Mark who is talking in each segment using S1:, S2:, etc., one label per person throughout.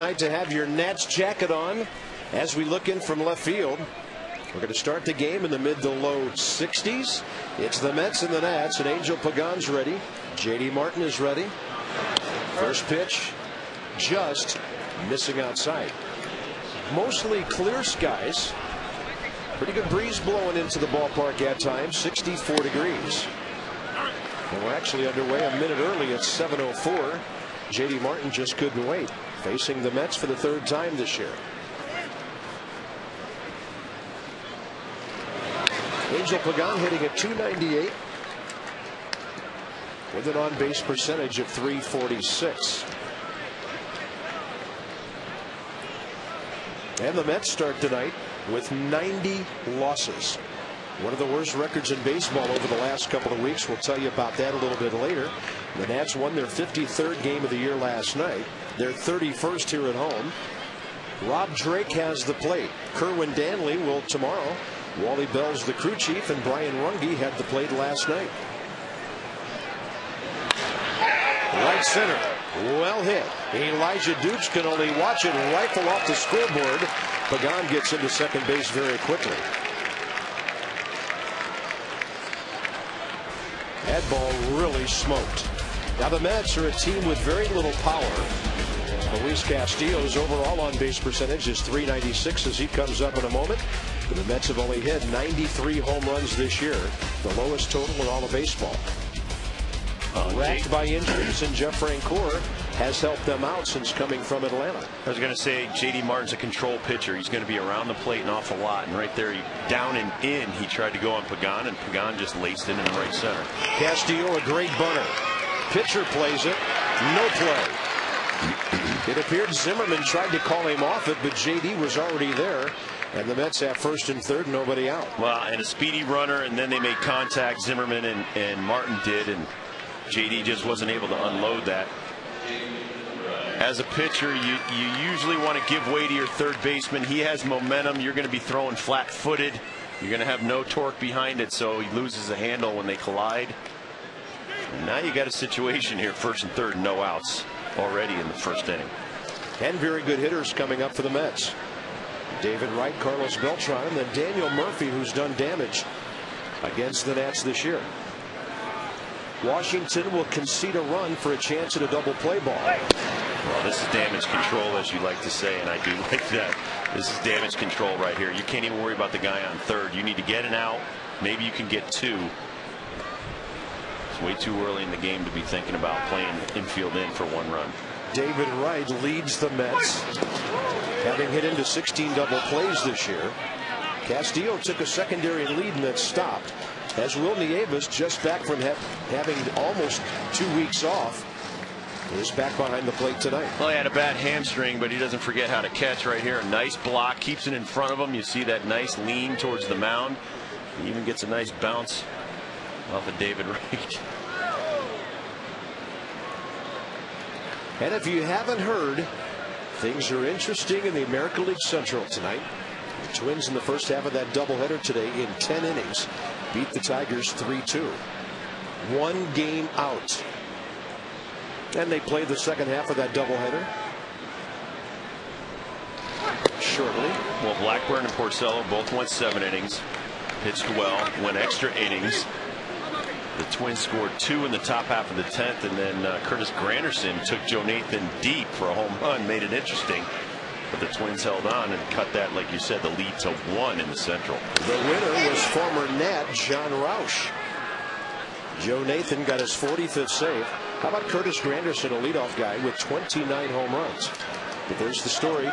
S1: To have your Nats jacket on as we look in from left field. We're going to start the game in the mid to low 60s. It's the Mets and the Nats, and Angel Pagan's ready. JD Martin is ready. First pitch just missing outside. Mostly clear skies. Pretty good breeze blowing into the ballpark at times. 64 degrees. And we're actually underway a minute early at 7:04. JD Martin just couldn't wait. Facing the Mets for the third time this year. Angel Pagan hitting at .298 with an on-base percentage of .346. And the Mets start tonight with 90 losses. One of the worst records in baseball over the last couple of weeks. We'll tell you about that a little bit later. The Nats won their 53rd game of the year last night. Their 31st here at home. Rob Drake has the plate. Kerwin Danley will tomorrow. Wally Bell's the crew chief, and Brian Runge had the plate last night. Right center. Well hit. Elijah Dukes can only watch it rifle off the scoreboard. Pagan gets into second base very quickly. That ball really smoked. Now the Mets are a team with very little power. Luis Castillo's overall on-base percentage is .396 as he comes up in a moment. The Mets have only hit 93 home runs this year, the lowest total in all of baseball. Racked by injuries, and Jeff Francoeur has helped them out since coming from Atlanta.
S2: I was going to say JD Martin's a control pitcher. He's going to be around the plate an awful lot, and right there, down and in, he tried to go on Pagan, and Pagan just laced it in the right center.
S1: Castillo, a great bunter. Pitcher plays it, no play. It appeared Zimmerman tried to call him off it, but JD was already there. And the Mets have first and third, nobody out.
S2: Well, and a speedy runner, and then they made contact. Zimmerman and Martin did, and JD just wasn't able to unload that. As a pitcher, you usually want to give way to your third baseman. He has momentum. You're going to be throwing flat-footed. You're going to have no torque behind it, so he loses the handle when they collide. And now you got a situation here, first and third, no outs already in the first inning.
S1: And very good hitters coming up for the Mets. David Wright, Carlos Beltran, and then Daniel Murphy, who's done damage against the Nats this year. Washington will concede a run for a chance at a double play ball.
S2: Well, this is damage control, as you like to say, and I do like that. This is damage control right here. You can't even worry about the guy on third. You need to get an out. Maybe you can get two. It's way too early in the game to be thinking about playing infield in for one run.
S1: David Wright leads the Mets, having hit into 16 double plays this year. Castillo took a secondary lead and then stopped, as Will Nieves, just back from having almost 2 weeks off, is back behind the plate tonight.
S2: Well, he had a bad hamstring, but he doesn't forget how to catch right here. A nice block, keeps it in front of him. You see that nice lean towards the mound. He even gets a nice bounce off of David Wright.
S1: And if you haven't heard, things are interesting in the American League Central tonight. The Twins in the first half of that doubleheader today in 10 innings beat the Tigers 3-2. 1 game out. And they play the second half of that doubleheader shortly.
S2: Well, Blackburn and Porcello both went 7 innings, pitched well, went extra innings. The Twins scored 2 in the top half of the 10th, and then Curtis Granderson took Joe Nathan deep for a home run, made it interesting. But the Twins held on and cut that, like you said, the lead to 1 in the Central.
S1: The winner was former Nat John Roush. Joe Nathan got his 45th save. How about Curtis Granderson, a leadoff guy with 29 home runs? But there's the story.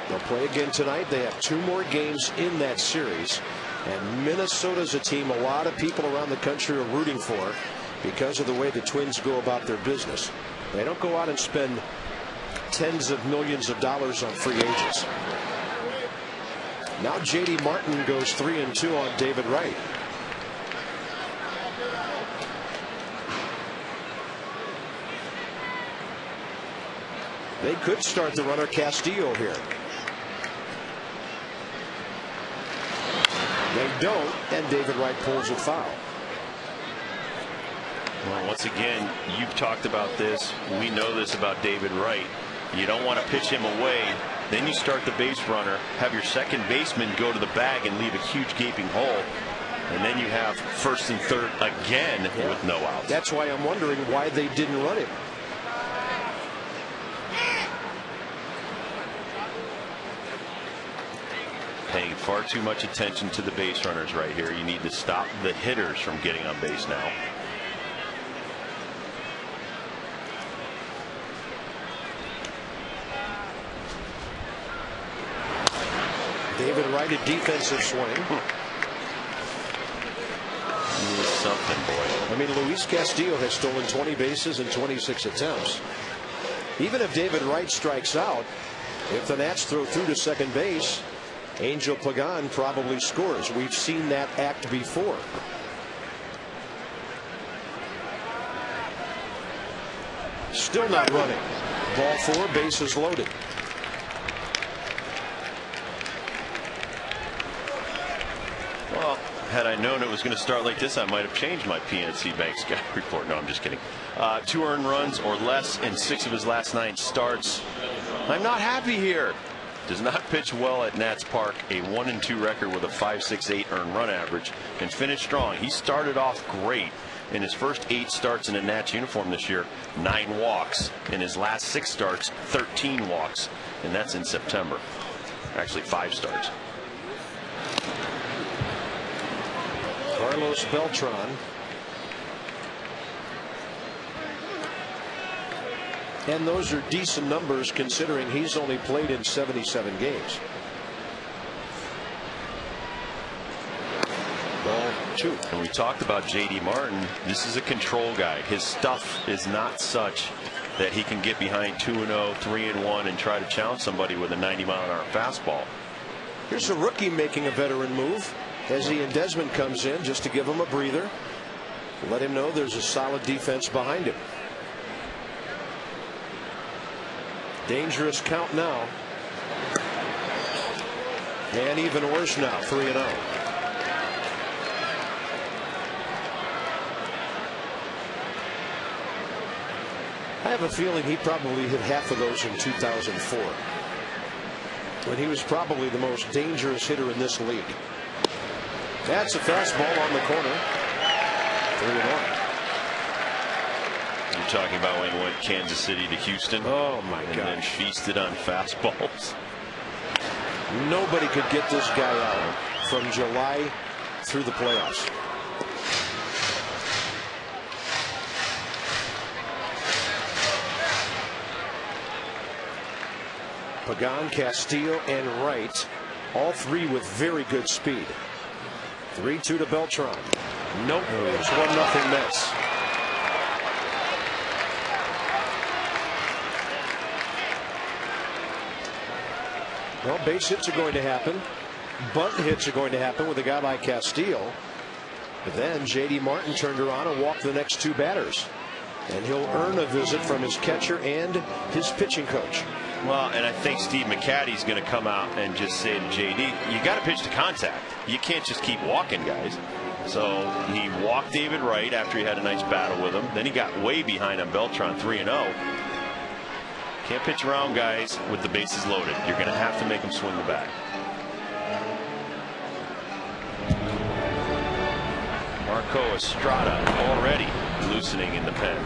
S1: They'll play again tonight. They have 2 more games in that series. And Minnesota's a team a lot of people around the country are rooting for because of the way the Twins go about their business. They don't go out and spend tens of millions of dollars on free agents. Now JD Martin goes 3-2 on David Wright. They could start the runner Castillo here. They don't, and David Wright pulls a foul.
S2: Well, once again, you've talked about this. We know this about David Wright. You don't want to pitch him away. Then you start the base runner, have your second baseman go to the bag and leave a huge gaping hole. And then you have first and third again with no outs.
S1: That's why I'm wondering why they didn't run him.
S2: Paying far too much attention to the base runners right here. You need to stop the hitters from getting on base now.
S1: David Wright, a defensive swing.
S2: Something, boy.
S1: I mean, Luis Castillo has stolen 20 bases in 26 attempts. Even if David Wright strikes out, if the Nats throw through to second base, Angel Pagan probably scores. We've seen that act before. Still not running. Ball 4, bases loaded.
S2: Well, had I known it was going to start like this, I might have changed my PNC Bank scout report. No, I'm just kidding. 2 earned runs or less in 6 of his last 9 starts. I'm not happy here. Does not pitch well at Nats Park. A 1-2 record with a 5.68 earned run average and finished strong. He started off great in his first 8 starts in a Nats uniform this year. 9 walks. In his last 6 starts, 13 walks, and that's in September. Actually, 5 starts.
S1: Carlos Beltran. And those are decent numbers considering he's only played in 77 games. Ball 2.
S2: And we talked about J.D. Martin. This is a control guy. His stuff is not such that he can get behind 2-0, 3-1 and try to challenge somebody with a 90-mile-an-hour fastball.
S1: Here's a rookie making a veteran move as Ian Desmond comes in just to give him a breather. Let him know there's a solid defense behind him. Dangerous count now. And even worse now, 3-0. I have a feeling he probably hit half of those in 2004. When he was probably the most dangerous hitter in this league. That's a fastball on the corner. 3-1.
S2: You're talking about when he went Kansas City to Houston.
S1: Oh my God!
S2: And then feasted on fastballs.
S1: Nobody could get this guy out from July through the playoffs. Pagan, Castillo, and Wright, all 3 with very good speed. 3-2 to Beltran. Nope. It's 1-0 Mets. Well, base hits are going to happen. Bunt hits are going to happen with a guy like Castillo. But then J.D. Martin turned around and walked the next 2 batters. And he'll earn a visit from his catcher and his pitching coach.
S2: Well, and I think Steve McCatty's going to come out and just say to J.D., you got to pitch to contact. You can't just keep walking, guys. So he walked David Wright after he had a nice battle with him. Then he got way behind on Beltran, 3-0. Can't pitch around guys with the bases loaded. You're going to have to make them swing the bat. Marco Estrada already loosening in the pen.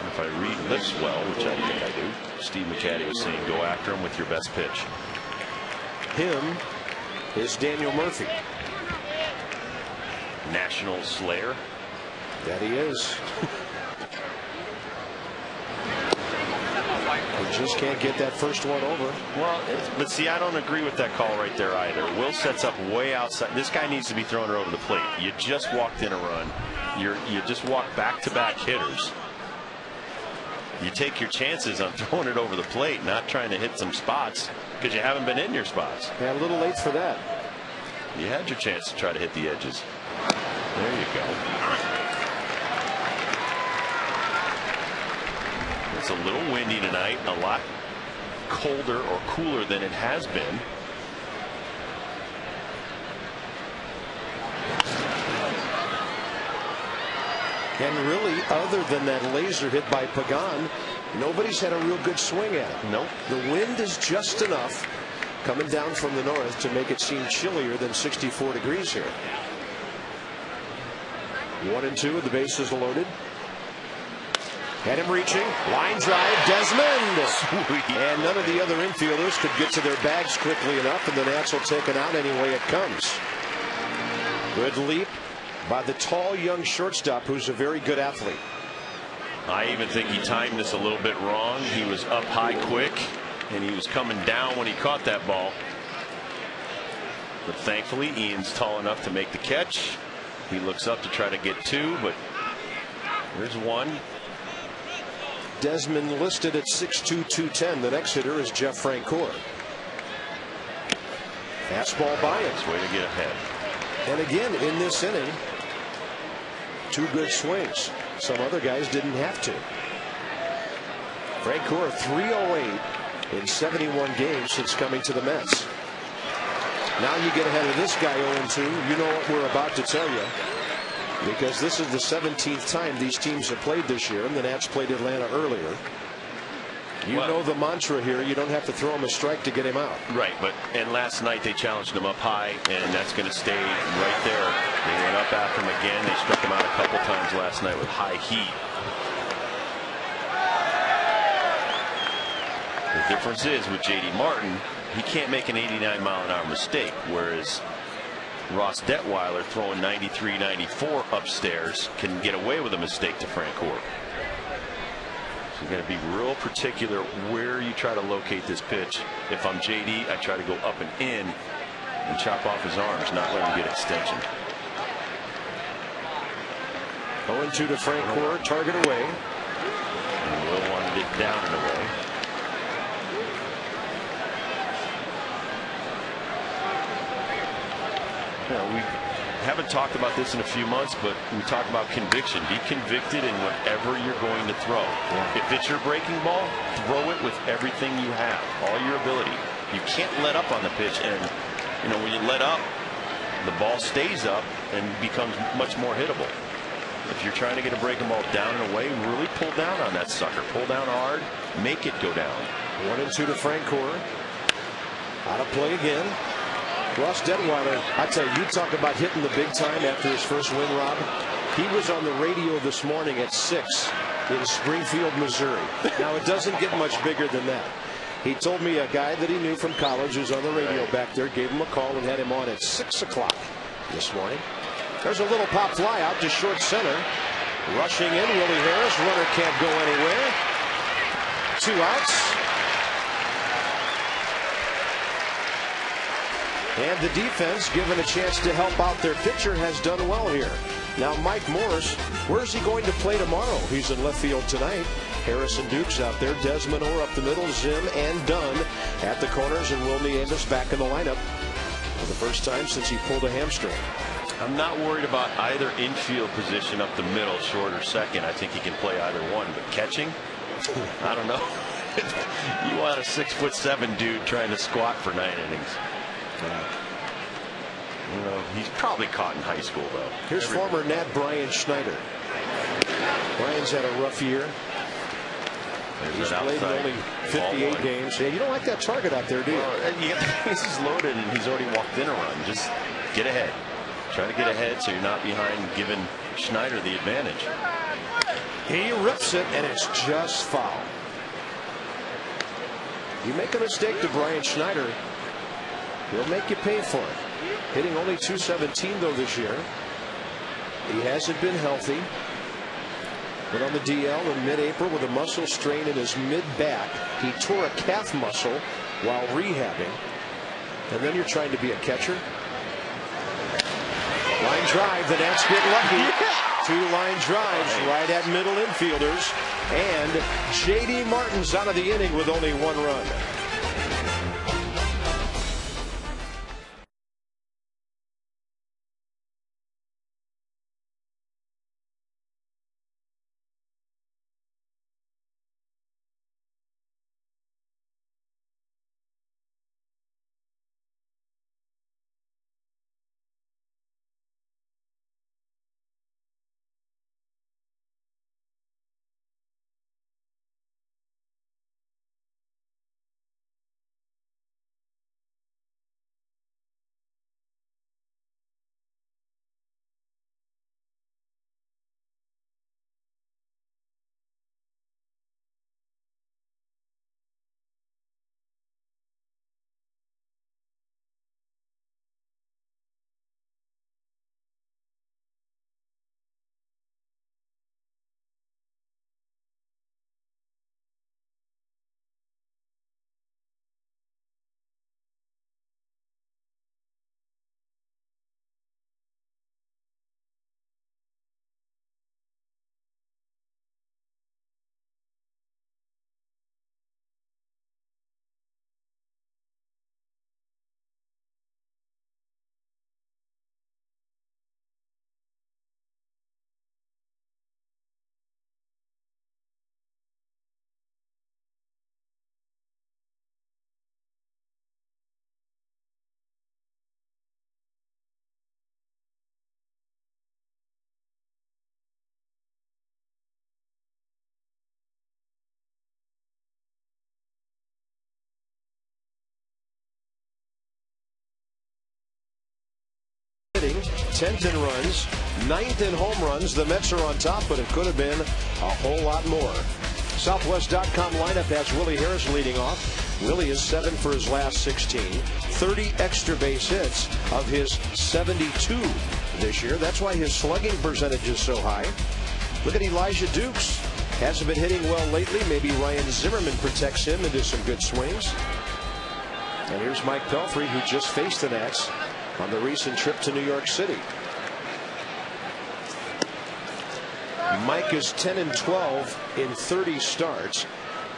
S2: If I read lips well, which I think I do, Steve McCatty was saying go after him with your best pitch.
S1: Him is Daniel Murphy.
S2: National Slayer.
S1: That he is. He just can't get that first one over.
S2: Well, but see, I don't agree with that call right there either. Will sets up way outside. This guy needs to be throwing it over the plate. You just walked in a run. You just walked back-to-back hitters. You take your chances on throwing it over the plate, not trying to hit some spots because you haven't been in your spots.
S1: Yeah, a little late for that.
S2: You had your chance to try to hit the edges. There you go. It's a little windy tonight, a lot colder or cooler than it has been.
S1: And really, other than that laser hit by Pagan, nobody's had a real good swing at it.
S2: Nope.
S1: The wind is just enough coming down from the north to make it seem chillier than 64 degrees here. 1-2, the bases loaded. Had him reaching. Line drive, Desmond.
S2: Sweet.
S1: And none of the other infielders could get to their bags quickly enough, and the Nats will take it out any way it comes. Good leap by the tall young shortstop, who's a very good athlete.
S2: I even think he timed this a little bit wrong. He was up high quick, and he was coming down when he caught that ball. But thankfully, Ian's tall enough to make the catch. He looks up to try to get two, but there's one.
S1: Desmond listed at 6'2", 210. The next hitter is Jeff Francoeur. Fastball by him.
S2: Nice way to get ahead.
S1: And again, in this inning, two good swings. Some other guys didn't have to. Francoeur 308 in 71 games since coming to the Mets. Now you get ahead of this guy 0-2. You know what we're about to tell you, because this is the 17th time these teams have played this year, and the Nats played Atlanta earlier. You know the mantra here. You don't have to throw him a strike to get him out.
S2: Right, and last night they challenged him up high, and that's going to stay right there. They went up after him again. They struck him out a couple times last night with high heat. The difference is with J.D. Martin, he can't make an 89-mile-an-hour mistake, whereas Ross Detweiler throwing 93, 94 upstairs can get away with a mistake to Francoeur. So you're going to be real particular where you try to locate this pitch. If I'm JD, I try to go up and in and chop off his arms, not let him get extension.
S1: 0-2 to Francoeur, target away.
S2: And Will wanted it down and away. We haven't talked about this in a few months, but we talk about conviction. Be convicted in whatever you're going to throw. If it's your breaking ball, throw it with everything you have, all your ability. You can't let up on the pitch, and when you let up, the ball stays up and becomes much more hittable. If you're trying to get a breaking ball down and away, really pull down on that sucker. Pull down hard, make it go down.
S1: 1-2 to Francoeur. Out of play again. Ross Detweiler, I tell you, talk about hitting the big time after his first win, Rob. He was on the radio this morning at 6 in Springfield, Missouri. Now, it doesn't get much bigger than that. He told me a guy that he knew from college who's on the radio back there gave him a call and had him on at 6 o'clock this morning. There's a little pop fly out to short center. Rushing in, Willie Harris. Runner can't go anywhere. 2 outs. And the defense, given a chance to help out their pitcher, has done well here. Now Mike Morris, where's he going to play tomorrow? He's in left field tonight. Harrison Dukes out there. Desmond Orr up the middle. Zim and Dunn at the corners. And Will Nieves back in the lineup for the first time since he pulled a hamstring.
S2: I'm not worried about either infield position up the middle, short or second. I think he can play either one. But catching, I don't know. You want a 6'7" dude trying to squat for 9 innings. He's probably caught in high school, though.
S1: Here's former Nat Brian Schneider. Brian's had a rough year. He's played in only 58 games. Yeah, you don't like that target out there, do you?
S2: You got the bases loaded, and he's already walked in a run. Just get ahead. Try to get ahead so you're not behind, giving Schneider the advantage.
S1: He rips it, and it's just foul. You make a mistake to Brian Schneider, he'll make you pay for it. Hitting only .217 though this year. He hasn't been healthy. Went on the DL in mid-April with a muscle strain in his mid-back. He tore a calf muscle while rehabbing. And then you're trying to be a catcher. Line drive, the Nats get lucky. Yeah. 2 line drives right at middle infielders. And J.D. Martin's out of the inning with only 1 run. 10th in runs, 9th in home runs. The Mets are on top, but it could have been a whole lot more. Southwest.com lineup has Willie Harris leading off. Willie is 7 for his last 16. 30 extra base hits of his 72 this year. That's why his slugging percentage is so high. Look at Elijah Dukes. Hasn't been hitting well lately. Maybe Ryan Zimmerman protects him into some good swings. And here's Mike Pelfrey, who just faced the Nats on the recent trip to New York City. Mike is 10-12 in 30 starts.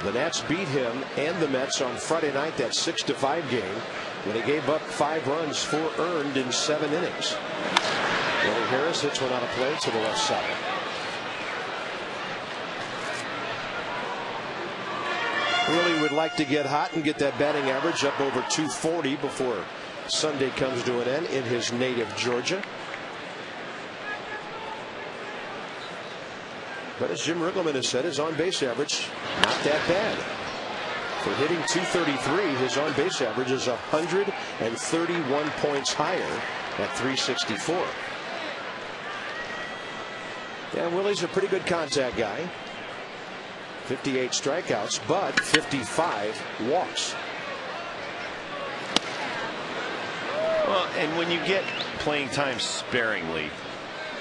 S1: The Nats beat him and the Mets on Friday night, that 6-5 game, when he gave up 5 runs, 4 earned in 7 innings. Willie Harris hits one on a play to the left side. Willie would like to get hot and get that batting average up over 240 before Sunday comes to an end in his native Georgia. But as Jim Riggleman has said, his on-base average not that bad. For hitting 233, his on-base average is 131 points higher at 364. And Willie's a pretty good contact guy. 58 strikeouts, but 55 walks.
S2: Well, and when you get playing time sparingly,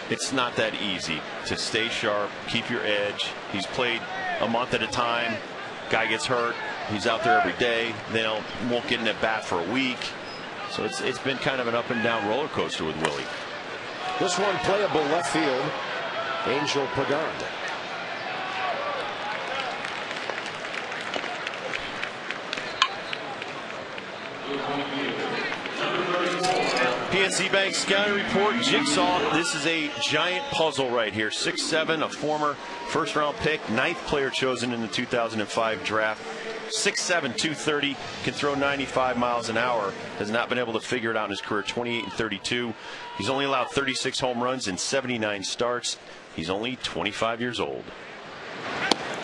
S2: it's not that easy to stay sharp, keep your edge. He's played a month at a time. Guy gets hurt. He's out there every day. They won't get in at bat for a week. So it's been kind of an up and down roller coaster with Willie.
S1: This one playable left field. Angel Pagan.
S2: PNC Bank Scouting Report Jigsaw. This is a giant puzzle right here. 6'7", a former first-round pick, 9th player chosen in the 2005 draft. 6'7", 230, can throw 95 miles an hour. Has not been able to figure it out in his career. 28 and 32. He's only allowed 36 home runs in 79 starts. He's only 25 years old.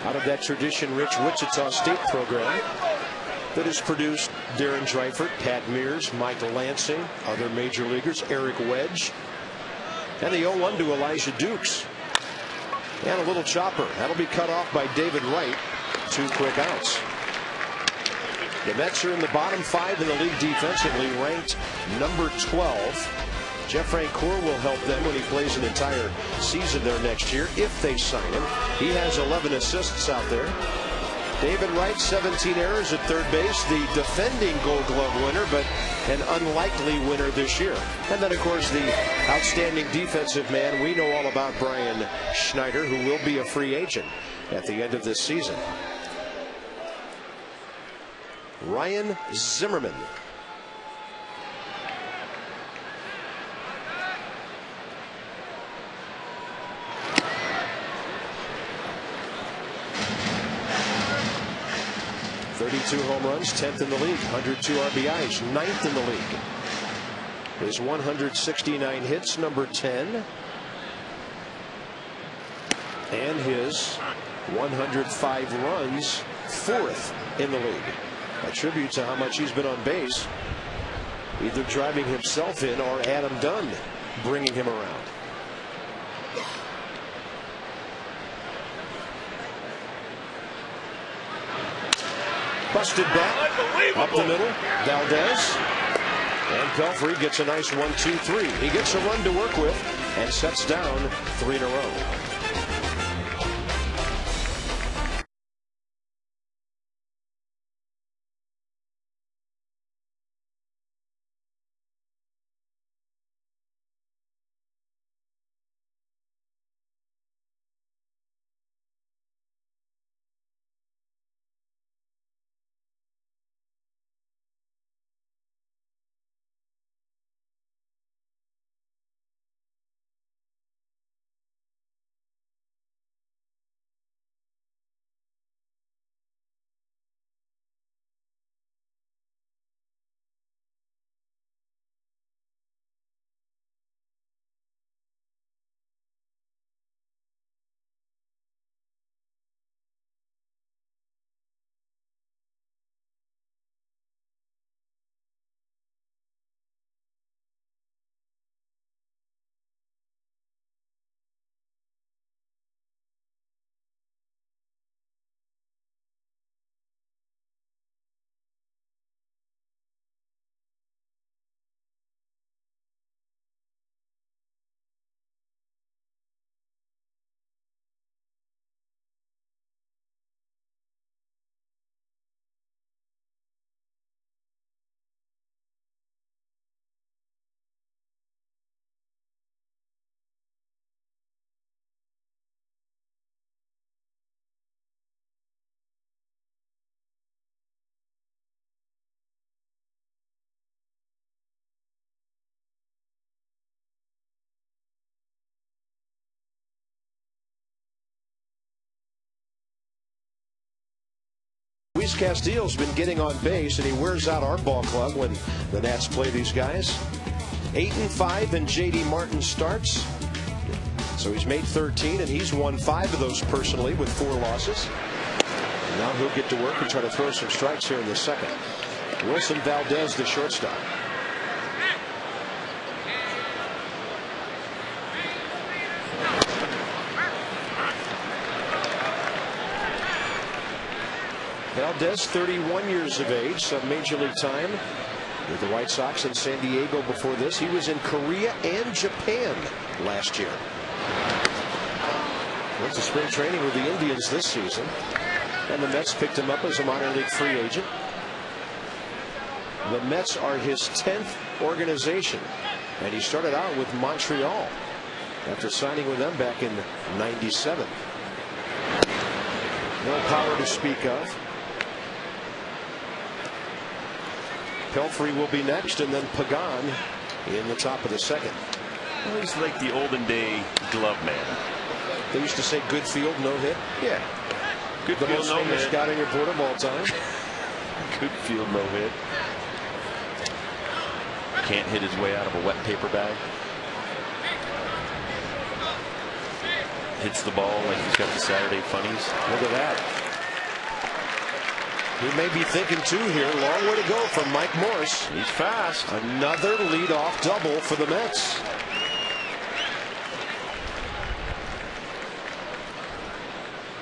S1: Out of that tradition-rich Wichita State program that has produced Darren Dreifert, Pat Mears, Mike Lansing, other major leaguers, Eric Wedge, and the 0-1 to Elijah Dukes. And a little chopper. That'll be cut off by David Wright. 2 quick outs. The Mets are in the bottom 5 in the league defensively, ranked number 12. Jeff Francoeur will help them when he plays an entire season there next year, if they sign him. He has 11 assists out there. David Wright, 17 errors at third base, the defending Gold Glove winner, but an unlikely winner this year. And then, of course, the outstanding defensive man. We know all about Brian Schneider, who will be a free agent at the end of this season. Ryan Zimmerman. .32 home runs, 10th in the league, 102 RBIs, 9th in the league. His 169 hits, number 10. And his 105 runs, 4th in the league. A tribute to how much he's been on base, either driving himself in or Adam Dunn bringing him around. Busted bat up the middle. Valdez. And Pelfrey gets a nice 1-2-3. He gets a run to work with and sets down 3 in a row. Luis Castillo's been getting on base, and he wears out our ball club when the Nats play these guys. 8-5 in J.D. Martin starts. So he's made 13, and he's won 5 of those personally with 4 losses. And now he'll get to work and try to throw some strikes here in the second. Wilson Valdez, the shortstop. Valdez, 31 years of age, some major league time with the White Sox in San Diego before this. He was in Korea and Japan last year. Went to spring training with the Indians this season, and the Mets picked him up as a minor league free agent. The Mets are his 10th organization, and he started out with Montreal after signing with them back in '97. No power to speak of. Pelfrey will be next, and then Pagan in the top of the second.
S2: Well, he's like the olden day glove man.
S1: They used to say good field, no hit.
S2: Yeah. Good
S1: the
S2: field,
S1: most
S2: no
S1: famous
S2: hit.
S1: scouting report of all time.
S2: Good field, no hit. Can't hit his way out of a wet paper bag. Hits the ball like he's got the Saturday funnies.
S1: Look at that. He may be thinking too here. Long way to go from Mike Morse.
S2: He's fast.
S1: Another leadoff double for the Mets.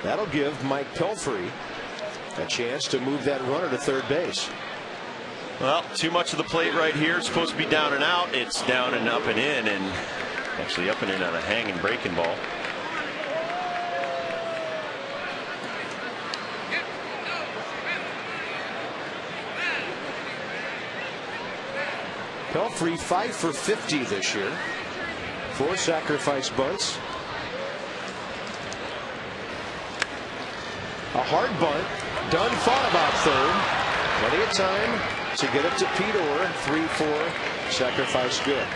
S1: That'll give Mike Pelfrey a chance to move that runner to third base.
S2: Well, too much of the plate right here. It's supposed to be down and out. It's down and up and in, and actually up and in on a hanging breaking ball.
S1: Pelfrey 5 for 50 this year. 4 sacrifice bunts. A hard bunt. Dunn fought about third. Plenty of time to get it to Pete Orr. 3-4. Sacrifice good.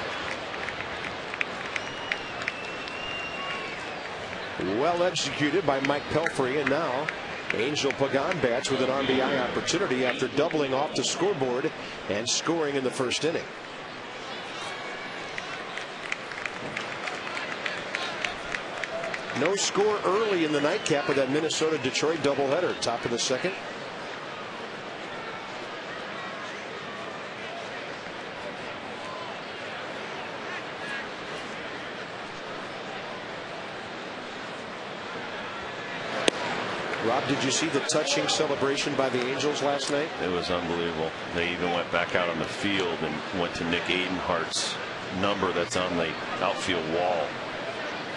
S1: Well executed by Mike Pelfrey, and now Angel Pagan bats with an RBI opportunity after doubling off the scoreboard and scoring in the first inning. No score early in the nightcap of that Minnesota-Detroit doubleheader. Top of the second. Rob, did you see the touching celebration by the Angels last night?
S2: It was unbelievable. They even went back out on the field and went to Nick Aidenhart's number that's on the outfield wall.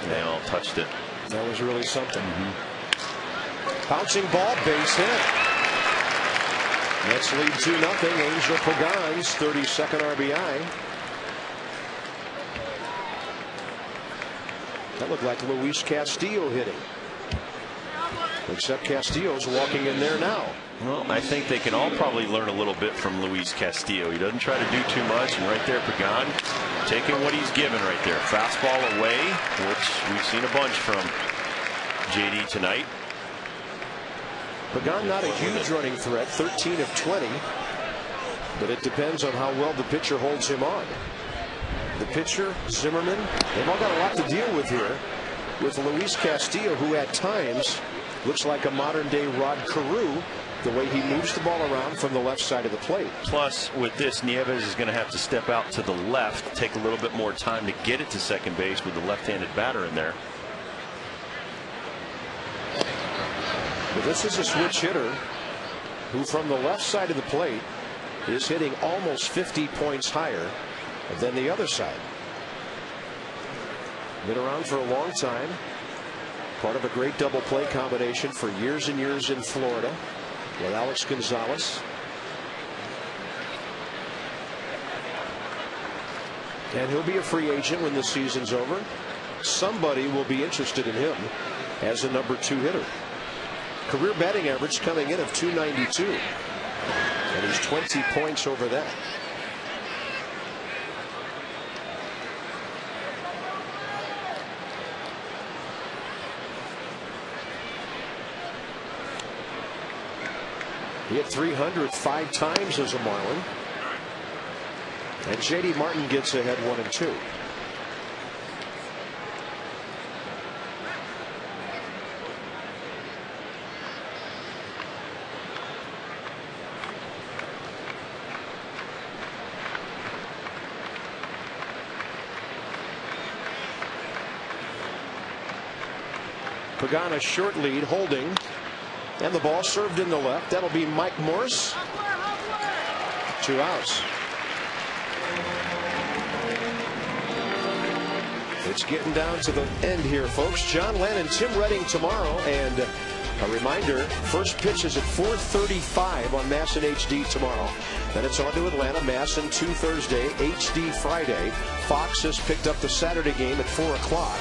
S2: And they all touched it.
S1: That was really something. Bouncing ball, base hit. Mets lead 2-0. Angel Pagan's 32nd RBI. That looked like Luis Castillo hitting. Except Castillo's walking in there now.
S2: Well, I think they can all probably learn a little bit from Luis Castillo. He doesn't try to do too much, and right there, Pagan taking what he's given right there. Fastball away, which we've seen a bunch from JD tonight.
S1: Pagan not a huge running threat, 13 of 20, but it depends on how well the pitcher holds him on. The pitcher, Zimmerman, they've all got a lot to deal with here with Luis Castillo, who at times looks like a modern day Rod Carew, the way he moves the ball around from the left side of the plate.
S2: Plus, with this, Nieves is going to have to step out to the left, take a little bit more time to get it to second base with the left-handed batter in there.
S1: But this is a switch hitter who, from the left side of the plate, is hitting almost 50 points higher than the other side. Been around for a long time. Part of a great double play combination for years and years in Florida with Alex Gonzalez. And he'll be a free agent when the season's over. Somebody will be interested in him as a number 2 hitter. Career batting average coming in of .292. And he's 20 points over that. He hit 300 5 times as a Marlin. And J.D. Martin gets ahead 1-2. Pagan a short lead, holding, and the ball served in the left. That'll be Mike Morse. 2 outs. It's getting down to the end here, folks. John Lannon, Tim Redding tomorrow, and a reminder: first pitch is at 4:35 on Mass and HD tomorrow. Then it's on to Atlanta, Mass and 2 Thursday, HD Friday. Fox has picked up the Saturday game at 4 o'clock.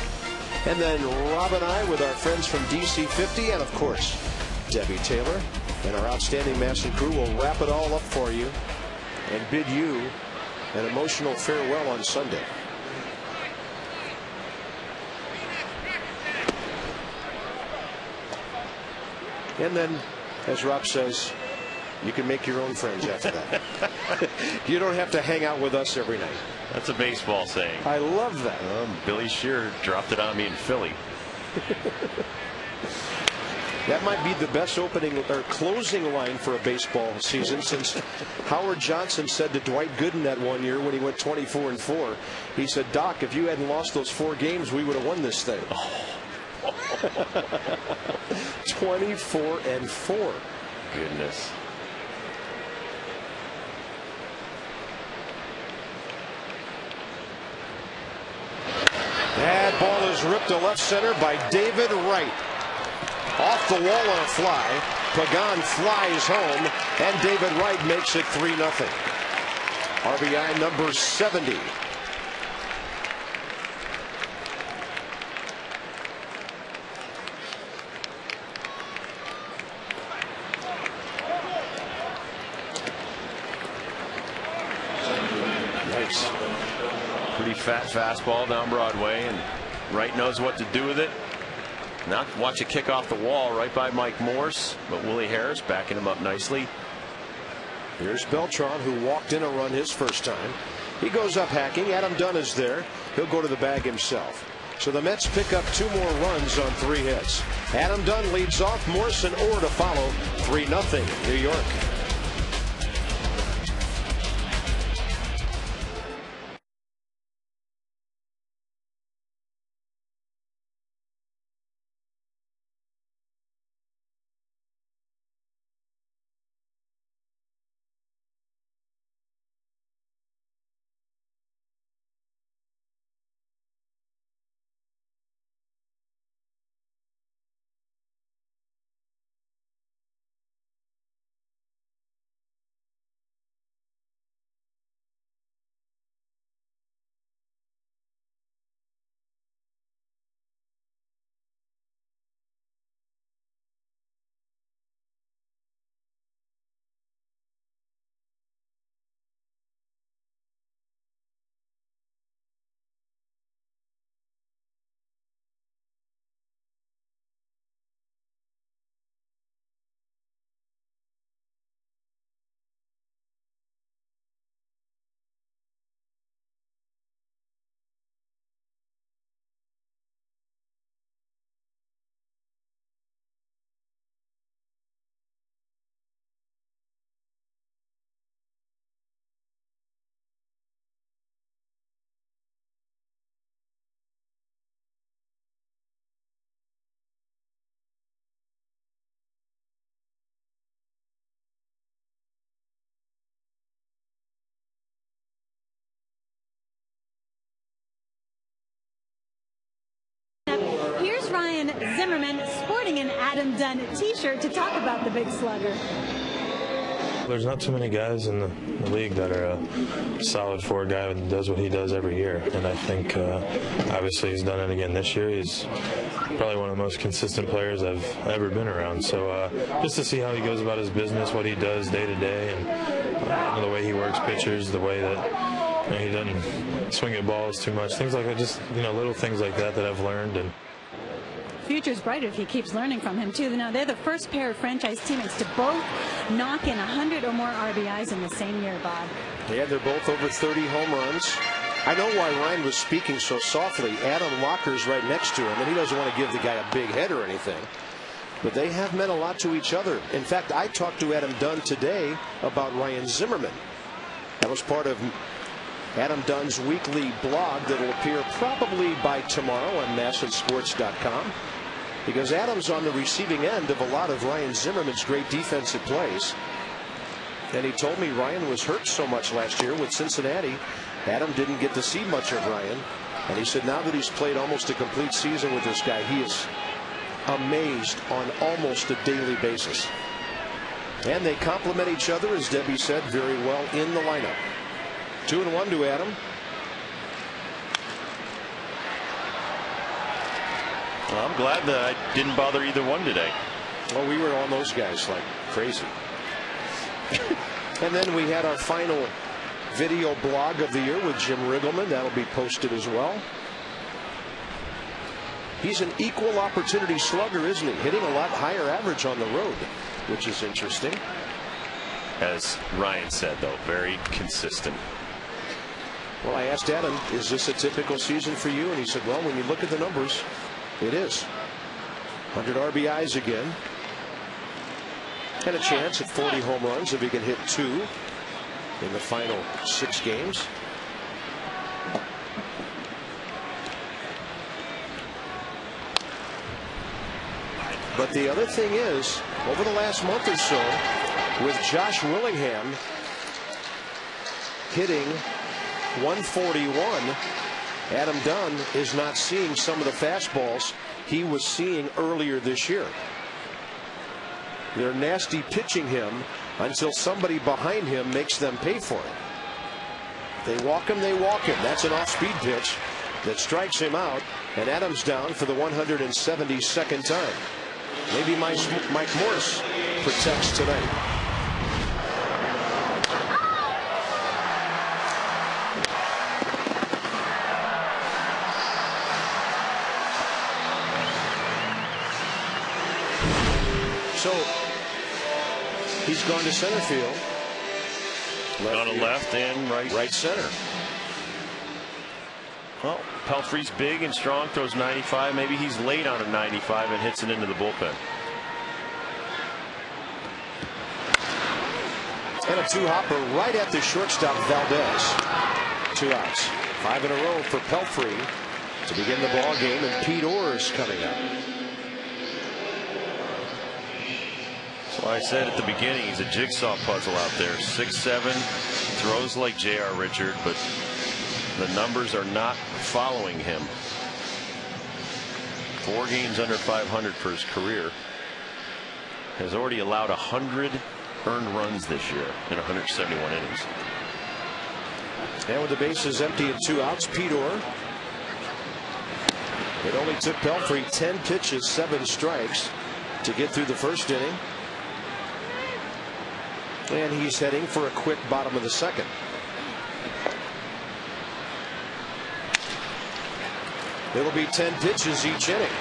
S1: And then Rob and I with our friends from DC 50, and of course Debbie Taylor and our outstanding Mass and crew will wrap it all up for you and bid you an emotional farewell on Sunday. And then, as Rob says, you can make your own friends after that. You don't have to hang out with us every night.
S2: That's a baseball saying.
S1: I love that.
S2: Billy Shear dropped it on me in Philly.
S1: That might be the best opening or closing line for a baseball season, since Howard Johnson said to Dwight Gooden that one year when he went 24-4, he said, "Doc, if you hadn't lost those 4 games, we would have won this thing." 24-4.
S2: Goodness.
S1: That ball is ripped to left center by David Wright. Off the wall on a fly. Pagan flies home, and David Wright makes it 3-0. RBI number 70. Nice.
S2: Pretty fat fastball down Broadway, and Wright knows what to do with it. Now watch it kick off the wall right by Mike Morse, but Willie Harris backing him up nicely.
S1: Here's Beltran, who walked in a run his first time. He goes up hacking. Adam Dunn is there. He'll go to the bag himself. So the Mets pick up 2 more runs on 3 hits. Adam Dunn leads off. Morse and Orr to follow. 3-0 New York.
S3: Here's Ryan Zimmerman sporting an Adam Dunn t-shirt to talk about the big slugger.
S4: There's not too many guys in the league that are a solid forward guy and does what he does every year. And I think, obviously, he's done it again this year. He's probably one of the most consistent players I've ever been around. So just to see how he goes about his business, what he does day to day, and the way he works pitchers, the way that he doesn't swing at balls too much, things like that, just little things like that I've learned. And
S3: future's bright if he keeps learning from him, too. Now, they're the first pair of franchise teammates to both knock in 100 or more RBIs in the same year, Bob.
S1: Yeah, they're both over 30 home runs. I know why Ryan was speaking so softly. Adam Locker's right next to him, and he doesn't want to give the guy a big head or anything. But they have meant a lot to each other. In fact, I talked to Adam Dunn today about Ryan Zimmerman. That was part of Adam Dunn's weekly blog that will appear probably by tomorrow on MASNsports.com, because Adam's on the receiving end of a lot of Ryan Zimmerman's great defensive plays. And he told me Ryan was hurt so much last year with Cincinnati, Adam didn't get to see much of Ryan. And he said now that he's played almost a complete season with this guy, he is amazed on almost a daily basis. And they complement each other, as Debbie said, very well in the lineup. 2-1 to Adam.
S2: Well, I'm glad that I didn't bother either one today.
S1: Well, we were on those guys like crazy. And then we had our final video blog of the year with Jim Riggleman. That'll be posted as well. He's an equal opportunity slugger, isn't he? Hitting a lot higher average on the road, which is interesting.
S2: As Ryan said, though, very consistent.
S1: Well, I asked Adam, is this a typical season for you? And he said, well, when you look at the numbers, it is. 100 RBIs again. And a chance at 40 home runs if he can hit 2 in the final 6 games. But the other thing is, over the last month or so, with Josh Willingham hitting 141, Adam Dunn is not seeing some of the fastballs he was seeing earlier this year. They're nasty pitching him until somebody behind him makes them pay for it. They walk him, they walk him. That's an off-speed pitch that strikes him out, and Adams down for the 172nd time. Maybe Mike Morse protects tonight. So he's gone to center field.
S2: On the left and right
S1: center.
S2: Well, Pelfrey's big and strong, throws 95. Maybe he's late on a 95 and hits it into the bullpen.
S1: And a 2-hopper right at the shortstop, Valdez. 2 outs. 5 in a row for Pelfrey to begin the ball game, and Pete Orr's coming up.
S2: So I said at the beginning, he's a jigsaw puzzle out there. 6'7", throws like J.R. Richard, but the numbers are not following him. 4 games under 500 for his career. Has already allowed 100 earned runs this year in 171 innings.
S1: And with the bases empty and 2 outs, Pete Orr. It only took Pelfrey 10 pitches, 7 strikes to get through the first inning. And he's heading for a quick bottom of the second. It'll be 10 pitches each inning.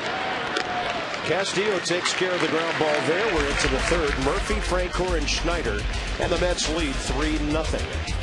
S1: Castillo takes care of the ground ball there. We're into the third. Murphy, Francoeur, and Schneider, and the Mets lead 3-0.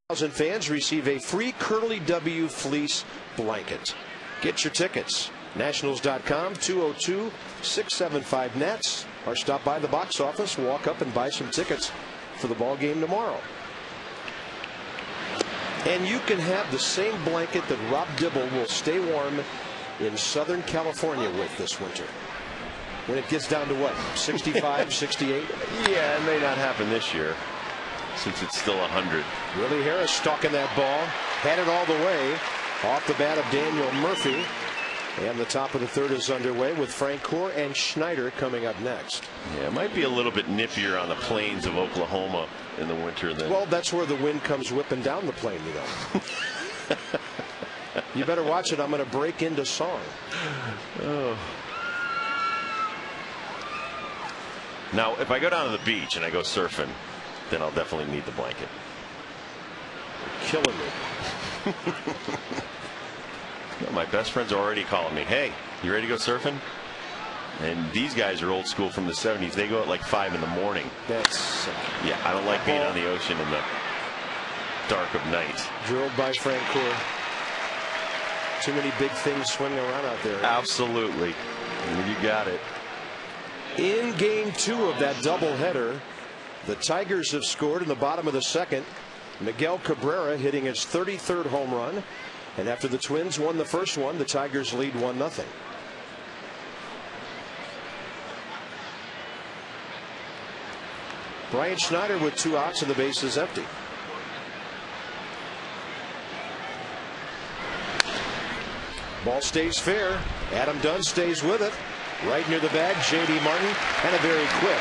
S1: 1,000 fans receive a free Curly W fleece blanket. Get your tickets. Nationals.com, 202-675-NETS, or stop by the box office, walk up and buy some tickets for the ball game tomorrow. And you can have the same blanket that Rob Dibble will stay warm in Southern California with this winter. When it gets down to what, 65, 68?
S2: Yeah, it may not happen this year since it's still 100.
S1: Willie Harris stalking that ball, had it all the way off the bat of Daniel Murphy. And the top of the third is underway with Francoeur and Schneider coming up next.
S2: Yeah, it might be a little bit nippier on the plains of Oklahoma in the winter than.
S1: Well, that's where the wind comes whipping down the plain, you know. You better watch it. I'm going to break into song.
S2: Oh. Now, if I go down to the beach and I go surfing, then I'll definitely need the blanket.
S1: You're killing me.
S2: My best friends are already calling me. Hey, you ready to go surfing? And these guys are old school from the 70s. They go at like 5 in the morning.
S1: That's
S2: yeah. I don't like being on the ocean in the dark of night.
S1: Drilled by Francoeur. Too many big things swimming around out there.
S2: Absolutely. You got it.
S1: In game 2 of that doubleheader, the Tigers have scored in the bottom of the second. Miguel Cabrera hitting his 33rd home run. And after the Twins won the first one, the Tigers lead 1-0. Brian Schneider with 2 outs and the base is empty. Ball stays fair. Adam Dunn stays with it. Right near the bag, J.D. Martin, and a very quick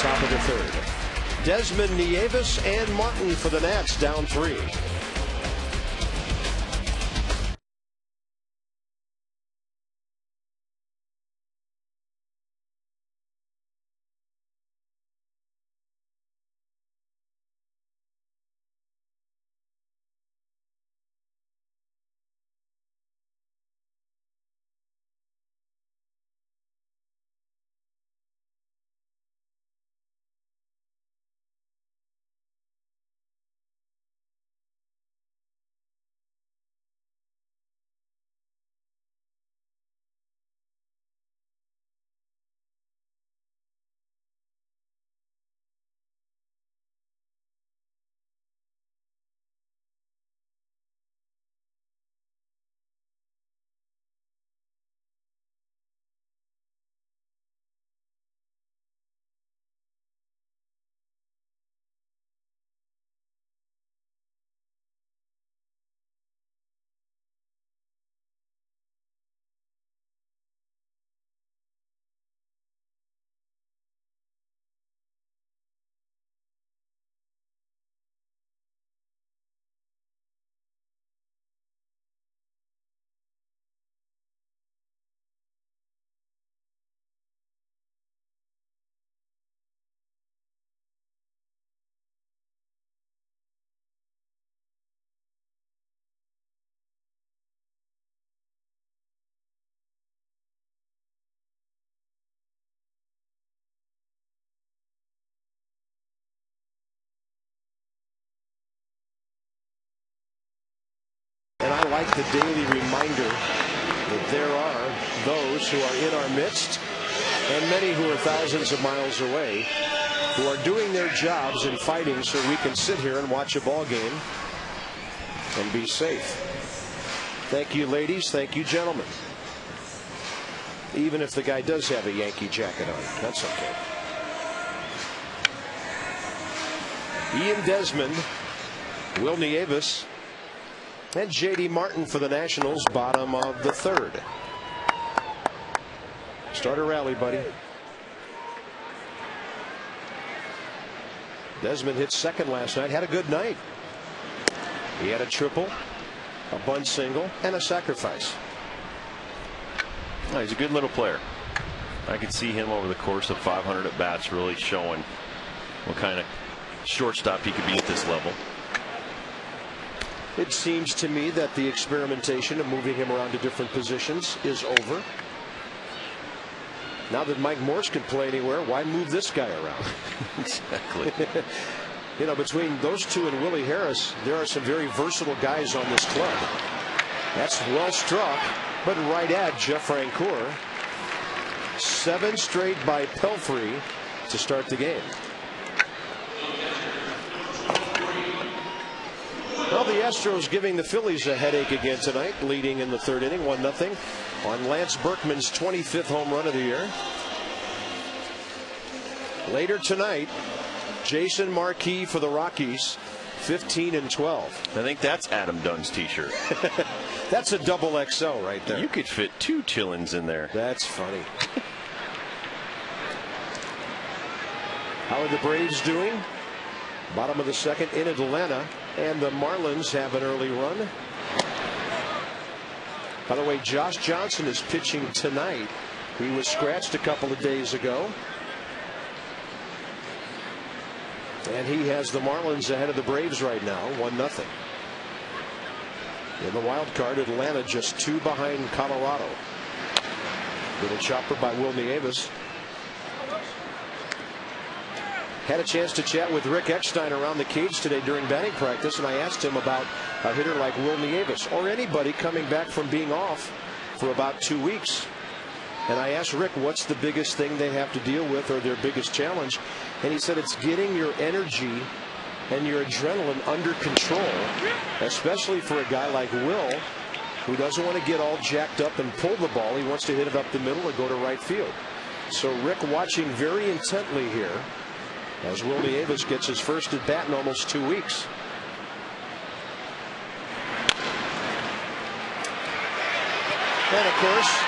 S1: top of the third. Desmond Nieves and Martin for the Nats, down 3. And I like the daily reminder that there are those who are in our midst and many who are thousands of miles away who are doing their jobs and fighting so we can sit here and watch a ball game and be safe. Thank you, ladies. Thank you, gentlemen. Even if the guy does have a Yankee jacket on, that's okay. Ian Desmond, Will Nieves, and J.D. Martin for the Nationals, bottom of the third. Start a rally, buddy. Desmond hit second last night, had a good night. He had a triple, a bunt single, and a sacrifice.
S2: Oh, he's a good little player. I could see him over the course of 500 at bats really showing what kind of shortstop he could be at this level.
S1: It seems to me that the experimentation of moving him around to different positions is over. Now that Mike Morse can play anywhere, why move this guy around?
S2: Exactly.
S1: You know, between those two and Willie Harris, there are some very versatile guys on this club. That's well struck, but right at Jeff Francoeur. 7 straight by Pelfrey to start the game. Well, the Astros giving the Phillies a headache again tonight, leading in the 3rd inning, 1-0 on Lance Berkman's 25th home run of the year. Later tonight, Jason Marquis for the Rockies, 15-12.
S2: I think that's Adam Dunn's t-shirt.
S1: That's a double XL right there.
S2: You could fit 2 Chillins in there.
S1: That's funny. How are the Braves doing? Bottom of the 2nd in Atlanta, and the Marlins have an early run. By the way, Josh Johnson is pitching tonight. He was scratched a couple of days ago. And he has the Marlins ahead of the Braves right now, 1-0. In the wild card, Atlanta just 2 behind Colorado. Little chopper by Will Nieves. Had a chance to chat with Rick Eckstein around the cage today during batting practice, and I asked him about a hitter like Will Nieves or anybody coming back from being off for about 2 weeks. And I asked Rick, what's the biggest thing they have to deal with, or their biggest challenge? And he said it's getting your energy and your adrenaline under control, especially for a guy like Will, who doesn't want to get all jacked up and pull the ball. He wants to hit it up the middle or go to right field. So Rick watching very intently here as Will Nieves gets his first at bat in almost 2 weeks. And of course,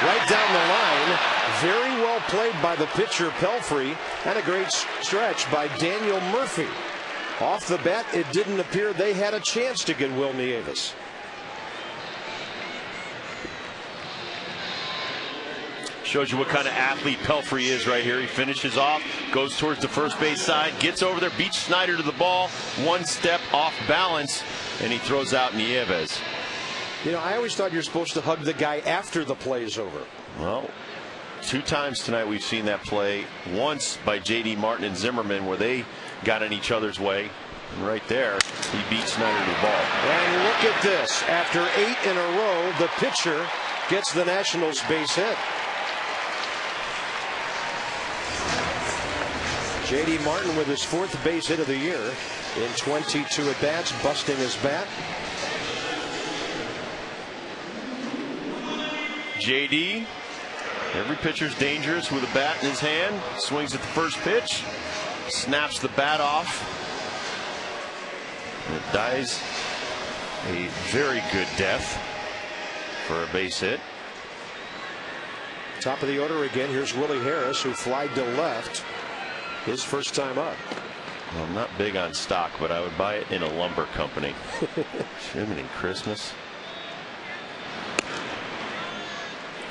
S1: right down the line, very well played by the pitcher Pelfrey, and a great stretch by Daniel Murphy. Off the bat, it didn't appear they had a chance to get Will Nieves.
S2: Shows you what kind of athlete Pelfrey is right here. He finishes off, goes towards the first base side, gets over there, beats Snyder to the ball, 1 step off balance, and he throws out Nieves.
S1: You know, I always thought you're supposed to hug the guy after the play's over.
S2: Well, 2 times tonight we've seen that play. Once by J.D. Martin and Zimmerman, where they got in each other's way. And right there, he beat Snyder to the ball.
S1: And look at this. After 8 in a row, the pitcher gets the Nationals base hit. J.D. Martin with his 4th base hit of the year in 22 at-bats, busting his bat.
S2: J.D., every pitcher's dangerous with a bat in his hand. Swings at the first pitch, snaps the bat off, and it dies a very good death for a base hit.
S1: Top of the order again. Here's Willie Harris, who flied to left his first time up.
S2: Well, I'm not big on stock, but I would buy it in a lumber company. Jiminy Christmas.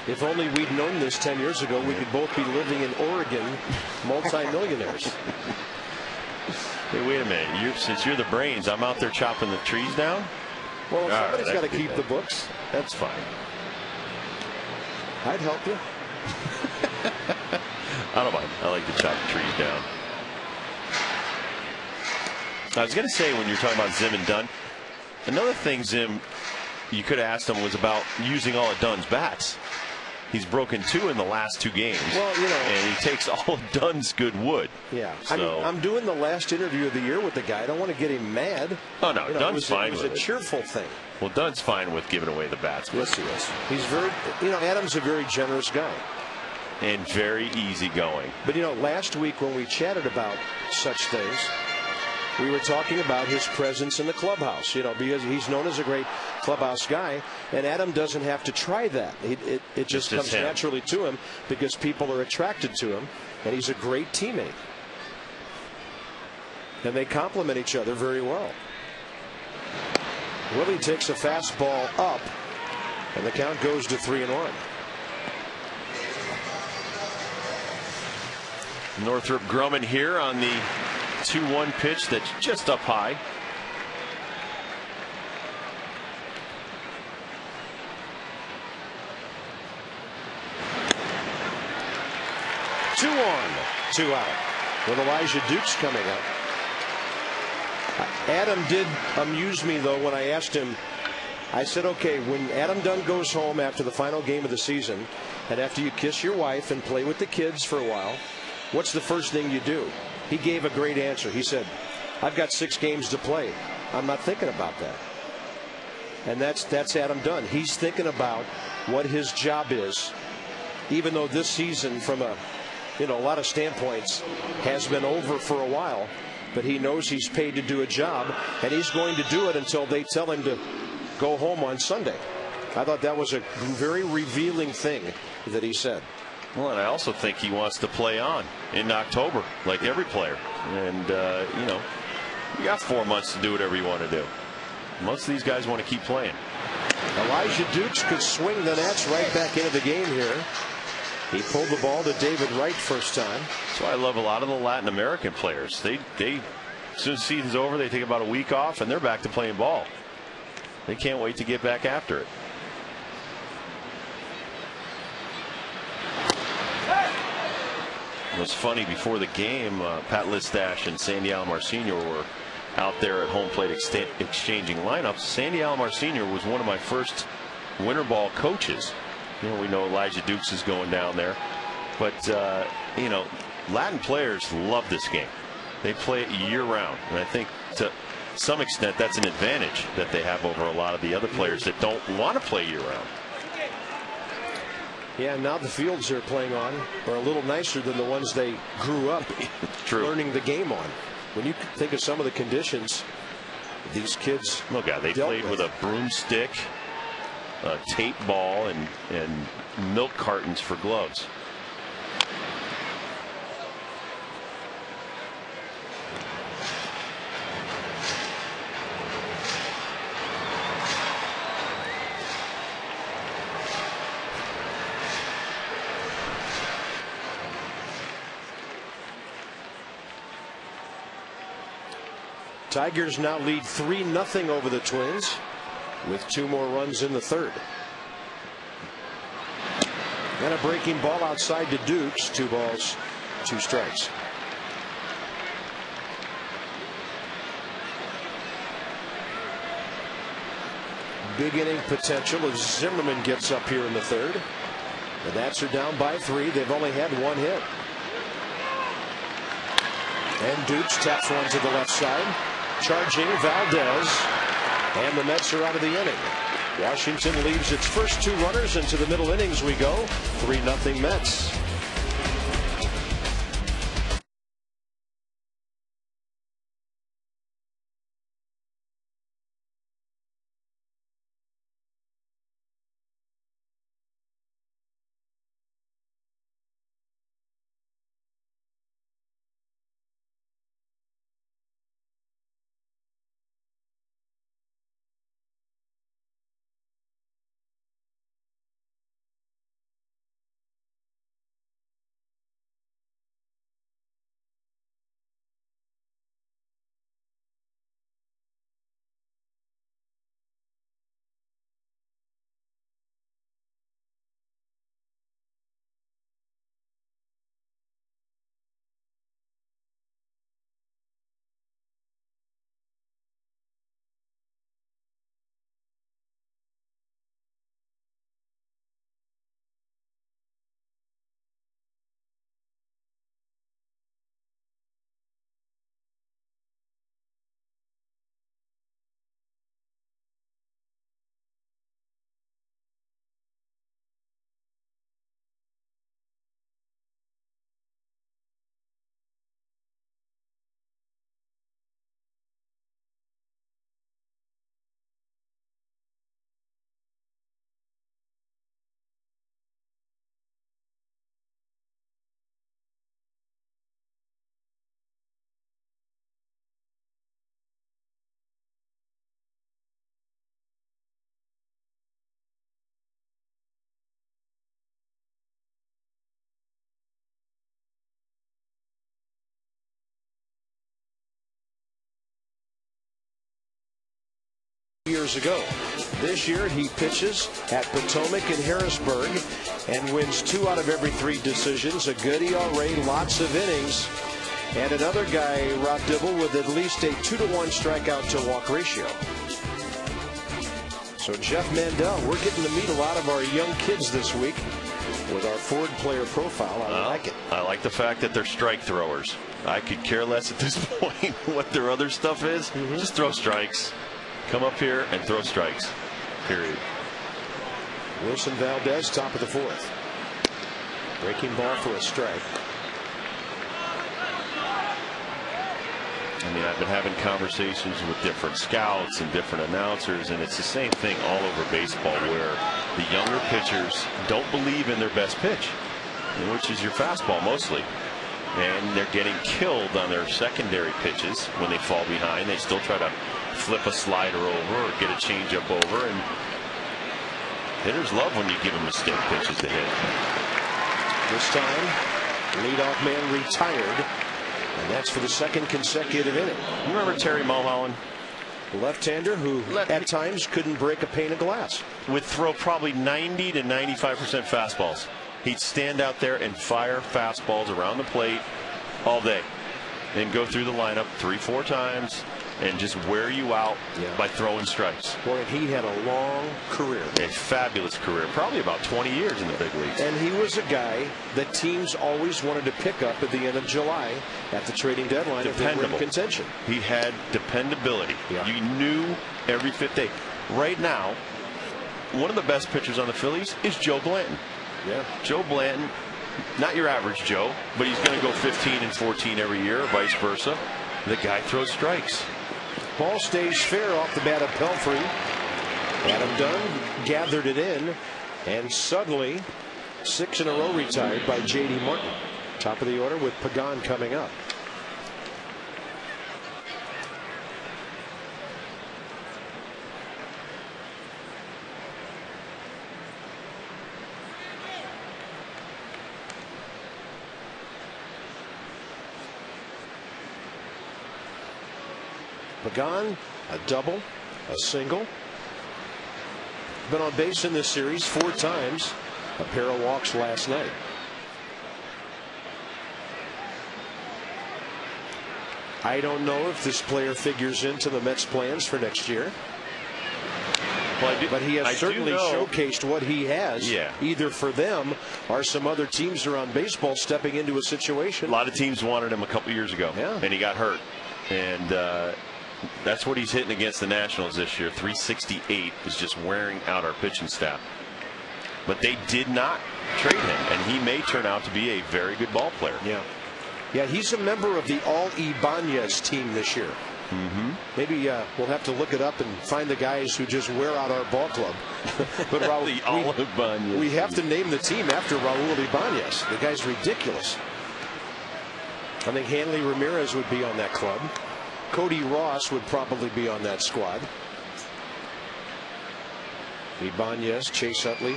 S1: If only we'd known this 10 years ago, we could both be living in Oregon, multi-millionaires.
S2: Hey, wait a minute. Since you're the brains, I'm out there chopping the trees down?
S1: Well, somebody's got to keep the books.
S2: That's fine.
S1: I'd help you.
S2: I don't mind. I like to chop the trees down. I was going to say, when you're talking about Zim and Dunn, another thing, Zim, you could have asked him was about using all of Dunn's bats. He's broken 2 in the last 2 games.
S1: Well, you know,
S2: and he takes all of Dunn's good wood.
S1: Yeah.
S2: So,
S1: I'm doing the last interview of the year with the guy. I don't want to get him mad.
S2: Oh, no. Dunn's fine with it.
S1: It was a cheerful thing.
S2: Well, Dunn's fine with giving away the bats.
S1: Yes, he is. He's very, you know, Adam's a very generous guy.
S2: And very easygoing.
S1: But, you know, last week when we chatted about such things, we were talking about his presence in the clubhouse, you know, because he's known as a great clubhouse guy, and Adam doesn't have to try that. It just comes naturally to him because people are attracted to him, and he's a great teammate. And they complement each other very well. Willie takes a fastball up, and the count goes to 3-1.
S2: Northrop Grumman here on the 2-1 pitch that's just up high. Two on, 2 out. With Elijah Dukes coming up.
S1: Adam did amuse me, though, when I asked him. I said, okay, when Adam Dunn goes home after the final game of the season, and after you kiss your wife and play with the kids for a while, what's the first thing you do? He gave a great answer. He said, I've got 6 games to play. I'm not thinking about that. And that's Adam Dunn. He's thinking about what his job is, even though this season, from a lot of standpoints, has been over for a while. But he knows he's paid to do a job, and he's going to do it until they tell him to go home on Sunday. I thought that was a very revealing thing that he said.
S2: Well, and I also think he wants to play on in October, like every player. And, you got 4 months to do whatever you want to do. Most of these guys want to keep playing.
S1: Elijah Dukes could swing the Nats right back into the game here. He pulled the ball to David Wright first time.
S2: That's why I love a lot of the Latin American players. They as soon as the season's over, they take about a week off, and they're back to playing ball. They can't wait to get back after it. It was funny, before the game, Pat Listash and Sandy Alomar Sr. were out there at home plate exchanging lineups. Sandy Alomar Sr. was one of my first winter ball coaches. We know Elijah Dukes is going down there. But, Latin players love this game. They play it year-round. And I think to some extent that's an advantage that they have over a lot of the other players that don't want to play year-round.
S1: Yeah, now the fields they're playing on are a little nicer than the ones they grew up learning the game on. When you think of some of the conditions these kids
S2: they played with a broomstick, a tape ball, and milk cartons for gloves.
S1: Tigers now lead 3-0 over the Twins with 2 more runs in the third. And a breaking ball outside to Dukes. 2 balls, 2 strikes. Big inning potential as Zimmerman gets up here in the third. The Nats are down by 3. They've only had 1 hit. And Dukes taps one to the left side. Charging Valdez, and the Mets are out of the inning. Washington leaves its first 2 runners into the middle innings. We go 3-0 Mets. Years ago. This year he pitches at Potomac and Harrisburg and wins 2 out of every 3 decisions. A good ERA, lots of innings. And another guy, Rob Dibble, with at least a 2-to-1 strikeout to walk ratio. So Jeff Mandel, we're getting to meet a lot of our young kids this week with our Ford player profile. I like it.
S2: I like the fact that they're strike throwers. I could care less at this point what their other stuff is. Just throw strikes. Come up here and throw strikes. Period.
S1: Wilson Valdez, top of the 4th. Breaking ball for a strike.
S2: I mean, I've been having conversations with different scouts and different announcers, and it's the same thing all over baseball where the younger pitchers don't believe in their best pitch, which is your fastball mostly. And they're getting killed on their secondary pitches when they fall behind. They still try to flip a slider over or get a changeup over, and hitters love when you give them mistake pitches to hit.
S1: This time, leadoff man retired, and that's for the 2nd consecutive inning.
S2: You remember Terry Mulholland?
S1: Left-hander who at times couldn't break a pane of glass.
S2: Would throw probably 90 to 95% fastballs. He'd stand out there and fire fastballs around the plate all day and go through the lineup 3-4 times and just wear you out by throwing strikes.
S1: Boy, he had a long career.
S2: A fabulous career, probably about 20 years in the big leagues.
S1: And he was a guy that teams always wanted to pick up at the end of July at the trading deadline if they were in contention.
S2: He had dependability.
S1: Yeah.
S2: You knew every 5th day. Right now, one of the best pitchers on the Phillies is Joe Blanton.
S1: Yeah.
S2: Joe Blanton, not your average Joe, but he's going to go 15 and 14 every year, or vice versa. The guy throws strikes.
S1: Ball stays fair off the bat of Pelfrey. Adam Dunn gathered it in, and suddenly 6 in a row retired by J.D. Martin. Top of the order with Pagan coming up. Pagan, a double, a single. Been on base in this series 4 times. A pair of walks last night. I don't know if this player figures into the Mets' plans for next year. Well, but he has certainly showcased what he has, either for them or some other teams around baseball stepping into a situation.
S2: A lot of teams wanted him a couple years ago, and he got hurt. And that's what he's hitting against the Nationals this year. 368 is just wearing out our pitching staff. But they did not trade him, and he may turn out to be a very good ball player.
S1: Yeah, he's a member of the All Ibanez team this year. Maybe we'll have to look it up and find the guys who just wear out our ball club. But Raul, we have to name the team after Raul Ibanez. The guy's ridiculous. I think Hanley Ramirez would be on that club. Cody Ross would probably be on that squad. Ibanez, Chase Utley.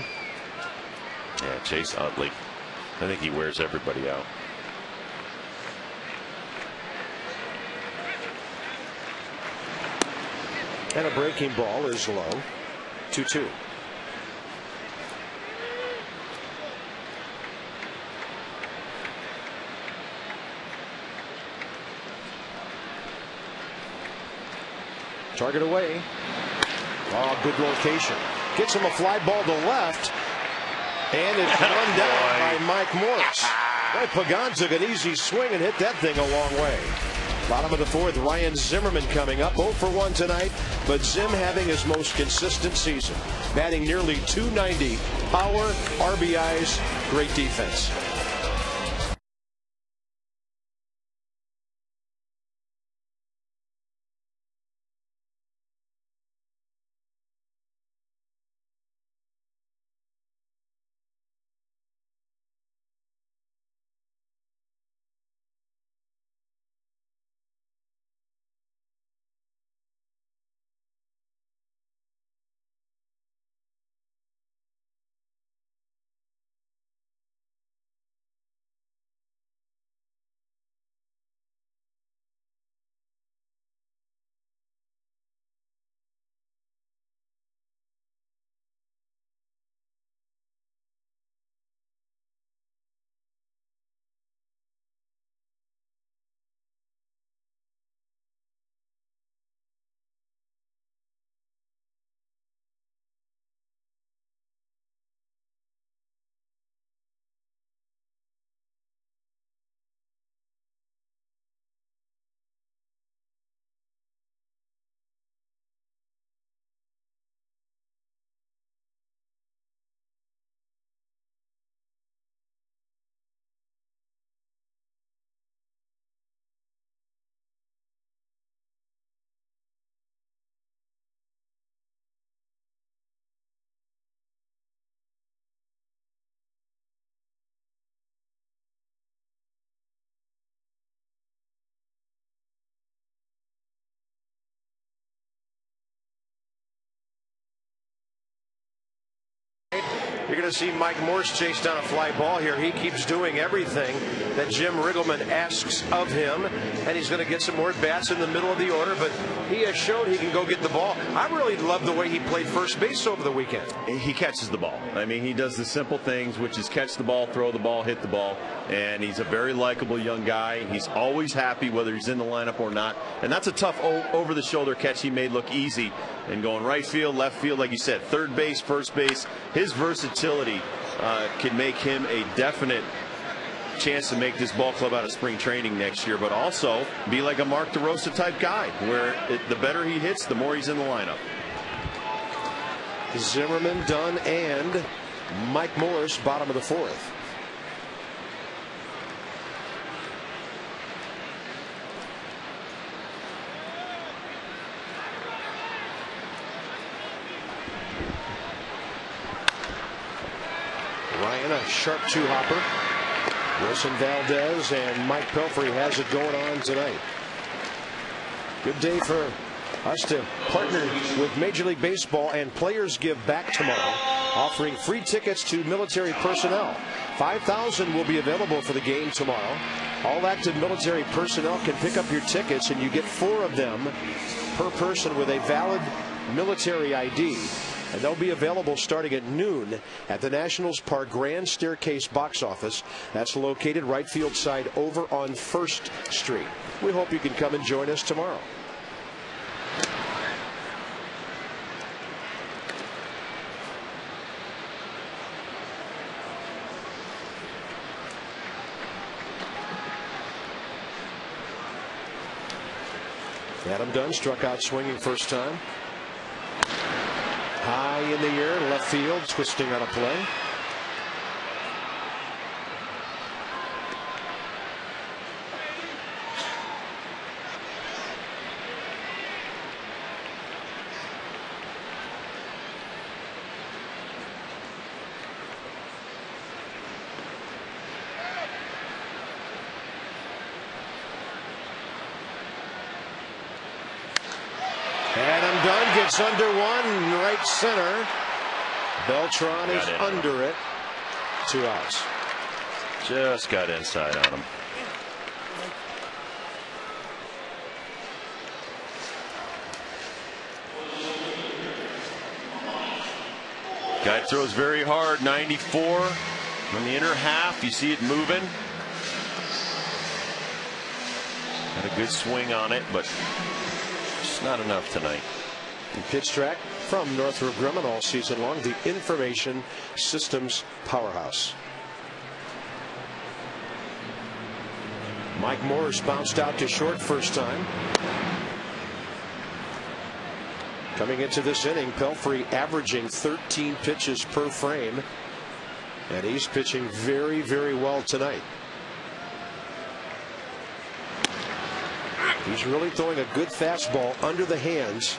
S2: Yeah, Chase Utley. I think he wears everybody out.
S1: And a breaking ball is low. 2-2. Target away. Oh, good location. Gets him a fly ball to left. And it's run down by Mike Morris. Boy, Pagan took an easy swing and hit that thing a long way. Bottom of the 4th, Ryan Zimmerman coming up. 0 for 1 tonight, but Zim having his most consistent season. Batting nearly .290. Power, RBIs, great defense. You're going to see Mike Morse chase down a fly ball here. He keeps doing everything that Jim Riggleman asks of him, and he's going to get some more bats in the middle of the order, but he has showed he can go get the ball. I really love the way he played first base over the weekend.
S2: He catches the ball. I mean, he does the simple things, which is catch the ball, throw the ball, hit the ball, and he's a very likable young guy. He's always happy whether he's in the lineup or not, and that's a tough over-the-shoulder catch he made look easy. And going right field, left field, like you said, third base, first base, his versatility can make him a definite chance to make this ball club out of spring training next year, but also be like a Mark DeRosa type guy, where the better he hits, the more he's in the lineup.
S1: Zimmerman, Dunn, and Mike Morse, bottom of the fourth. Ryan, a sharp two-hopper. Wilson Valdez and Mike Pelfrey has it going on tonight. Good day for us to partner with Major League Baseball, and Players Give Back tomorrow, offering free tickets to military personnel. 5,000 will be available for the game tomorrow. All active military personnel can pick up your tickets, and you get 4 of them per person with a valid military ID. And they'll be available starting at noon at the Nationals Park Grand Staircase box office. That's located right field side over on 1st Street. We hope you can come and join us tomorrow. Adam Dunn struck out swinging first time. High in the air, left field, twisting out of play. Adam Dunn gets under one, right center. Beltran is under it. 2 outs.
S2: Just got inside on him. Guy throws very hard, 94 from the inner half. You see it moving. Had a good swing on it, but just not enough tonight.
S1: And pitch track from Northrop Grumman all season long, the information systems powerhouse. Mike Morse bounced out to short first time. Coming into this inning, Pelfrey averaging 13 pitches per frame, and he's pitching very, very well tonight. He's really throwing a good fastball under the hands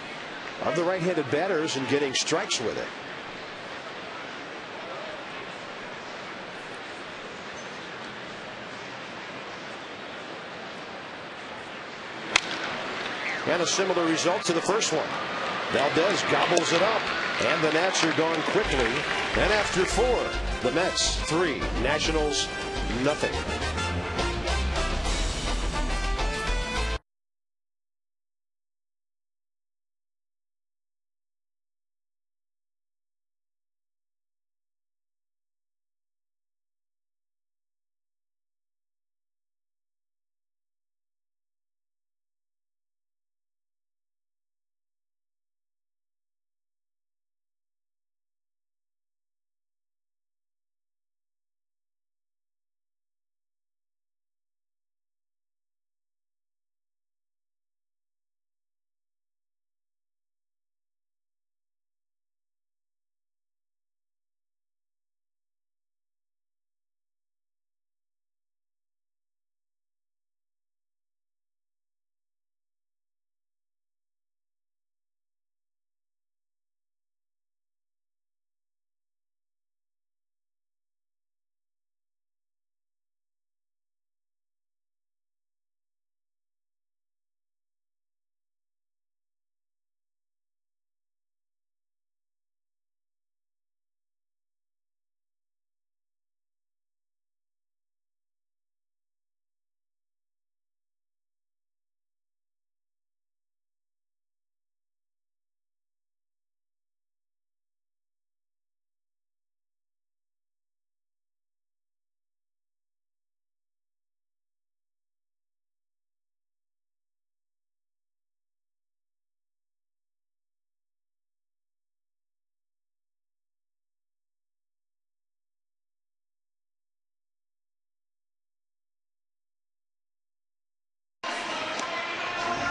S1: of the right-handed batters and getting strikes with it. And a similar result to the first one. Valdez gobbles it up, and the Nats are gone quickly. And after 4, the Mets 3, Nationals nothing.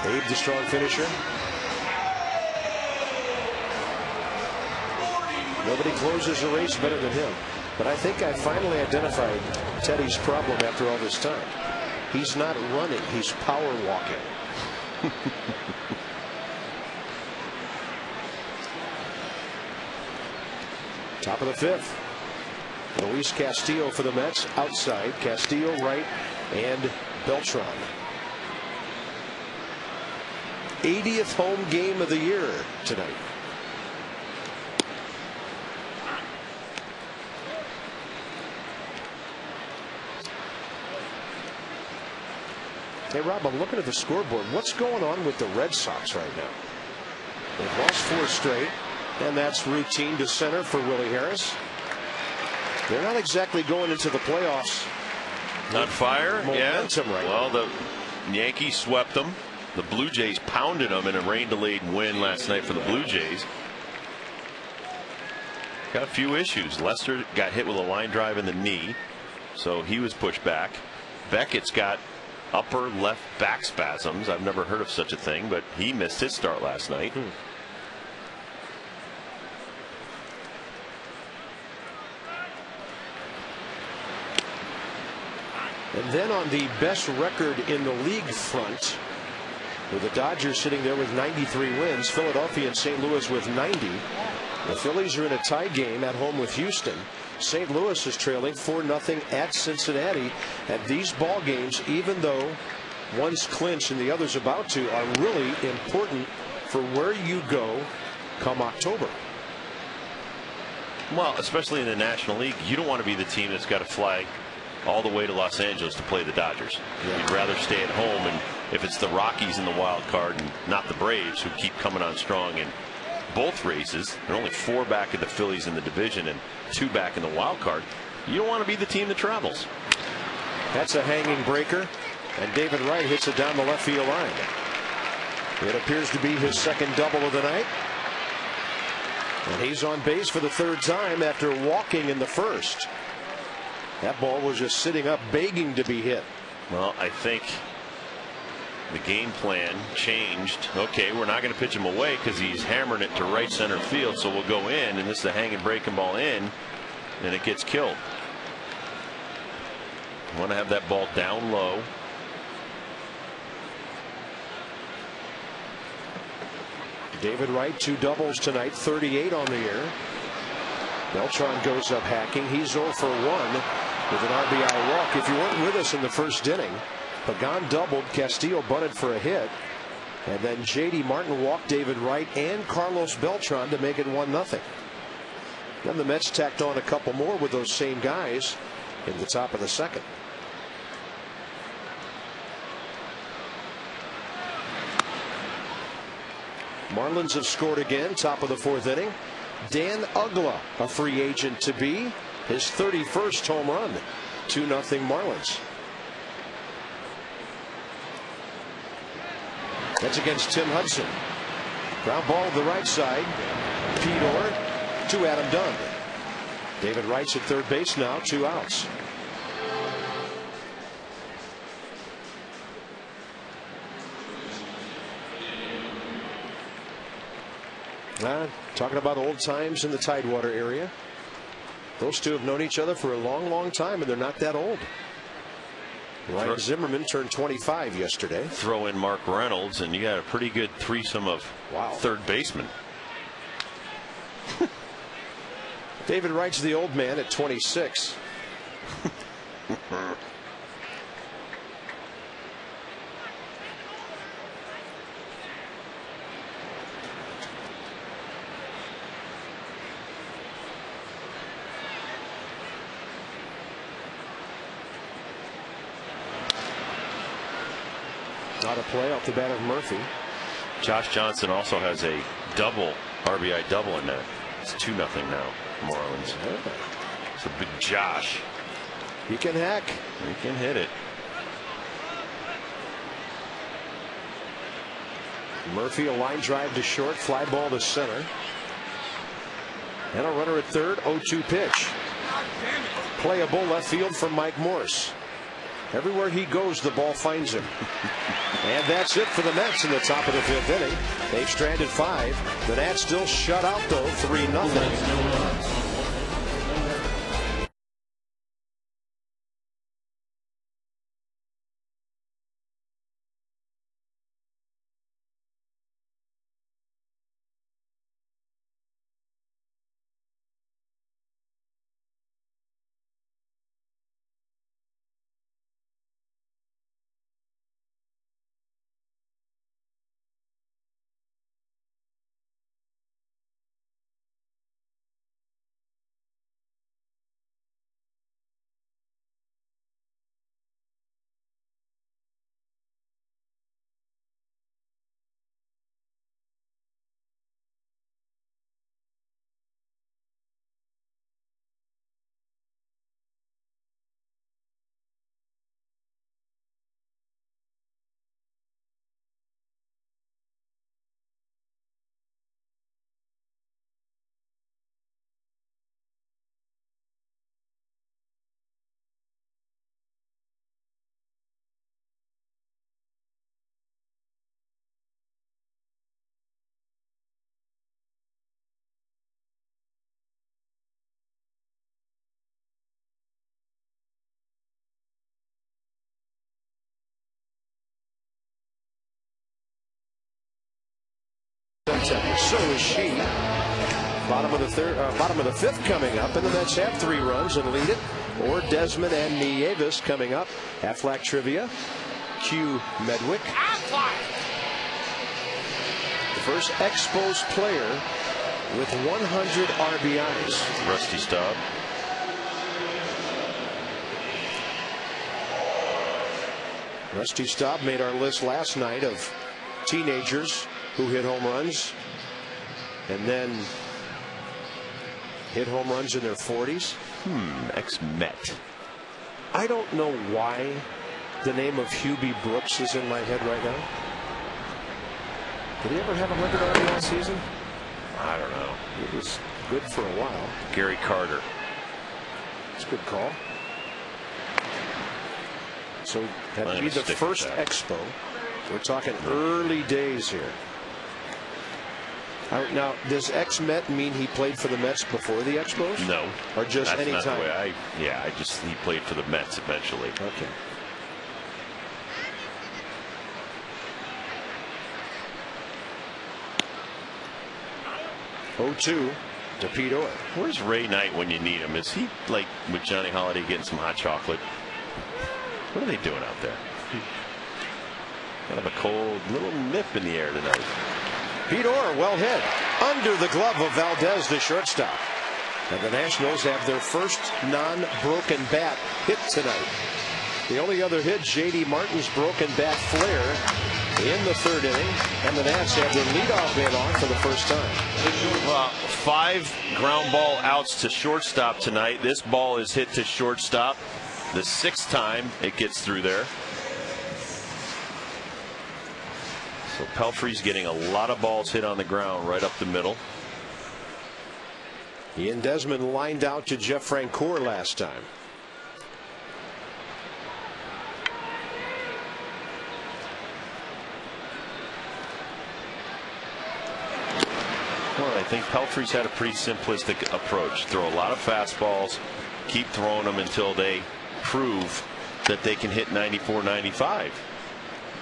S1: Abe, the strong finisher. Nobody closes a race better than him. But I think I finally identified Teddy's problem after all this time. He's not running, he's power walking. Top of the fifth. Luis Castillo for the Mets outside. Castillo right and Beltran. 80th home game of the year tonight. Hey Rob, I'm looking at the scoreboard. What's going on with the Red Sox right now? They've lost 4 straight, and that's routine to center for Willie Harris. They're not exactly going into the playoffs
S2: on fire.
S1: Momentum,
S2: yeah.
S1: Right
S2: well,
S1: now.
S2: The Yankees swept them. The Blue Jays pounded them in a rain-delayed win last night for the Blue Jays. Got a few issues. Lester got hit with a line drive in the knee, so he was pushed back. Beckett's got upper left back spasms. I've never heard of such a thing, but he missed his start last night.
S1: And then on the best record in the league front, with the Dodgers sitting there with 93 wins, Philadelphia and St. Louis with 90. The Phillies are in a tie game at home with Houston. St. Louis is trailing 4-0 at Cincinnati. And these ball games, even though one's clinched and the other's about to, are really important for where you go come October.
S2: Well, especially in the National League, you don't want to be the team that's got to fly all the way to Los Angeles to play the Dodgers. Yeah. You'd rather stay at home, and if it's the Rockies in the wild card and not the Braves, who keep coming on strong in both races, there are only 4 back of the Phillies in the division and 2 back in the wild card. You don't want to be the team that travels.
S1: That's a hanging breaker, and David Wright hits it down the left field line. It appears to be his second double of the night, and he's on base for the 3rd time after walking in the first. That ball was just sitting up begging to be hit.
S2: Well, I think the game plan changed. Okay, we're not going to pitch him away because he's hammering it to right center field, so we'll go in, and this is a hanging breaking ball in, and it gets killed. I want to have that ball down low.
S1: David Wright, 2 doubles tonight, 38 on the year. Beltran goes up hacking. He's 0 for 1 with an RBI walk. If you weren't with us in the first inning, Pagan doubled, Castillo bunted for a hit, and then J.D. Martin walked David Wright and Carlos Beltran to make it 1-0. Then the Mets tacked on a couple more with those same guys in the top of the second. Marlins have scored again, top of the 4th inning. Dan Uggla, a free agent to be, his 31st home run. 2-0 Marlins. That's against Tim Hudson. Ground ball to the right side. Pete Orr to Adam Dunn. David Wright's at 3rd base now, 2 outs. Talking about old times in the Tidewater area. Those two have known each other for a long time, and they're not that old. Ryan Zimmerman turned 25 yesterday.
S2: Throw in Mark Reynolds, and you got a pretty good threesome of third basemen.
S1: David Wright's the old man at 26. Not a play off the bat of Murphy.
S2: Josh Johnson also has a double, RBI double in that. It's 2-0 now, Marlins.
S1: Yeah.
S2: It's a big Josh.
S1: He can hack.
S2: He can hit it.
S1: Murphy, a line drive to short, fly ball to center. And a runner at 3rd, 0-2 pitch. Playable left field from Mike Morse. Everywhere he goes, the ball finds him. And that's it for the Mets in the top of the 5th inning. They've stranded 5. The Nats still shut out, though, 3-0. So is she. Bottom of the 5th coming up, and the Mets have 3 runs and lead it. Or Desmond and Nieves coming up. Aflac trivia. Q Medwick. The first Expos player with 100 RBIs.
S2: Rusty Staub.
S1: Rusty Staub made our list last night of teenagers who hit home runs and then hit home runs in their 40s.
S2: Ex-Met.
S1: I don't know why the name of Hubie Brooks is in my head right now. Did he ever have 100 RBI season?
S2: I don't know.
S1: It was good for a while.
S2: Gary Carter.
S1: It's a good call. So that'd be the first Expo. We're talking early days here. Now, does ex-Met mean he played for the Mets before the Expos?
S2: No.
S1: Or just any time?
S2: He played for the Mets eventually.
S1: Okay. Oh-2 to Pete Orr.
S2: Where's Ray Knight when you need him? Is he like with Johnny Holiday getting some hot chocolate? What are they doing out there? Kind of a cold little nip in the air tonight.
S1: Pete Orr, well hit. Under the glove of Valdez, the shortstop. And the Nationals have their first non-broken bat hit tonight. The only other hit, J.D. Martin's broken bat flare in the 3rd inning. And the Nats have their leadoff man on for the first time.
S2: Well, 5 ground ball outs to shortstop tonight. This ball is hit to shortstop. The 6th time it gets through there. So Pelfrey's getting a lot of balls hit on the ground right up the middle.
S1: Ian Desmond lined out to Jeff Francoeur last time.
S2: Well, I think Pelfrey's had a pretty simplistic approach. Throw a lot of fastballs, keep throwing them until they prove that they can hit 94, 95.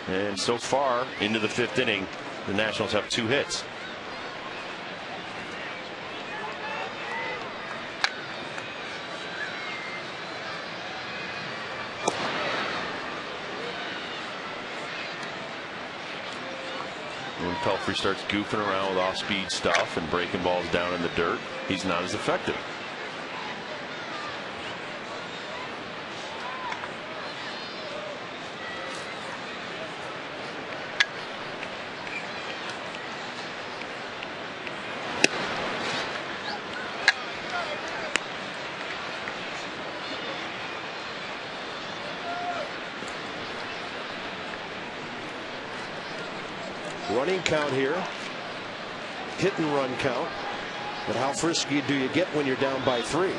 S2: And so far into the 5th inning, the Nationals have 2 hits. When Pelfrey starts goofing around with off-speed stuff and breaking balls down in the dirt, he's not as effective.
S1: Running count here. Hit and run count. But how frisky do you get when you're down by 3?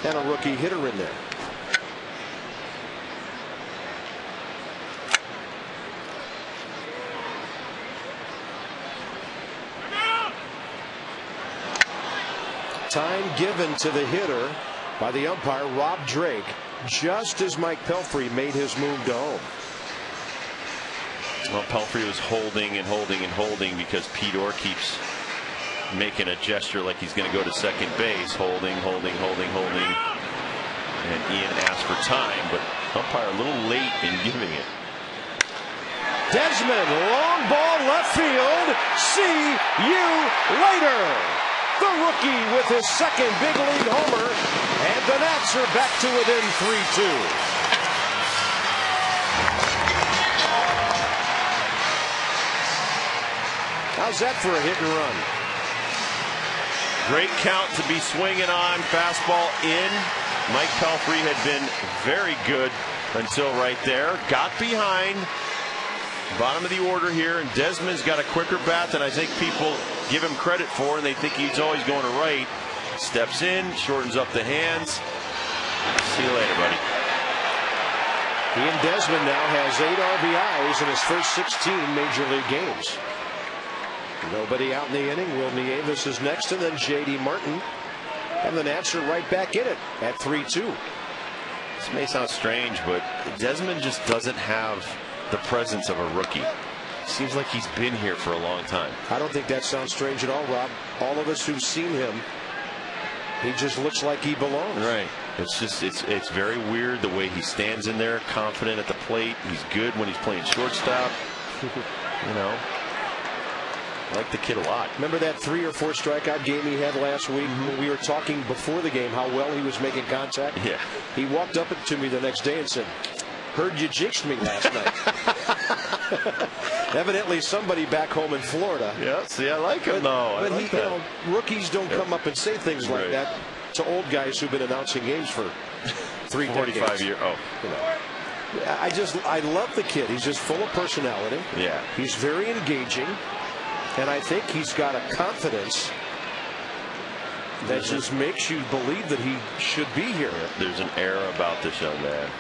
S1: And a rookie hitter in there. Time given to the hitter by the umpire, Rob Drake, just as Mike Pelfrey made his move to home.
S2: Well, Pelfrey was holding and holding and holding because Pete Orr keeps making a gesture like he's going to go to second base. Holding. And Ian asked for time, but umpire a little late in giving it.
S1: Desmond, long ball left field. See you later. The rookie with his second big league homer, and the Nats are back to within 3-2. How's that for a hit and run?
S2: Great count to be swinging on. Fastball in. Mike Pelfrey had been very good until right there. Got behind. Bottom of the order here, and Desmond's got a quicker bat than I think people give him credit for, and they think he's always going to right. Steps in, shortens up the hands. See you later, buddy.
S1: Ian Desmond now has 8 RBIs in his first 16 major league games. Nobody out in the inning. Will Nieves is next, and then J.D. Martin. And the Nats are right back in it at 3-2.
S2: This may sound strange, but Desmond just doesn't have the presence of a rookie. Seems like he's been here for a long time.
S1: I don't think that sounds strange at all, Rob. All of us who've seen him, he just looks like he belongs.
S2: Right. It's just it's very weird the way he stands in there, confident at the plate. He's good when he's playing shortstop. You know, I like the kid a lot.
S1: Remember that 3 or 4 strikeout game he had last week? When we were talking before the game how well he was making contact.
S2: Yeah.
S1: He walked up to me the next day and said, "Heard you jinxed me last night." Evidently somebody back home in Florida.
S2: Yeah, see, I like him though.
S1: But you know, rookies don't come up and say things like that to old guys who've been announcing games for
S2: 45 years. Oh,
S1: you know. I love the kid. He's just full of personality.
S2: Yeah.
S1: He's very engaging, and I think he's got a confidence that just makes you believe that he should be here.
S2: There's an air about this young man.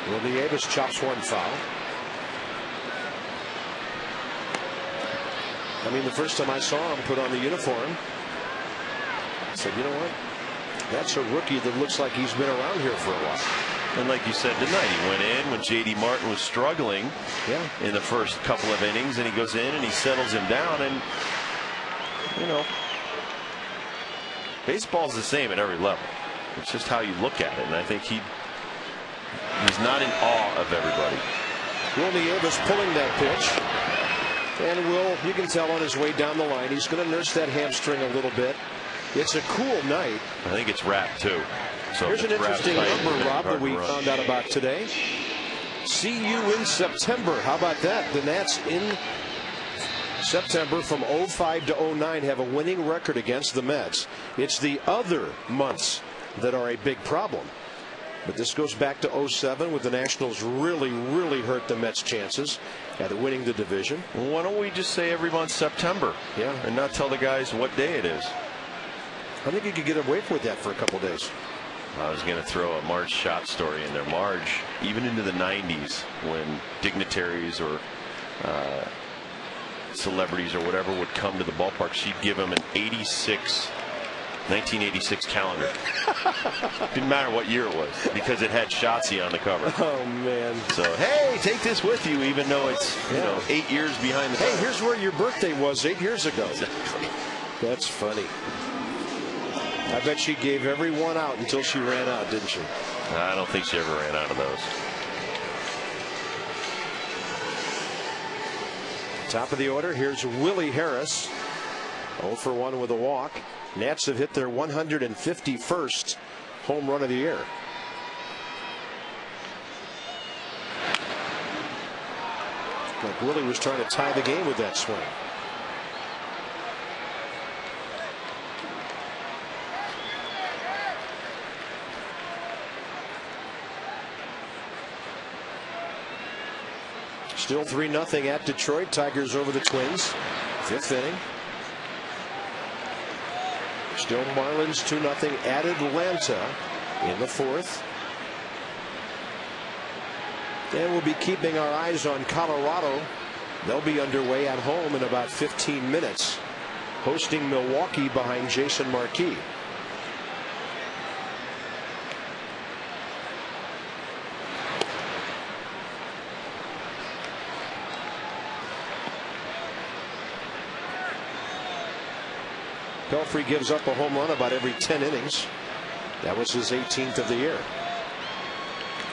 S1: Will Nieves chops one foul. I mean, the first time I saw him put on the uniform, I said, you know what? That's a rookie that looks like he's been around here for a while.
S2: And like you said tonight, he went in when J.D. Martin was struggling in the first couple of innings, and he goes in and he settles him down. And, you know, baseball's the same at every level. It's just how you look at it. And I think he's not in awe of everybody.
S1: Will Nieves pulling that pitch. And you can tell on his way down the line, he's going to nurse that hamstring a little bit. It's a cool night.
S2: I think it's wrapped too. So
S1: here's an interesting number, Rob, that we found out about today. See you in September. How about that? The Nats in September from 05 to 09 have a winning record against the Mets. It's the other months that are a big problem. But this goes back to 07 with the Nationals really hurt the Mets' chances at winning the division.
S2: Well, why don't we just say every month September?
S1: Yeah.
S2: And not tell the guys what day it is.
S1: I think you could get away with that for a couple days.
S2: I was going to throw a Marge Schott story in there. Marge, even into the 90s, when dignitaries or celebrities or whatever would come to the ballpark, she'd give them an 1986 calendar. Didn't matter what year it was, because it had Shotzi on the cover.
S1: Oh man.
S2: So hey, take this with you, even though it's 8 years behind the
S1: Hey,
S2: cover.
S1: here's where your birthday was 8 years ago.
S2: Exactly.
S1: That's funny. I bet she gave every one out until she ran out, didn't she?
S2: I don't think she ever ran out of those.
S1: Top of the order, here's Willie Harris. 0 for 1 with a walk. Nats have hit their 151st home run of the year. Like Willie was trying to tie the game with that swing. Still 3-0 at Detroit. Tigers over the Twins. 5th inning. Still Marlins 2-0 at Atlanta in the 4th. And we'll be keeping our eyes on Colorado. They'll be underway at home in about 15 minutes. hosting Milwaukee behind Jason Markey. Pelfrey gives up a home run about every 10 innings. That was his 18th of the year.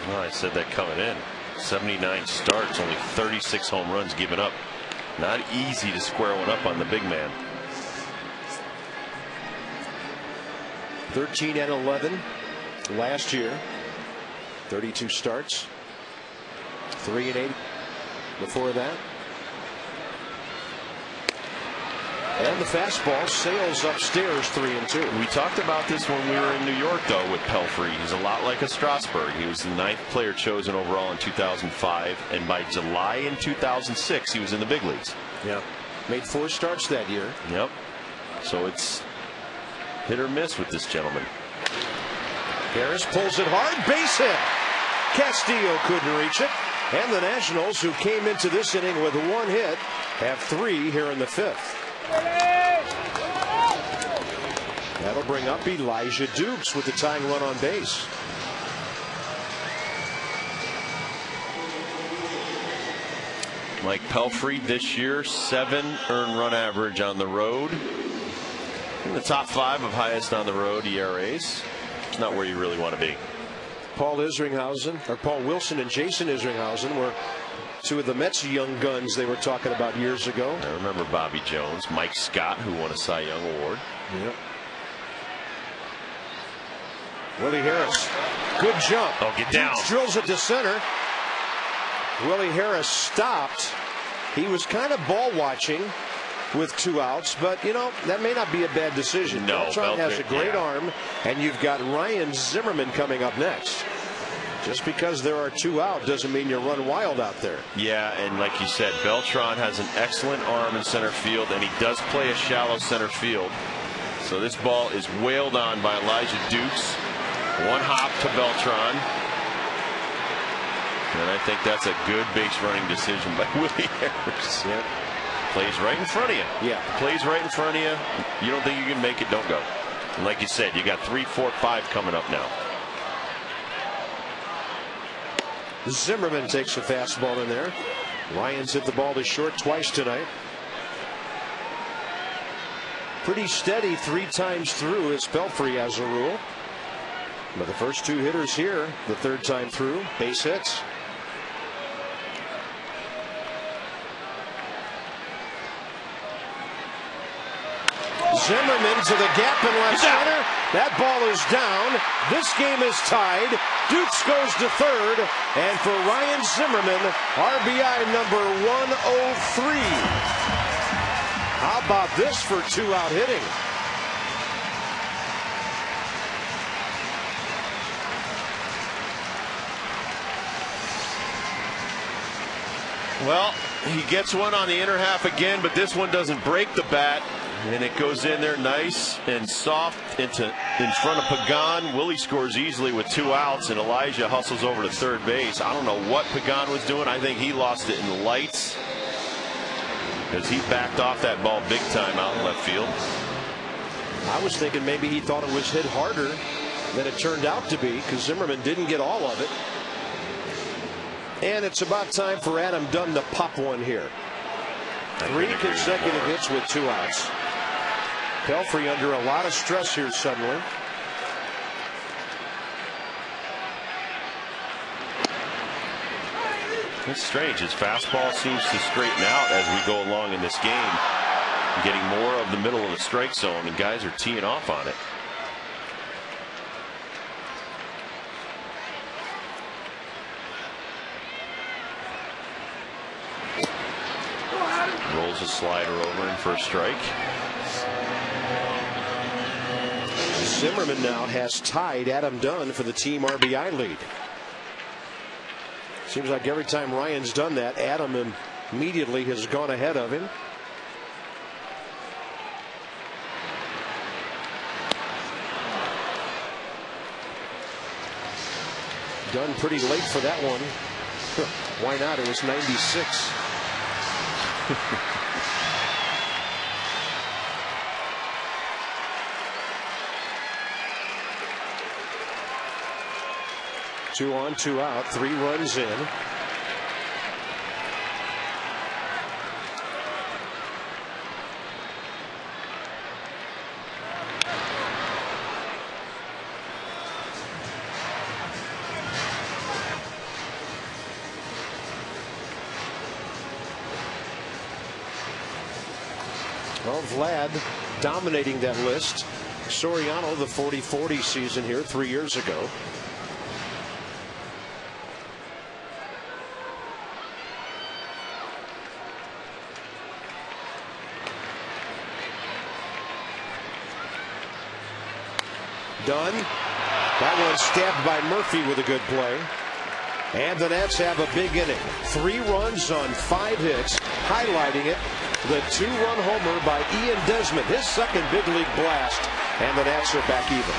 S2: Well, I said that coming in. 79 starts, only 36 home runs given up. Not easy to square one up on the big man.
S1: 13 and 11 last year. 32 starts. 3 and 8 before that. And the fastball sails upstairs 3-2.
S2: We talked about this when we were in New York, though, with Pelfrey. He's a lot like a Strasburg. He was the 9th player chosen overall in 2005, and by July in 2006, he was in the big leagues.
S1: Yeah, made 4 starts that year.
S2: Yep. So it's hit or miss with this gentleman.
S1: Harris pulls it hard, base hit. Castillo couldn't reach it, and the Nationals, who came into this inning with 1 hit, have 3 here in the 5th. That'll bring up Elijah Dukes with the tying run on base.
S2: Mike Pelfrey this year, 7 earned run average on the road. In the top 5 of highest on the road ERAs. It's not where you really want to be.
S1: Paul Wilson and Jason Isringhausen were 2 of the Mets' young guns they were talking about years ago.
S2: I remember Bobby Jones, Mike Scott, who won a Cy Young Award.
S1: Yep. Willie Harris, good jump.
S2: Oh, get down.
S1: Dukes drills it to center. Willie Harris stopped. He was kind of ball watching with 2 outs, but you know that may not be a bad decision.
S2: No,
S1: Beltran has a great arm, and you've got Ryan Zimmerman coming up next. Just because there are 2 out doesn't mean you run wild out there.
S2: Yeah, and like you said, Beltran has an excellent arm in center field, and he does play a shallow center field. So this ball is wailed on by Elijah Dukes. 1 hop to Beltran. And I think that's a good base running decision by Willie Harris.
S1: Yep.
S2: Plays right in front of you.
S1: Yeah.
S2: Plays right in front of you. You don't think you can make it, don't go. And like you said, you got 3, 4, 5 coming up now.
S1: Zimmerman takes a fastball in there. Lyons hit the ball to short twice tonight. Pretty steady 3 times through as Pelfrey as a rule. But the first 2 hitters here, the 3rd time through, base hits. Zimmerman to the gap in left center. That ball is down. This game is tied. Dukes goes to 3rd. And for Ryan Zimmerman, RBI number 103. How about this for 2-out hitting?
S2: Well, he gets one on the inner half again, but this one doesn't break the bat. And it goes in there nice and soft in front of Pagan. Willie scores easily with 2 outs, and Elijah hustles over to 3rd base. I don't know what Pagan was doing. I think he lost it in the lights because he backed off that ball big time out in left field.
S1: I was thinking maybe he thought it was hit harder than it turned out to be because Zimmerman didn't get all of it. And it's about time for Adam Dunn to pop one here. 3 consecutive hits with 2 outs. Pelfrey under a lot of stress here suddenly.
S2: It's strange. His fastball seems to straighten out as we go along in this game. Getting more of the middle of the strike zone, and guys are teeing off on it. Rolls a slider over in for a strike.
S1: Zimmerman now has tied Adam Dunn for the team RBI lead. Seems like every time Ryan's done that, Adam immediately has gone ahead of him. Dunn pretty late for that one. Why not? It was 96. 2 on, 2 out, 3 runs in. Well, Vlad dominating that list. Soriano, the 40-40 season here 3 years ago. Done. That one stabbed by Murphy with a good play. And the Nats have a big inning. 3 runs on 5 hits, highlighting it. The 2-run homer by Ian Desmond, his second big league blast, and the Nats are back even.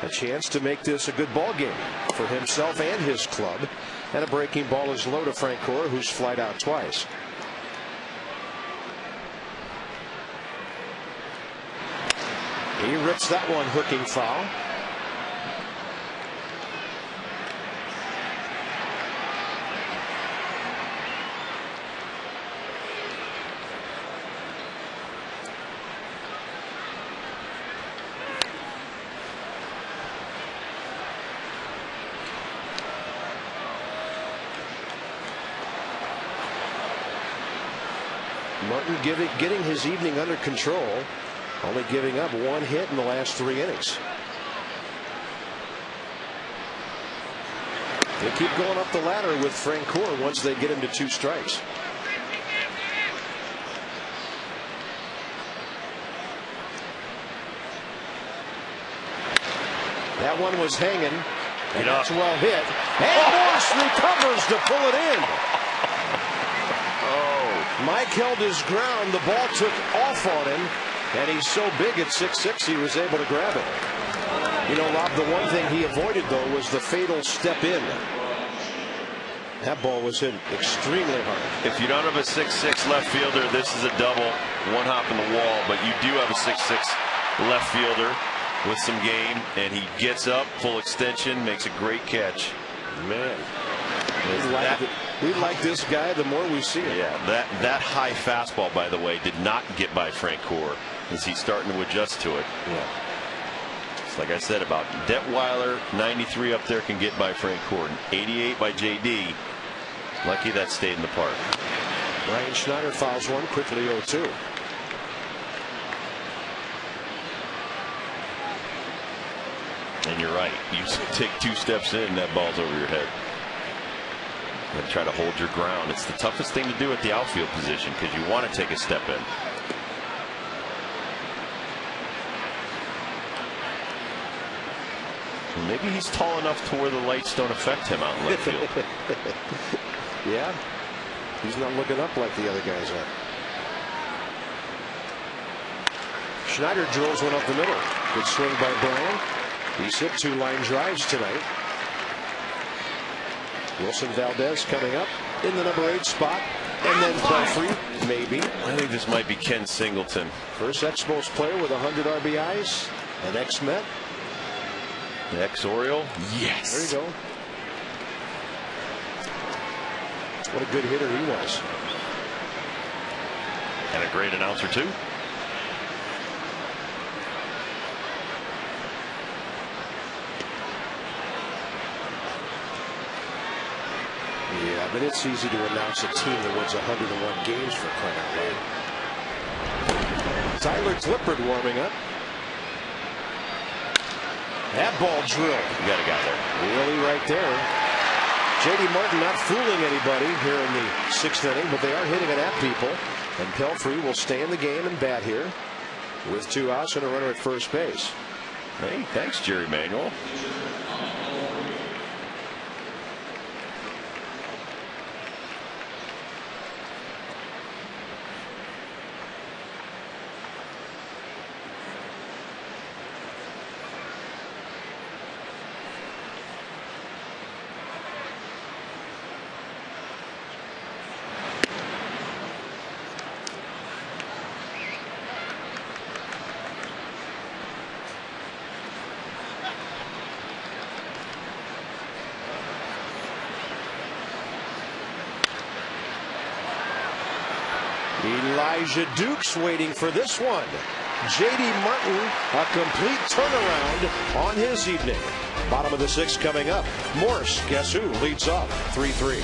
S1: A chance to make this a good ball game for himself and his club. And a breaking ball is low to Francoeur, who's flied out twice. He rips that one hooking foul. Martin getting his evening under control, only giving up 1 hit in the last 3 innings. They keep going up the ladder with Francoeur once they get him to 2 strikes. That one was hanging, and that's well hit. And Morse recovers to pull it in. Mike held his ground. The ball took off on him, and he's so big at 6'6", he was able to grab it. You know, Rob, the one thing he avoided, though, was the fatal step in. That ball was hit extremely hard.
S2: If you don't have a 6'6" left fielder, this is a double, 1 hop in the wall. But you do have a 6'6" left fielder with some game, and he gets up, full extension, makes a great catch.
S1: Man. We like this guy the more we see him.
S2: Yeah, that high fastball, by the way, did not get by Francoeur as he's starting to adjust to it.
S1: Yeah.
S2: It's like I said about Detweiler, 93 up there can get by Francoeur, 88 by JD. Lucky that stayed in the park.
S1: Ryan Schneider fouls one quickly, 0-2.
S2: And you're right. You take 2 steps in, that ball's over your head. And try to hold your ground. It's the toughest thing to do at the outfield position because you want to take a step in. Maybe he's tall enough to where the lights don't affect him out in left field.
S1: Yeah, he's not looking up like the other guys are. Schneider drills one up the middle. Good swing by Brown. He's hit 2 line drives tonight. Wilson Valdez coming up in the number 8 spot. And then Pelfrey, maybe.
S2: I think this might be Ken Singleton.
S1: First Expos player with 100 RBIs. An ex-Met.
S2: The ex-Oriole. Yes.
S1: There you go. What a good hitter he was.
S2: And a great announcer, too.
S1: Yeah, but it's easy to announce a team that wins 101 games for crying out loud. Tyler Clippard warming up. That ball drilled.
S2: You got a guy there.
S1: Really right there. J.D. Martin not fooling anybody here in the 6th inning, but they are hitting it at people. And Pelfrey will stay in the game and bat here with 2 outs and a runner at first base.
S2: Hey, thanks, Jerry Manuel.
S1: Elijah Dukes waiting for this one. J.D. Martin, a complete turnaround on his evening. Bottom of the 6th coming up. Morse, guess who, leads off 3-3.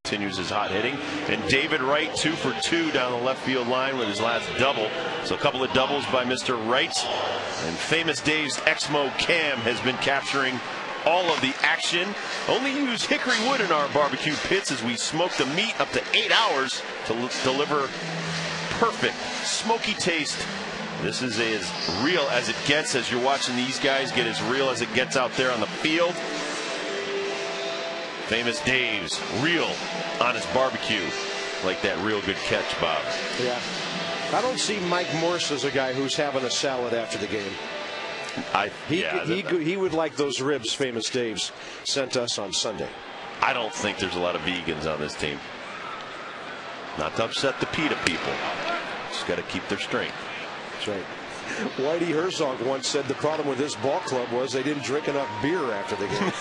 S2: Continues his hot hitting, and David Wright 2 for 2 down the left field line with his last double. So a couple of doubles by Mr. Wright, and famous Dave's Exmo Cam has been capturing all of the action. Only use hickory wood in our barbecue pits as we smoke the meat up to 8 hours to deliver perfect smoky taste. This is as real as it gets as you're watching these guys get as real as it gets out there on the field. Famous Dave's real honest barbecue, like that real good catch, Bob.
S1: Yeah, I don't see Mike Morse as a guy who's having a salad after the game. He would like those ribs Famous Dave's sent us on Sunday.
S2: I don't think there's a lot of vegans on this team. Not to upset the PETA people. Just got to keep their strength.
S1: That's right. Whitey Herzog once said the problem with this ball club was they didn't drink enough beer after the game.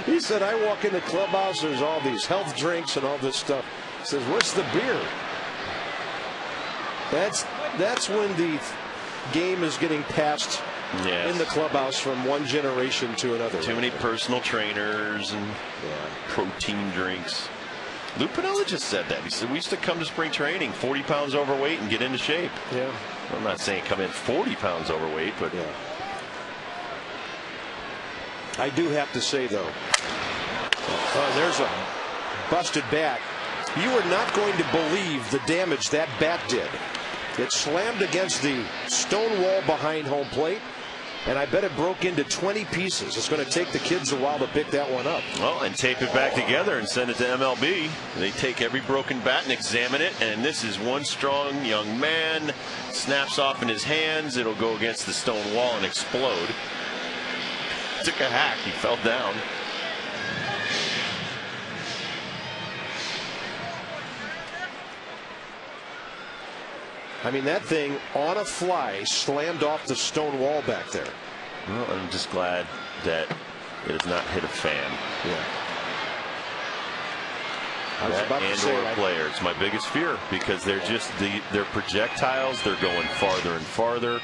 S1: He said, I walk in the clubhouse, there's all these health drinks and all this stuff. He says, where's the beer? That's when game is getting passed in the clubhouse from one generation to another.
S2: Too many personal trainers and protein drinks. Lou Piniella just said that. He said we used to come to spring training 40 pounds overweight and get into shape.
S1: Yeah.
S2: I'm not saying come in 40 pounds overweight, but
S1: I do have to say though, there's a busted bat. You are not going to believe the damage that bat did. It slammed against the stone wall behind home plate, and I bet it broke into 20 pieces. It's going to take the kids a while to pick that one up.
S2: Well, and tape it back together and send it to MLB. They take every broken bat and examine it, and this is one strong young man. Snaps off in his hands. It'll go against the stone wall and explode. Took a hack. He fell down.
S1: I mean, that thing on a fly slammed off the stone wall back there.
S2: Well, I'm just glad that it has not hit a fan.
S1: Yeah. I was about to say
S2: and/or player. It's my biggest fear because they're just they're projectiles. They're going farther and farther.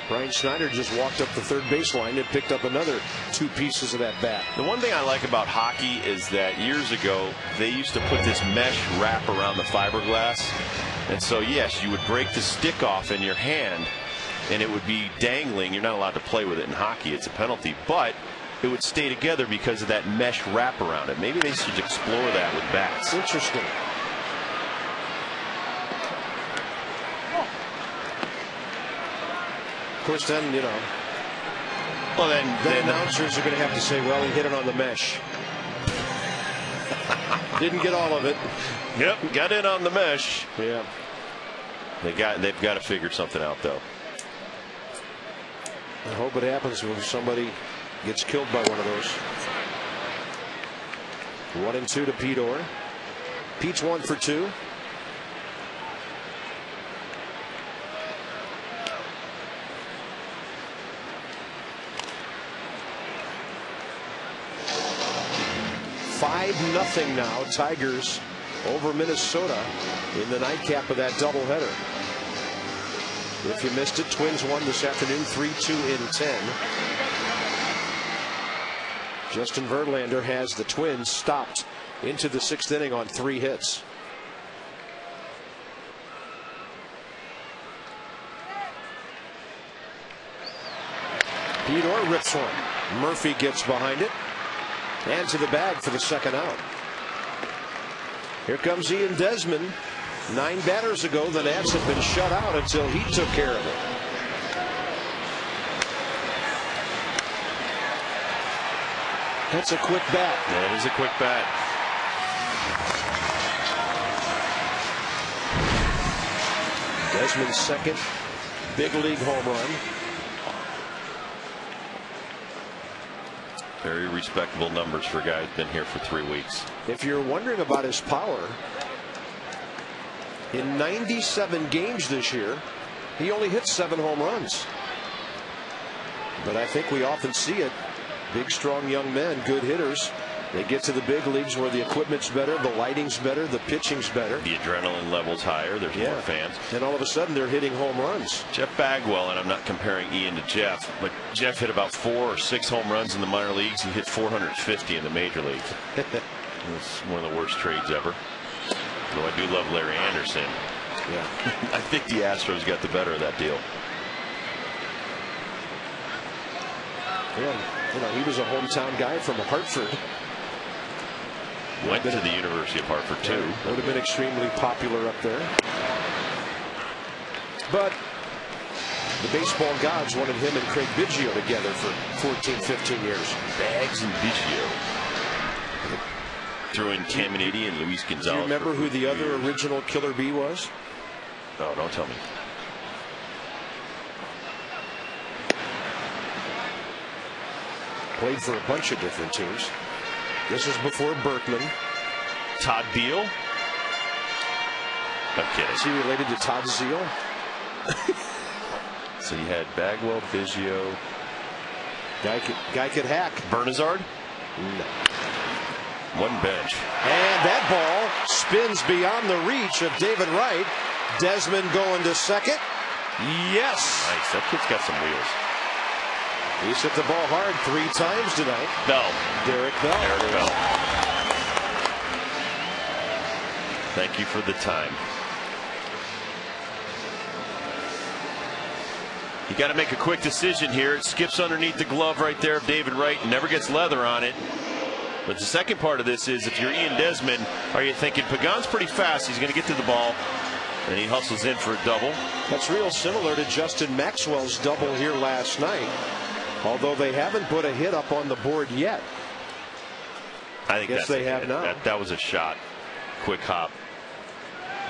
S1: Brian Schneider just walked up the third baseline and picked up another 2 pieces of that bat.
S2: The one thing I like about hockey is that years ago they used to put this mesh wrap around the fiberglass, and so yes, you would break the stick off in your hand and it would be dangling. You're not allowed to play with it in hockey. It's a penalty, but it would stay together because of that mesh wrap around it. Maybe they should explore that with bats.
S1: Interesting. Of course, then, you know,
S2: well, then
S1: announcers are going to have to say, well, he hit it on the mesh. Didn't get all of it.
S2: Yep, got in on the mesh.
S1: Yeah.
S2: They've got to figure something out, though.
S1: I hope it happens when somebody gets killed by one of those. 1-2 to Pete Orr. Pete's 1 for 2. Nothing now. Tigers over Minnesota in the nightcap of that doubleheader. If you missed it, Twins won this afternoon 3-2 in 10. Justin Verlander has the Twins stopped into the 6th inning on 3 hits. Pete Orr rips one. Murphy gets behind it. And to the bag for the 2nd out. Here comes Ian Desmond. 9 batters ago, the Nats had been shut out until he took care of it. That's a quick bat.
S2: That is a quick bat.
S1: Desmond's 2nd big league home run.
S2: Very respectable numbers for a guy who's been here for 3 weeks.
S1: If you're wondering about his power, in 97 games this year, he only hit 7 home runs. But I think we often see it. Big, strong young men, good hitters. They get to the big leagues where the equipment's better, the lighting's better, the pitching's better.
S2: The adrenaline level's higher. There's more fans.
S1: And all of a sudden they're hitting home runs.
S2: Jeff Bagwell, and I'm not comparing Ian to Jeff, but Jeff hit about 4 or 6 home runs in the minor leagues. He hit 450 in the major leagues. It's one of the worst trades ever. Though I do love Larry Anderson.
S1: Yeah.
S2: I think the Astros got the better of that deal.
S1: Yeah, you know, he was a hometown guy from Hartford.
S2: Went to the University of Hartford, too.
S1: Would have been extremely popular up there. But the baseball gods wanted him and Craig Biggio together for 14, 15 years.
S2: Bags and Biggio. Threw in Caminiti and Luis Gonzalez.
S1: Do you remember who the other original Killer Bee was?
S2: No, don't tell me.
S1: Played for a bunch of different teams. This is before Berkman.
S2: Todd Beal? I'm kidding.
S1: Is he related to Todd Zeal?
S2: So you had Bagwell, Biggio.
S1: Guy could hack.
S2: Bernazard?
S1: No.
S2: One bench.
S1: And that ball spins beyond the reach of David Wright. Desmond going to second. Yes.
S2: Nice. That kid's got some wheels.
S1: He's hit the ball hard 3 times tonight.
S2: Bell.
S1: Derek Bell.
S2: Derek Bell. Thank you for the time. You got to make a quick decision here. It skips underneath the glove right there of David Wright and never gets leather on it. But the second part of this is, if you're Ian Desmond, are you thinking Pagan's pretty fast, he's going to get to the ball, and he hustles in for a double.
S1: That's real similar to Justin Maxwell's double here last night, although they haven't put a hit up on the board yet.
S2: I think
S1: yes, they have not.
S2: That was a shot. Quick hop.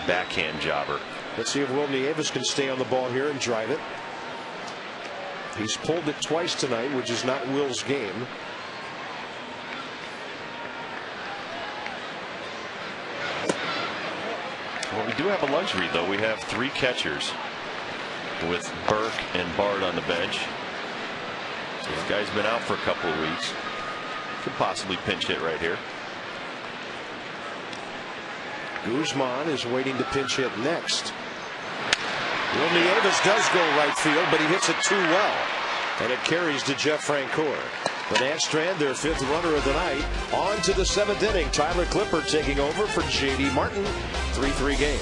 S2: Backhand jobber.
S1: Let's see if Will Nieves can stay on the ball here and drive it. He's pulled it twice tonight, which is not Will's game.
S2: Well, we do have a luxury, though. We have 3 catchers with Burke and Bard on the bench. So this guy's been out for a couple of weeks. Could possibly pinch hit right here.
S1: Guzman is waiting to pinch hit next. Will Nieves does go right field, but he hits it too well, and it carries to Jeff Francoeur. The Nats strand their 5th runner of the night. On to the 7th inning. Tyler Clippard taking over for J.D. Martin. 3-3 game.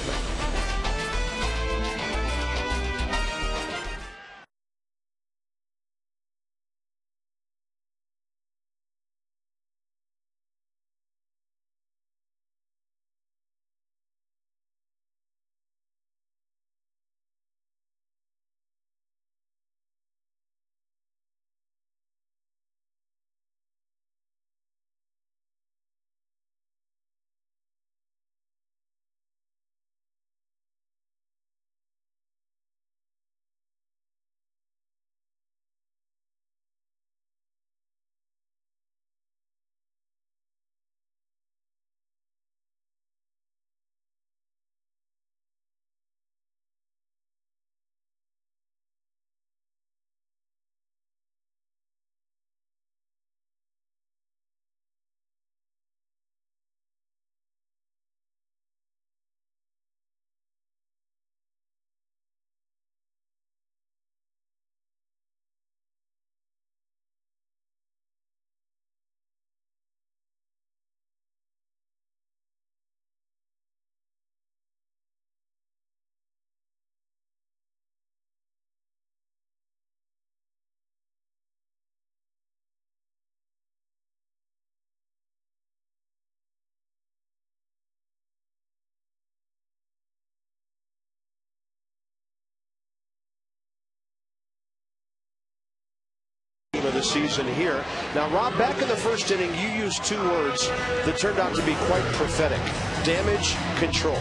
S1: Of the season here. Now, Rob, back in the first inning, you used 2 words that turned out to be quite prophetic: damage control.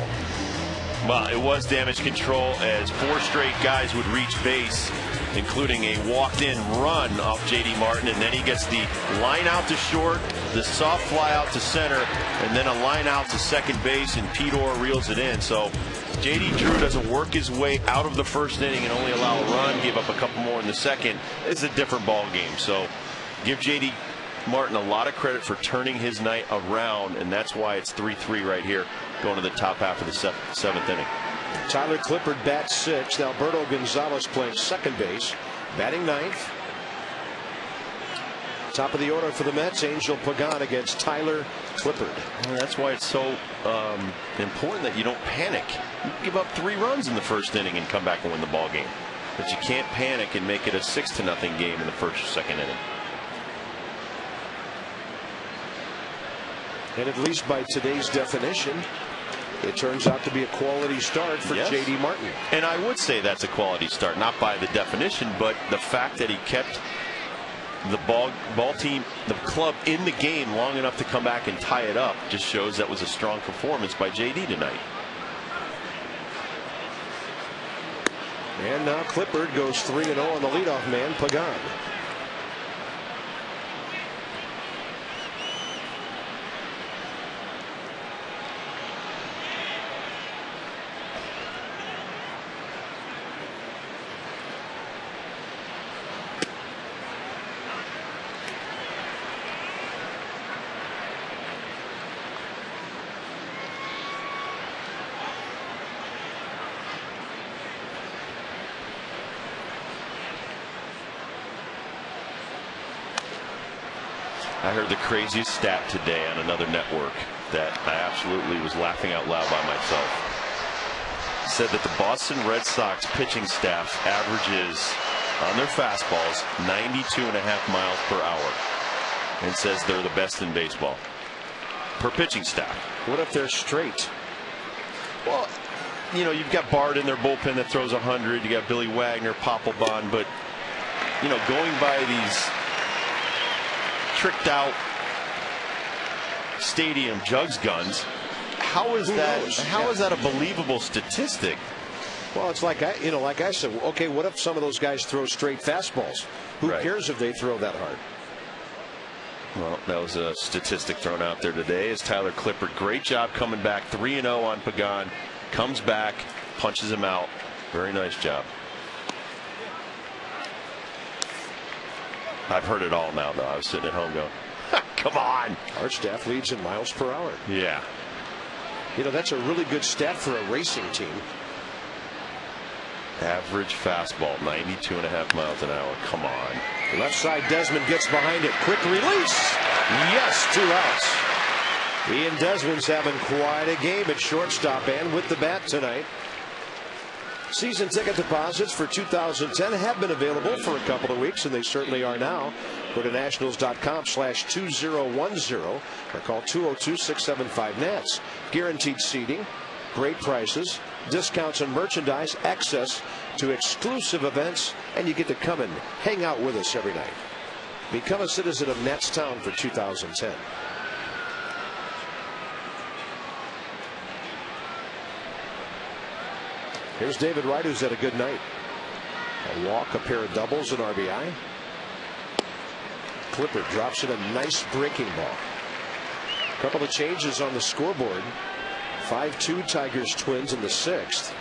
S2: Well, it was damage control, as 4 straight guys would reach base, including a walked-in run off J.D. Martin, and then he gets the line out to short, the soft fly out to center, and then a line out to second base, and Pete Orr reels it in. So J.D. Drew doesn't work his way out of the first inning and only allow a run, give up a couple more in the second. It's a different ball game. So give J.D. Martin a lot of credit for turning his night around, and that's why it's 3-3 right here, going to the top half of the 7th inning.
S1: Tyler Clippard bats 6th. Alberto Gonzalez playing second base, batting 9th. Top of the order for the Mets, Angel Pagan against Tyler Clippard.
S2: Well, that's why it's so important that you don't panic. You can give up 3 runs in the first inning and come back and win the ball game, but you can't panic and make it a 6-0 game in the first or second inning.
S1: And at least by today's definition, it turns out to be a quality start for J.D. Martin.
S2: And I would say that's a quality start, not by the definition, but the fact that he kept the ball team, the club, in the game long enough to come back and tie it up just shows that was a strong performance by J.D. tonight.
S1: And now Clippard goes 3-0 on the leadoff man, Pagan.
S2: I heard the craziest stat today on another network that I absolutely was laughing out loud by myself. It said that the Boston Red Sox pitching staff averages on their fastballs 92.5 miles per hour, and says they're the best in baseball per pitching staff.
S1: What if they're straight?
S2: Well, you know, you've got Bard in their bullpen that throws 100. You got Billy Wagner, Papelbon, but you know, going by these tricked out stadium jugs guns, how is that a believable statistic?
S1: Well, it's like I said, okay, what if some of those guys throw straight fastballs? Who cares if they throw that hard?
S2: Well, that was a statistic thrown out there today as Tyler Clippard, great job coming back, 3-0 on Pagan, comes back, punches him out. Very nice job. I've heard it all now, though. I was sitting at home going, come on.
S1: Our staff leads in miles per hour.
S2: Yeah.
S1: You know, that's a really good stat for a racing team.
S2: Average fastball, 92.5 miles an hour. Come on.
S1: Left side, Desmond gets behind it. Quick release. Yes, 2 outs. Ian Desmond's having quite a game at shortstop and with the bat tonight. Season ticket deposits for 2010 have been available for a couple of weeks, and they certainly are now. Go to nationals.com/2010 or call 202-675-NATS. Guaranteed seating, great prices, discounts on merchandise, access to exclusive events, and you get to come and hang out with us every night. Become a citizen of Natstown for 2010. Here's David Wright, who's had a good night. A walk, a pair of doubles, an RBI. Clippard drops in a nice breaking ball. A couple of changes on the scoreboard. 5-2 Tigers Twins in the 6th.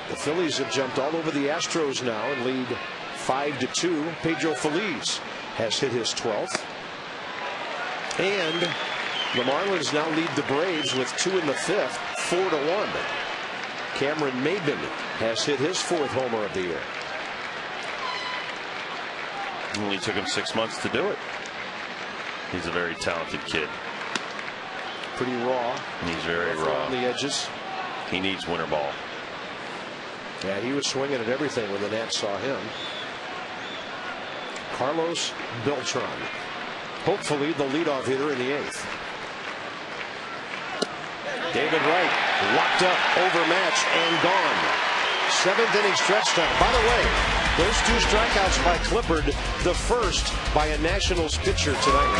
S1: The Phillies have jumped all over the Astros now and lead 5-2. Pedro Feliz has hit his 12th. And the Marlins now lead the Braves with 2 in the 5th, 4-1. Cameron Maybin has hit his 4th homer of the year.
S2: It only took him 6 months to do it. He's a very talented kid.
S1: Pretty raw.
S2: He's very raw
S1: on the edges.
S2: He needs winter ball.
S1: Yeah, he was swinging at everything when the Nats saw him. Carlos Beltran, hopefully the leadoff hitter in the 8th. David Wright locked up, overmatched, and gone. 7th inning stretch time. By the way, those 2 strikeouts by Clippard, the first by a Nationals pitcher tonight.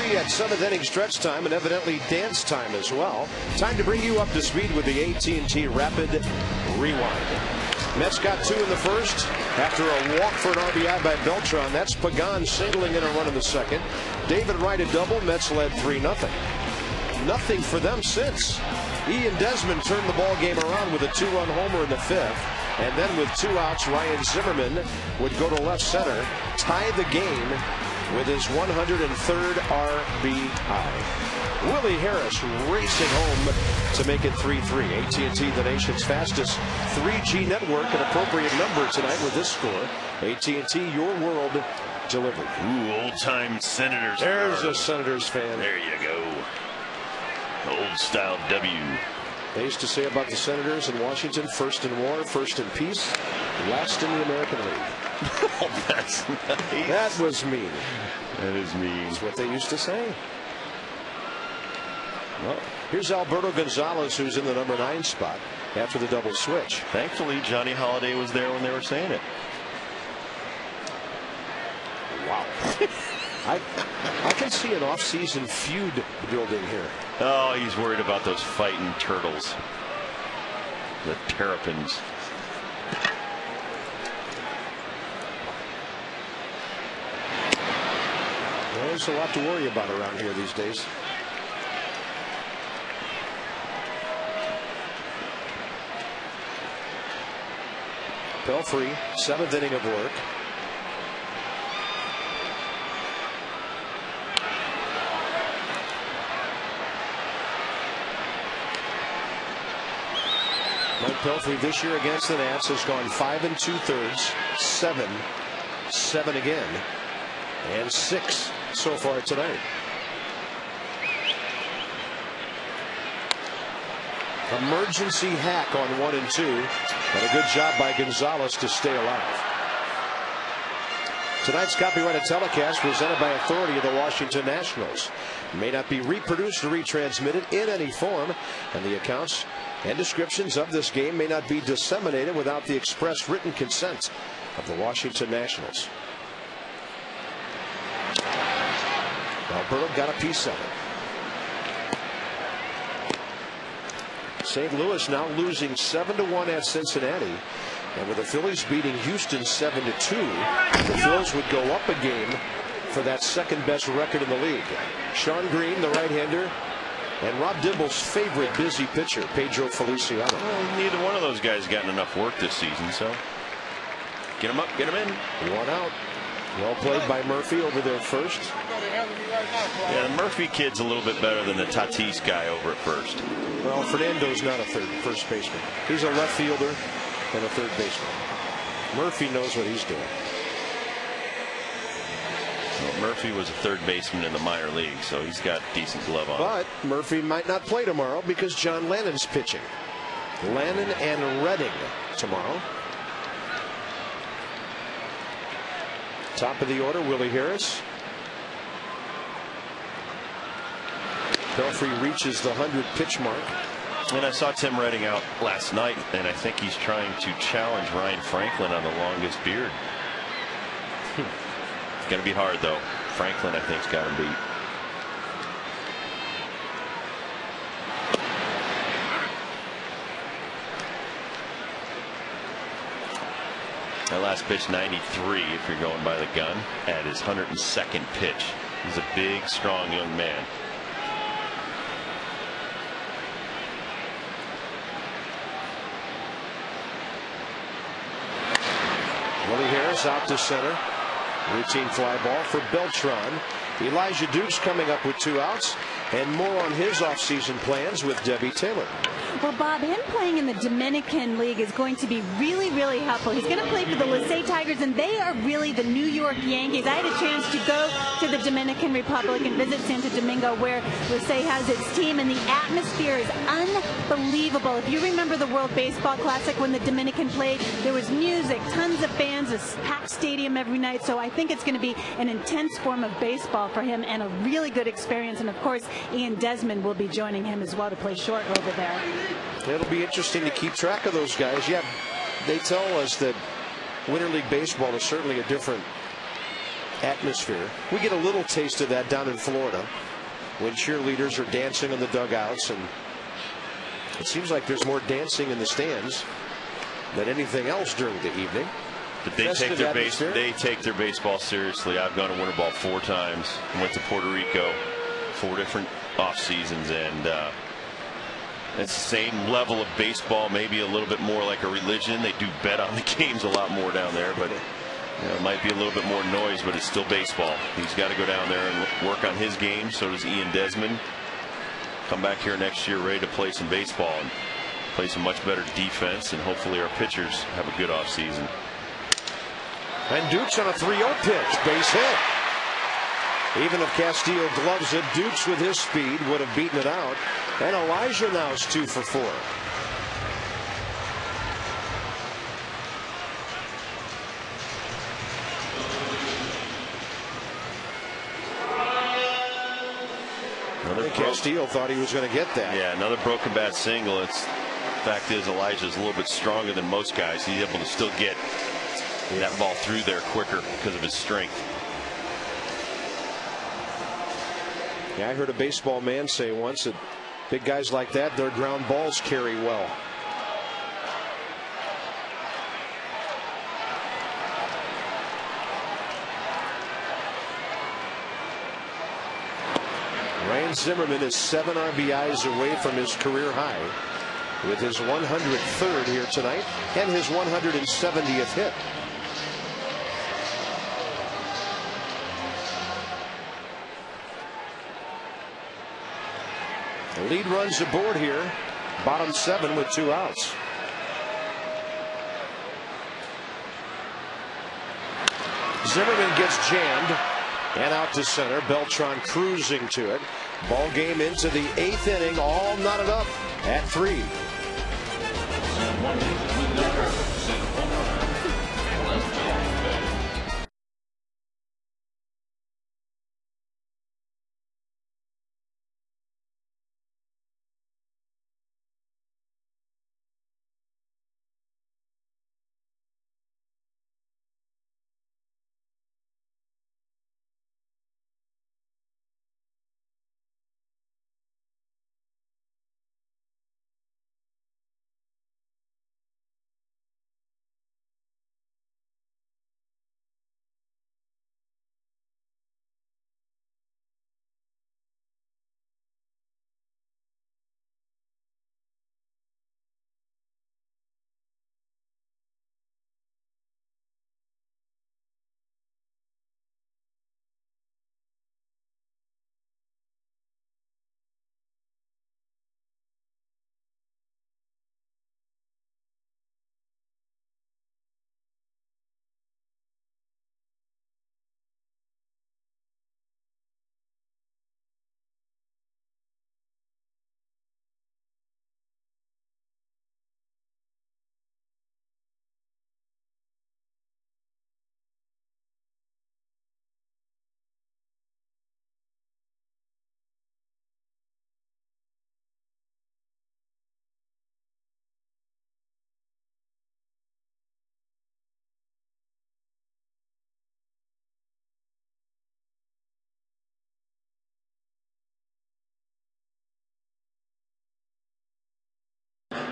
S1: At 7th inning stretch time and evidently dance time as well. Time to bring you up to speed with the AT&T Rapid Rewind. Mets got 2 in the 1st after a walk for an RBI by Beltran. That's Pagan singling in a run in the 2nd. David Wright a double. Mets led 3-0. Nothing for them since. Ian Desmond turned the ball game around with a 2-run homer in the 5th. And then with 2 outs, Ryan Zimmerman would go to left center, tie the game with his 103rd RBI. Willie Harris racing home to make it 3-3. AT&T, the nation's fastest 3G network, an appropriate number tonight with this score. AT&T, your world delivered.
S2: Ooh, old-time Senators.
S1: There's a Senators fan.
S2: There you go. Old-style W.
S1: They used to say about the Senators in Washington, first in war, first in peace, last in the American League.
S2: Oh, that's nice.
S1: That was mean.
S2: That is mean.
S1: That's what they used to say. Well, here's Alberto Gonzalez, who's in the number 9 spot after the double switch.
S2: Thankfully, Johnny Holiday was there when they were saying it.
S1: Wow. I can see an off-season feud building here.
S2: Oh, he's worried about those fighting turtles. The Terrapins.
S1: Well, there's a lot to worry about around here these days. Pelfrey, 7th inning of work. Mike Pelfrey this year against the Nats has gone 5 2/3, 7 again, and 6 so far tonight. Emergency hack on 1 and 2, and a good job by Gonzalez to stay alive. Tonight's copyrighted telecast presented by authority of the Washington Nationals. May not be reproduced or retransmitted in any form, and the accounts and descriptions of this game may not be disseminated without the express written consent of the Washington Nationals. Alberto got a piece of it. St. Louis now losing 7-1 at Cincinnati, and with the Phillies beating Houston 7-2, the Phils would go up a game for that second best record in the league. Sean Green, the right-hander, and Rob Dibble's favorite busy pitcher, Pedro Feliciano.
S2: Well, neither one of those guys gotten enough work this season, so get him up, get him in.
S1: 1 out. Well played by Murphy over there first.
S2: Yeah, the Murphy kid's a little bit better than the Tatis guy over at first.
S1: Well, Fernando's not a first baseman. He's a left fielder and a third baseman. Murphy knows what he's doing.
S2: Well, Murphy was a third baseman in the minor league, so he's got decent glove on.
S1: But Murphy might not play tomorrow because John Lannon's pitching. Lannon and Redding tomorrow. Top of the order, Willie Harris. Pelfrey reaches the 100 pitch mark.
S2: And I saw Tim Redding out last night, and I think he's trying to challenge Ryan Franklin on the longest beard. It's going to be hard, though. Franklin, I think, has got him beat. That last pitch, 93, if you're going by the gun, at his 102nd pitch. He's a big, strong young man.
S1: Willie Harris out to center. Routine fly ball for Beltran. Elijah Dukes coming up with 2 outs. And more on his offseason plans with Debbie Taylor.
S3: Well, Bob, him playing in the Dominican League is going to be really, really helpful. He's going to play for the Licey Tigers, and they are really the New York Yankees. I had a chance to go to the Dominican Republic and visit Santo Domingo, where Licey has its team, and the atmosphere is unbelievable. If you remember the World Baseball Classic when the Dominican played, there was music, tons of fans, a packed stadium every night. So I think it's going to be an intense form of baseball for him and a really good experience. And, of course, Ian Desmond will be joining him as well to play short over there.
S1: It'll be interesting to keep track of those guys. Yeah, they tell us that Winter League Baseball is certainly a different atmosphere. We get a little taste of that down in Florida when cheerleaders are dancing in the dugouts, and it seems like there's more dancing in the stands than anything else during the evening.
S2: But they take their baseball seriously. I've gone to Winter Ball 4 times. Went to Puerto Rico 4 different off seasons, and it's the same level of baseball, maybe a little bit more like a religion. They do bet on the games a lot more down there, but it might be a little bit more noise, but it's still baseball. He's got to go down there and work on his game. So does Ian Desmond. come back here next year ready to play some baseball and play some much better defense, and hopefully our pitchers have a good offseason.
S1: And Dukes on a 3-0 pitch, base hit. Even if Castillo gloves it, Dukes with his speed would have beaten it out. And Elijah now is 2 for 4. Castillo thought he was going to get that.
S2: Yeah, another broken bat single. Fact is, Elijah's a little bit stronger than most guys. He's able to still get that ball through there quicker because of his strength.
S1: Yeah, I heard a baseball man say once that big guys like that, their ground balls carry well. Ryan Zimmerman is 7 RBIs away from his career high with his 103rd here tonight and his 170th hit. The lead runs aboard here, bottom 7 with 2 outs. Zimmerman gets jammed and out to center. Beltran cruising to it. Ball game into the 8th inning, all knotted up at 3.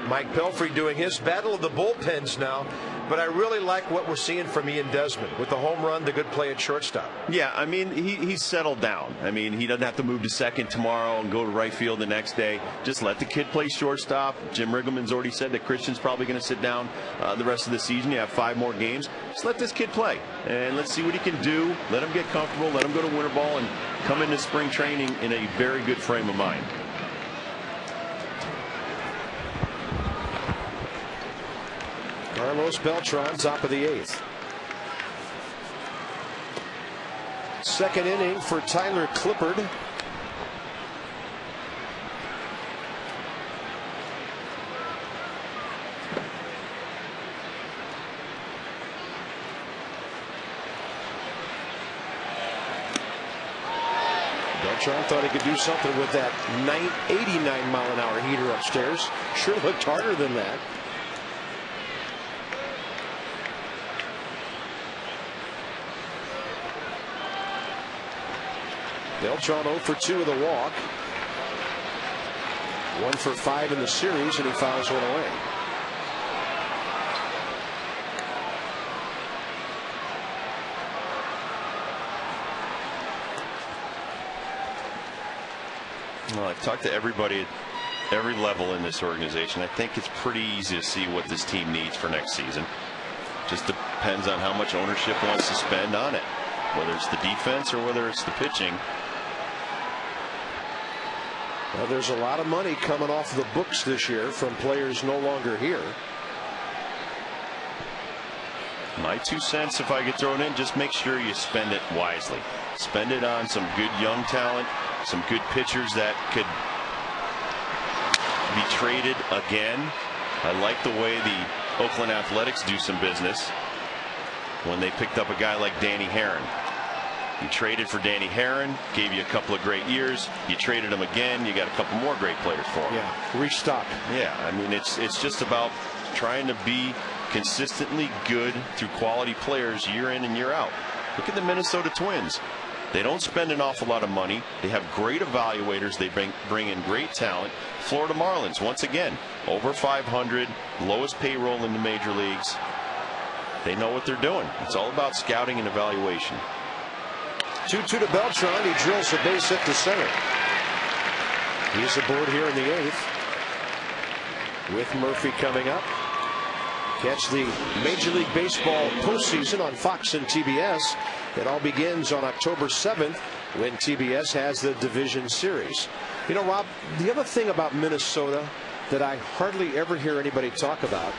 S1: Mike Pelfrey doing his battle of the bullpens now, but I really like what we're seeing from Ian Desmond with the home run, the good play at shortstop.
S2: Yeah, I mean, he's settled down. I mean, he doesn't have to move to second tomorrow and go to right field the next day. Just let the kid play shortstop. Jim Riggleman's already said that Christian's probably going to sit down the rest of the season. You have 5 more games. Just let this kid play, and let's see what he can do. Let him get comfortable. Let him go to winter ball and come into spring training in a very good frame of mind.
S1: Carlos Beltran, top of the 8th. Second inning for Tyler Clippard. Beltran thought he could do something with that 89-mile-an-hour heater upstairs. Sure looked harder than that. Beltran 0 for 2 with a walk. 1 for 5 in the series, and he fouls one away.
S2: Well, I've talked to everybody at every level in this organization. I think it's pretty easy to see what this team needs for next season. Just depends on how much ownership wants to spend on it, whether it's the defense or whether it's the pitching.
S1: Well, there's a lot of money coming off the books this year from players no longer here.
S2: My 2 cents, if I could throw it in, just make sure you spend it wisely. Spend it on some good young talent, some good pitchers that could be traded again. I like the way the Oakland Athletics do some business when they picked up a guy like Danny Herron. You traded for Danny Herron, gave you a couple of great years. You traded him again, you got a couple more great players for him.
S1: Yeah, restock.
S2: Yeah, I mean, it's just about trying to be consistently good through quality players year in and year out. Look at the Minnesota Twins. They don't spend an awful lot of money. They have great evaluators. They bring in great talent. Florida Marlins, once again, over 500, lowest payroll in the major leagues. They know what they're doing. It's all about scouting and evaluation.
S1: 2-2 to Beltran. He drills a base hit to center. He's aboard here in the 8th. With Murphy coming up. Catch the Major League Baseball postseason on Fox and TBS. It all begins on October 7th when TBS has the division series. You know, Rob, the other thing about Minnesota that I hardly ever hear anybody talk about,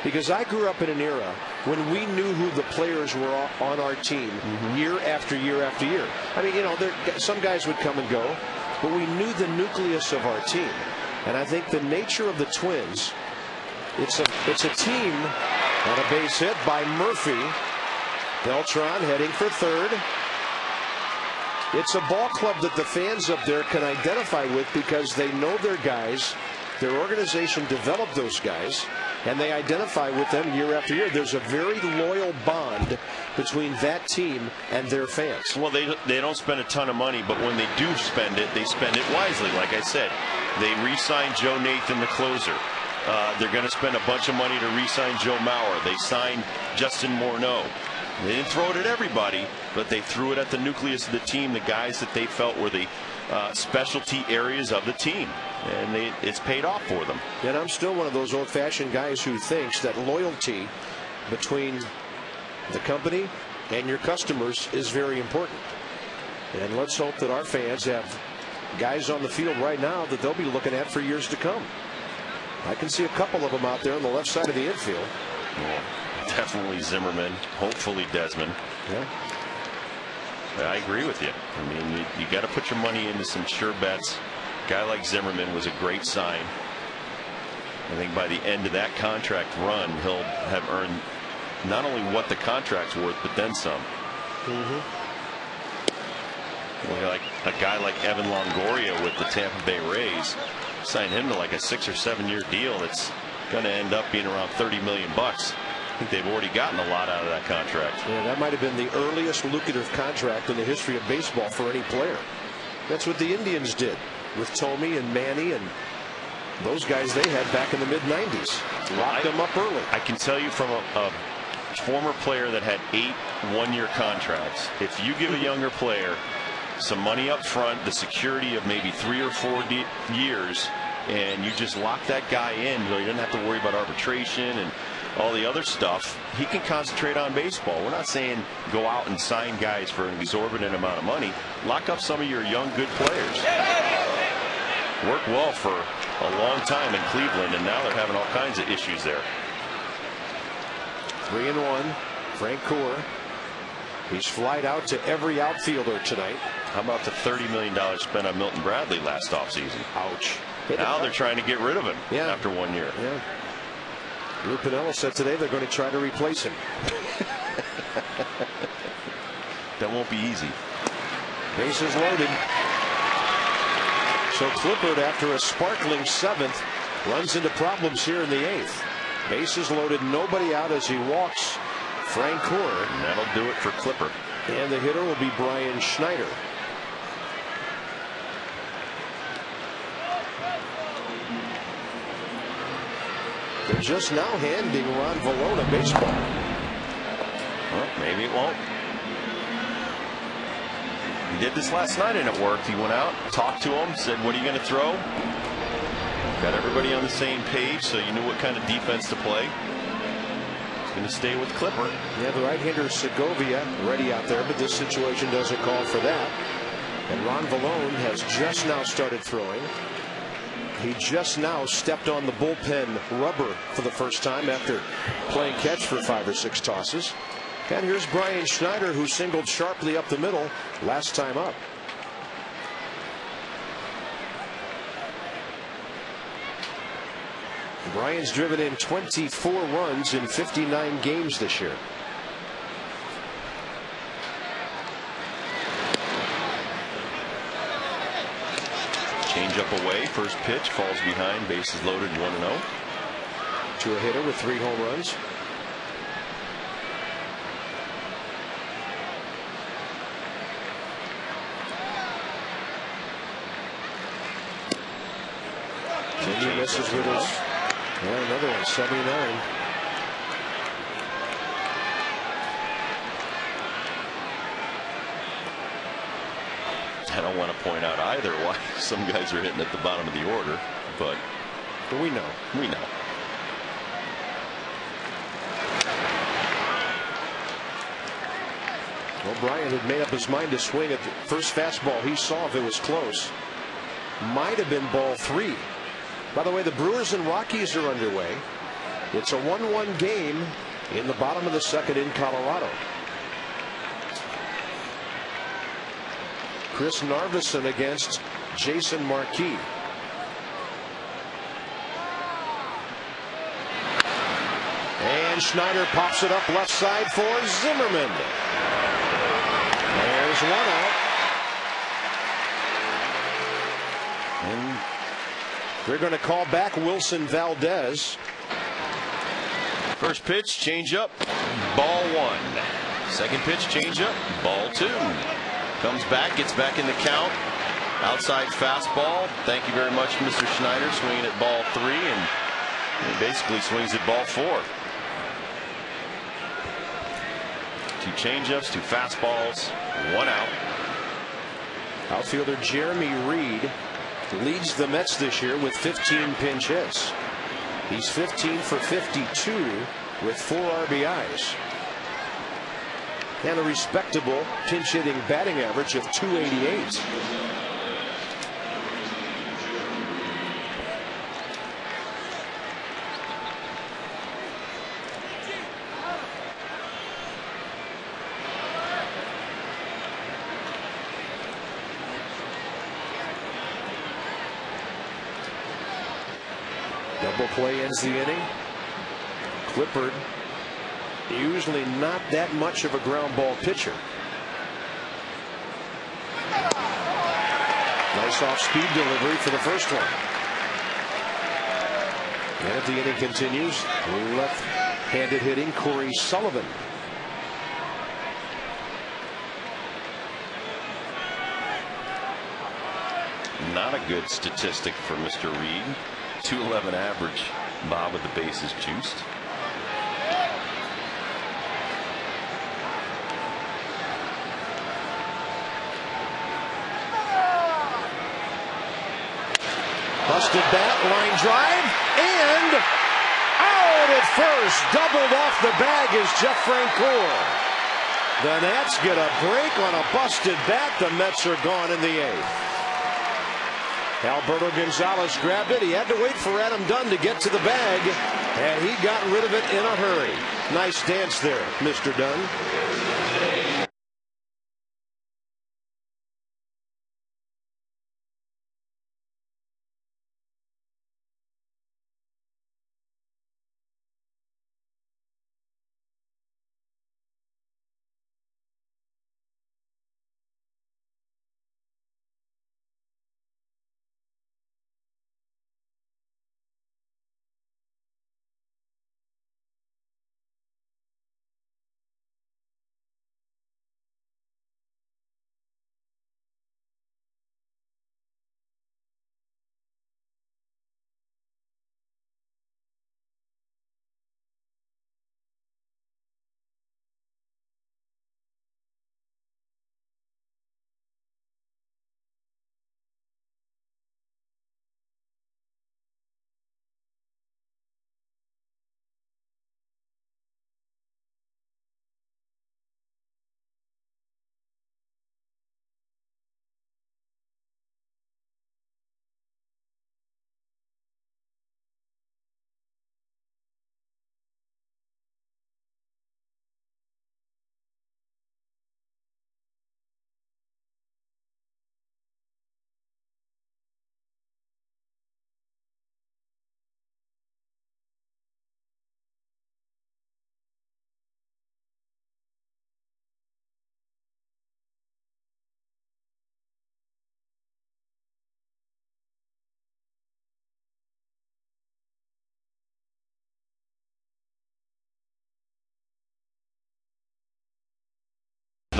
S1: because I grew up in an era when we knew who the players were on our team year after year after year. I mean, you know, some guys would come and go, but we knew the nucleus of our team. And I think the nature of the Twins, it's a team, and a base hit by Murphy. Beltran heading for third. It's a ball club that the fans up there can identify with because they know their guys. Their organization developed those guys, and they identify with them year after year. There's a very loyal bond between that team and their fans.
S2: Well, they don't spend a ton of money, but when they do spend it, they spend it wisely. Like I said, they re-signed Joe Nathan, the closer. They're going to spend a bunch of money to re-sign Joe Mauer. They signed Justin Morneau. They didn't throw it at everybody, but they threw it at the nucleus of the team, the guys that they felt were the specialty areas of the team, and it's paid off for them.
S1: And I'm still one of those old-fashioned guys who thinks that loyalty between the company and your customers is very important. And let's hope that our fans have guys on the field right now that they'll be looking at for years to come. I can see a couple of them out there on the left side of the infield.
S2: Yeah, definitely Zimmerman, hopefully Desmond.
S1: Yeah.
S2: I agree with you. I mean, you got to put your money into some sure bets. A guy like Zimmerman was a great sign. I think by the end of that contract run, he'll have earned not only what the contract's worth, but then some. Like a guy like Evan Longoria with the Tampa Bay Rays, signed him to like a 6 or 7 year deal that's going to end up being around $30 million. I think they've already gotten a lot out of that contract.
S1: Yeah, that might have been the earliest lucrative contract in the history of baseball for any player. That's what the Indians did with Tomey and Manny and those guys they had back in the mid-90s. Locked them up early.
S2: I can tell you from a former player that had 8 one-year contracts, if you give a younger player some money up front, the security of maybe 3 or 4 years, and you just lock that guy in, so he doesn't have to worry about arbitration and all the other stuff, he can concentrate on baseball. We're not saying go out and sign guys for an exorbitant amount of money. Lock up some of your young, good players. Worked well for a long time in Cleveland, and now they're having all kinds of issues there.
S1: 3-1, Frank Coor. He's flied out to every outfielder tonight.
S2: How about the $30 million spent on Milton Bradley last offseason?
S1: Ouch.
S2: Now they're trying to get rid of him after 1 year.
S1: Yeah. Lou Piniella said today they're going to try to replace him.
S2: That won't be easy.
S1: Bases loaded. So Clippard, after a sparkling 7th, runs into problems here in the 8th. Bases loaded, nobody out as he walks Frank Coor.
S2: And that'll do it for Clippard.
S1: And the hitter will be Brian Schneider. They're just now handing Ron Valona baseball.
S2: Well, maybe it won't. He did this last night and it worked. He went out, talked to him, said, "What are you going to throw?" Got everybody on the same page, so you knew what kind of defense to play. He's going to stay with Clippard.
S1: Yeah, the right-hander Segovia ready out there, but this situation doesn't call for that. And Ron Vallone has just now started throwing. He just now stepped on the bullpen rubber for the first time after playing catch for 5 or 6 tosses. And here's Brian Schneider, who singled sharply up the middle last time up. Brian's driven in 24 runs in 59 games this year.
S2: Change up away, first pitch, falls behind, bases loaded, 1-0.
S1: To a hitter with 3 home runs. And he misses with us. Well, another one, 79.
S2: I don't want to point out either why some guys are hitting at the bottom of the order, but
S1: we know.
S2: We know.
S1: Well, Brian had made up his mind to swing at the first fastball he saw if it was close. Might have been ball 3. By the way, the Brewers and Rockies are underway. It's a 1-1 game in the bottom of the 2nd in Colorado. Chris Narveson against Jason Marquis. And Schneider pops it up left side for Zimmerman. There's 1 out. And they're going to call back Wilson Valdez.
S2: First pitch, change up, ball 1. Second pitch, change up, ball 2. Comes back, gets back in the count. Outside fastball. Thank you very much, Mr. Schneider. Swinging at ball 3, and he basically swings at ball 4. 2 changeups, 2 fastballs, 1 out.
S1: Outfielder Jeremy Reed leads the Mets this year with 15 pinch hits. He's 15 for 52 with 4 RBIs. And a respectable pinch hitting batting average of .288. Double play ends the inning. Clippard, usually not that much of a ground ball pitcher. Nice off-speed delivery for the first one. And if the inning continues, left-handed hitting Corey Sullivan.
S2: Not a good statistic for Mr. Reed. 211 average, Bob, with the bases juiced.
S1: Busted bat, line drive, and out at first. Doubled off the bag is Jeff Francoeur. The Nats get a break on a busted bat. The Mets are gone in the 8th. Alberto Gonzalez grabbed it. He had to wait for Adam Dunn to get to the bag, and he got rid of it in a hurry. Nice dance there, Mr. Dunn.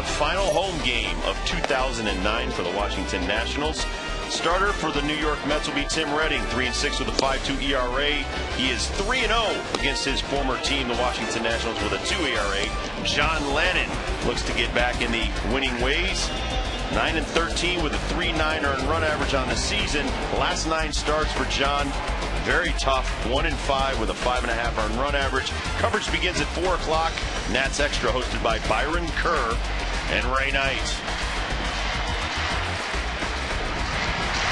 S2: the final home game of 2009 for the Washington Nationals. Starter for the New York Mets will be Tim Redding, 3-6 with a 5.2 ERA. He is 3-0 against his former team, the Washington Nationals, with a 2 ERA. John Lennon looks to get back in the winning ways. 9-13 with a 3.9 earned run average on the season. Last 9 starts for John, very tough. 1-5 with a 5.5 earned run average. Coverage begins at 4 o'clock. Nats Extra, hosted by Byron Kerr and Ray Knight.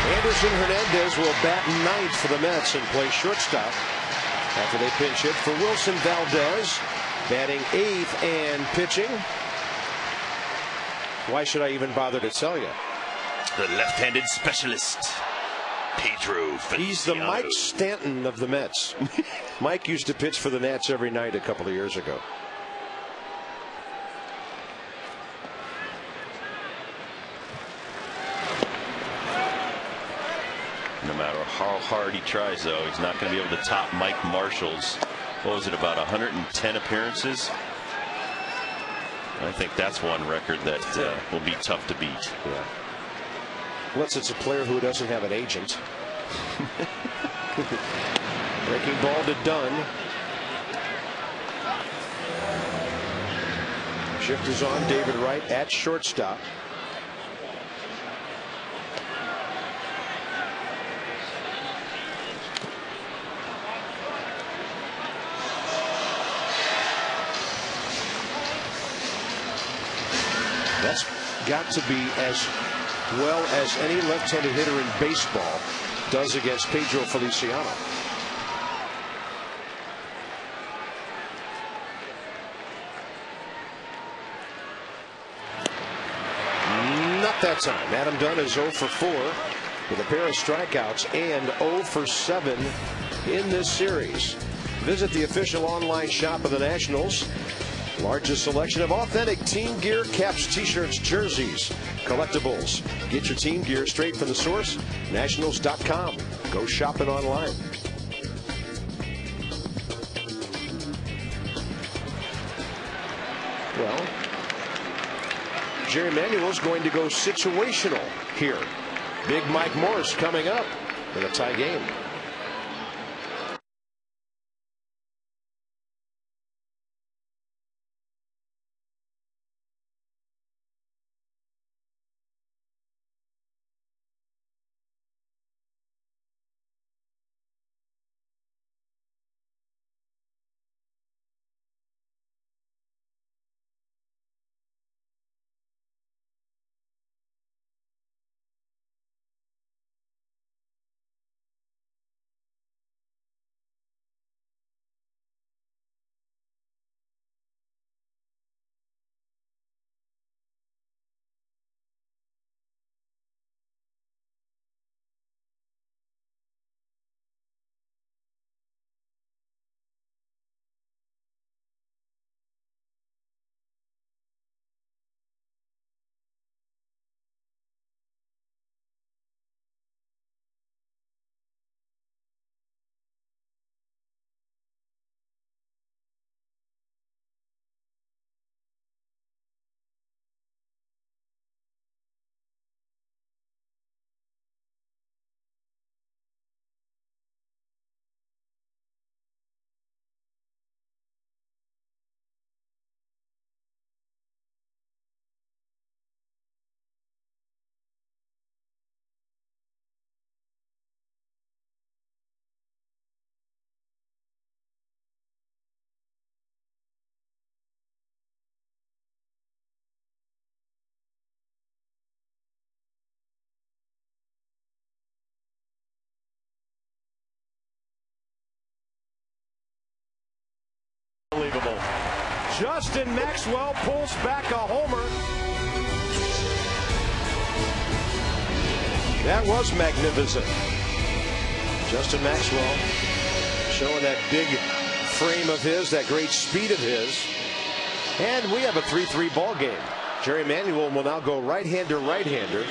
S1: Anderson Hernandez will bat ninth for the Mets and play shortstop after they pinch hit for Wilson Valdez, batting 8th and pitching. Why should I even bother to tell you?
S2: The left-handed specialist, Pedro Feliciano.
S1: He's the Mike Stanton of the Mets. Mike used to pitch for the Nats every night a couple of years ago.
S2: No matter how hard he tries, though, he's not going to be able to top Mike Marshall's, what was it, about 110 appearances? I think that's one record that will be tough to beat.
S1: Yeah. Unless it's a player who doesn't have an agent. Breaking ball to Dunn. Shift is on. David Wright at shortstop. That's got to be as well as any left-handed hitter in baseball does against Pedro Feliciano. Not that time. Adam Dunn is 0 for 4 with a pair of strikeouts and 0 for 7 in this series. Visit the official online shop of the Nationals. Largest selection of authentic team gear, caps, t-shirts, jerseys, collectibles. Get your team gear straight from the source, nationals.com. Go shopping online. Well, Jerry Manuel's going to go situational here. Big Mike Morris coming up in a tie game. Unbelievable. Justin Maxwell pulls back a homer. That was magnificent. Justin Maxwell showing that big frame of his, that great speed of his. And we have a 3-3 ball game. Jerry Manuel will now go right-hander, right-hander.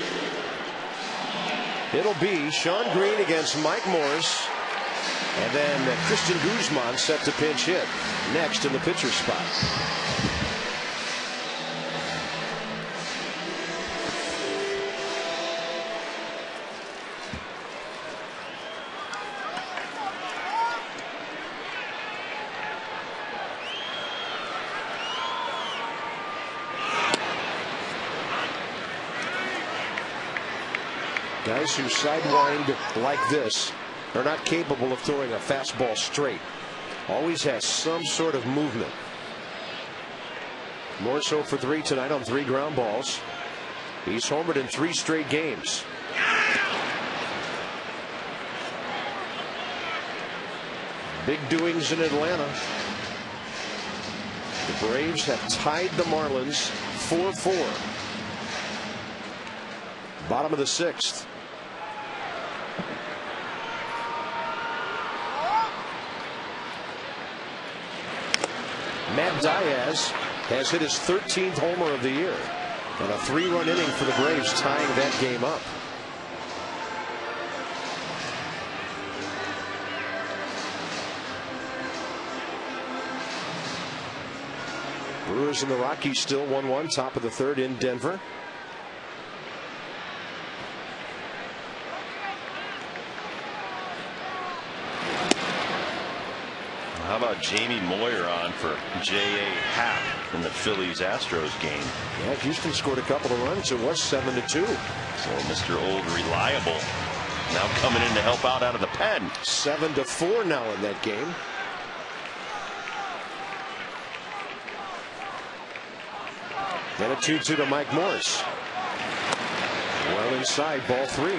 S1: It'll be Sean Green against Mike Morris. And then Christian Guzman set to pinch hit next in the pitcher spot. Guys who sidewind like this are not capable of throwing a fastball straight. Always has some sort of movement. More so for 3 tonight on 3 ground balls. He's homered in 3 straight games. Big doings in Atlanta. The Braves have tied the Marlins 4-4. Bottom of the 6th. Matt Diaz has hit his 13th homer of the year, and a 3-run inning for the Braves, tying that game up. Brewers and the Rockies still 1-1, top of the 3rd in Denver.
S2: How about Jamie Moyer on for J.A. Happ in the Phillies-Astros game?
S1: Yeah, Houston scored a couple of runs. It was 7-2.
S2: So Mr. Old Reliable now coming in to help out of the pen.
S1: 7-4 now in that game. And a 2-2 to Mike Morse. Well inside, ball 3.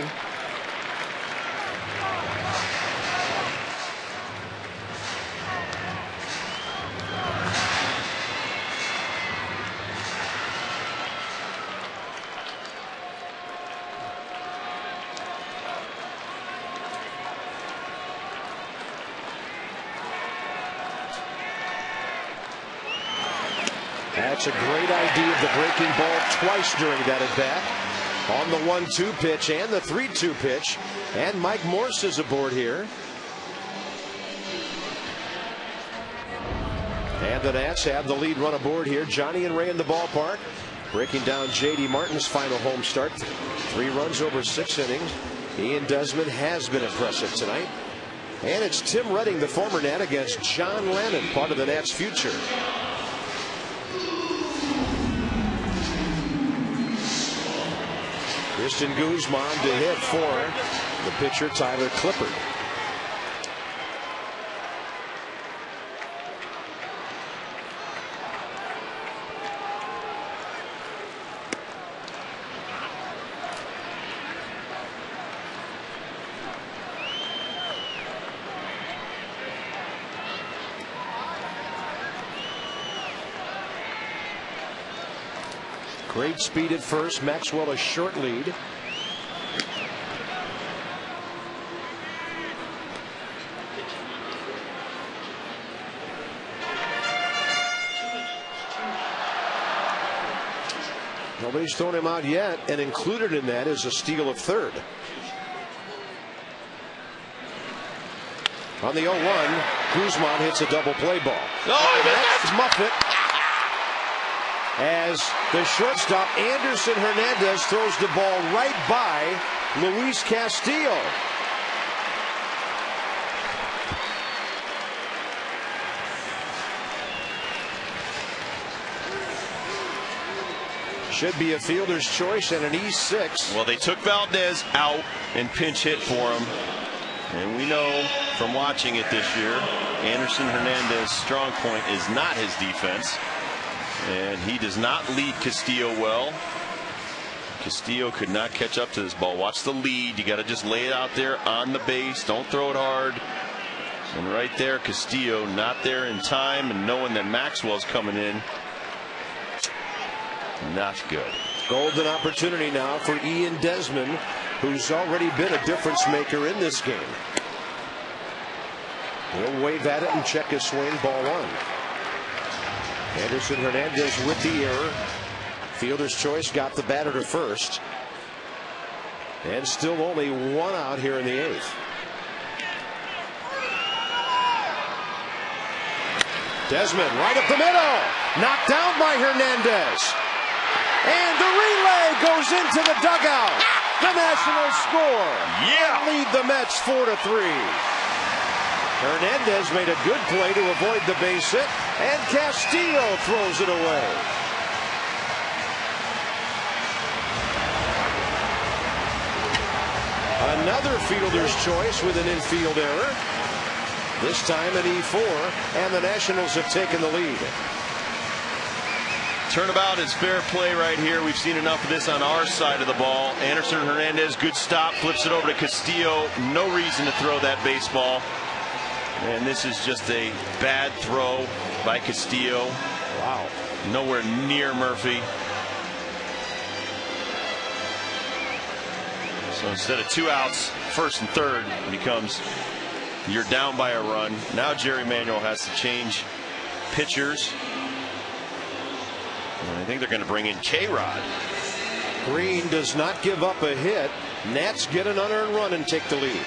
S1: That's a great idea of the breaking ball twice during that at bat. On the 1-2 pitch and the 3-2 pitch. And Mike Morse is aboard here. And the Nats have the lead run aboard here. Johnny and Ray in the ballpark. Breaking down J.D. Martin's final home start. 3 runs over 6 innings. Ian Desmond has been impressive tonight. And it's Tim Redding, the former Nat, against John Lannon, part of the Nats' future. Christian Guzman to hit for the pitcher Tyler Clippard. Great speed at first. Maxwell a short lead. Nobody's thrown him out yet, and included in that is a steal of 3rd. On the 0-1, Guzman hits a double play ball.
S2: Oh,
S1: that's Muffet. As the shortstop Anderson Hernandez throws the ball right by Luis Castillo. Should be a fielder's choice and an E6.
S2: Well, they took Valdez out and pinch hit for him. And we know from watching it this year, Anderson Hernandez's strong point is not his defense. And he does not lead Castillo well. Castillo could not catch up to this ball. Watch the lead. You got to just lay it out there on the base. Don't throw it hard. And right there, Castillo not there in time, and knowing that Maxwell's coming in. Not good.
S1: Golden opportunity now for Ian Desmond, who's already been a difference maker in this game. He'll wave at it and check his swing. Ball 1. Anderson Hernandez with the error. Fielder's choice got the batter to first. And still only 1 out here in the 8th. Desmond right up the middle. Knocked down by Hernandez. And the relay goes into the dugout. The Nationals score.
S2: Yeah.
S1: Lead the Mets 4-3. Hernandez made a good play to avoid the base hit, and Castillo throws it away. Another fielder's choice with an infield error. This time an E4, and the Nationals have taken the lead.
S2: Turnabout is fair play right here. We've seen enough of this on our side of the ball. Anderson Hernandez, good stop, flips it over to Castillo. No reason to throw that baseball. And this is just a bad throw by Castillo.
S1: Wow.
S2: Nowhere near Murphy. So instead of 2 outs, first and third, it becomes you're down by a run. Now Jerry Manuel has to change pitchers. And I think they're going to bring in K-Rod.
S1: Green does not give up a hit. Nats get an unearned run and take the lead.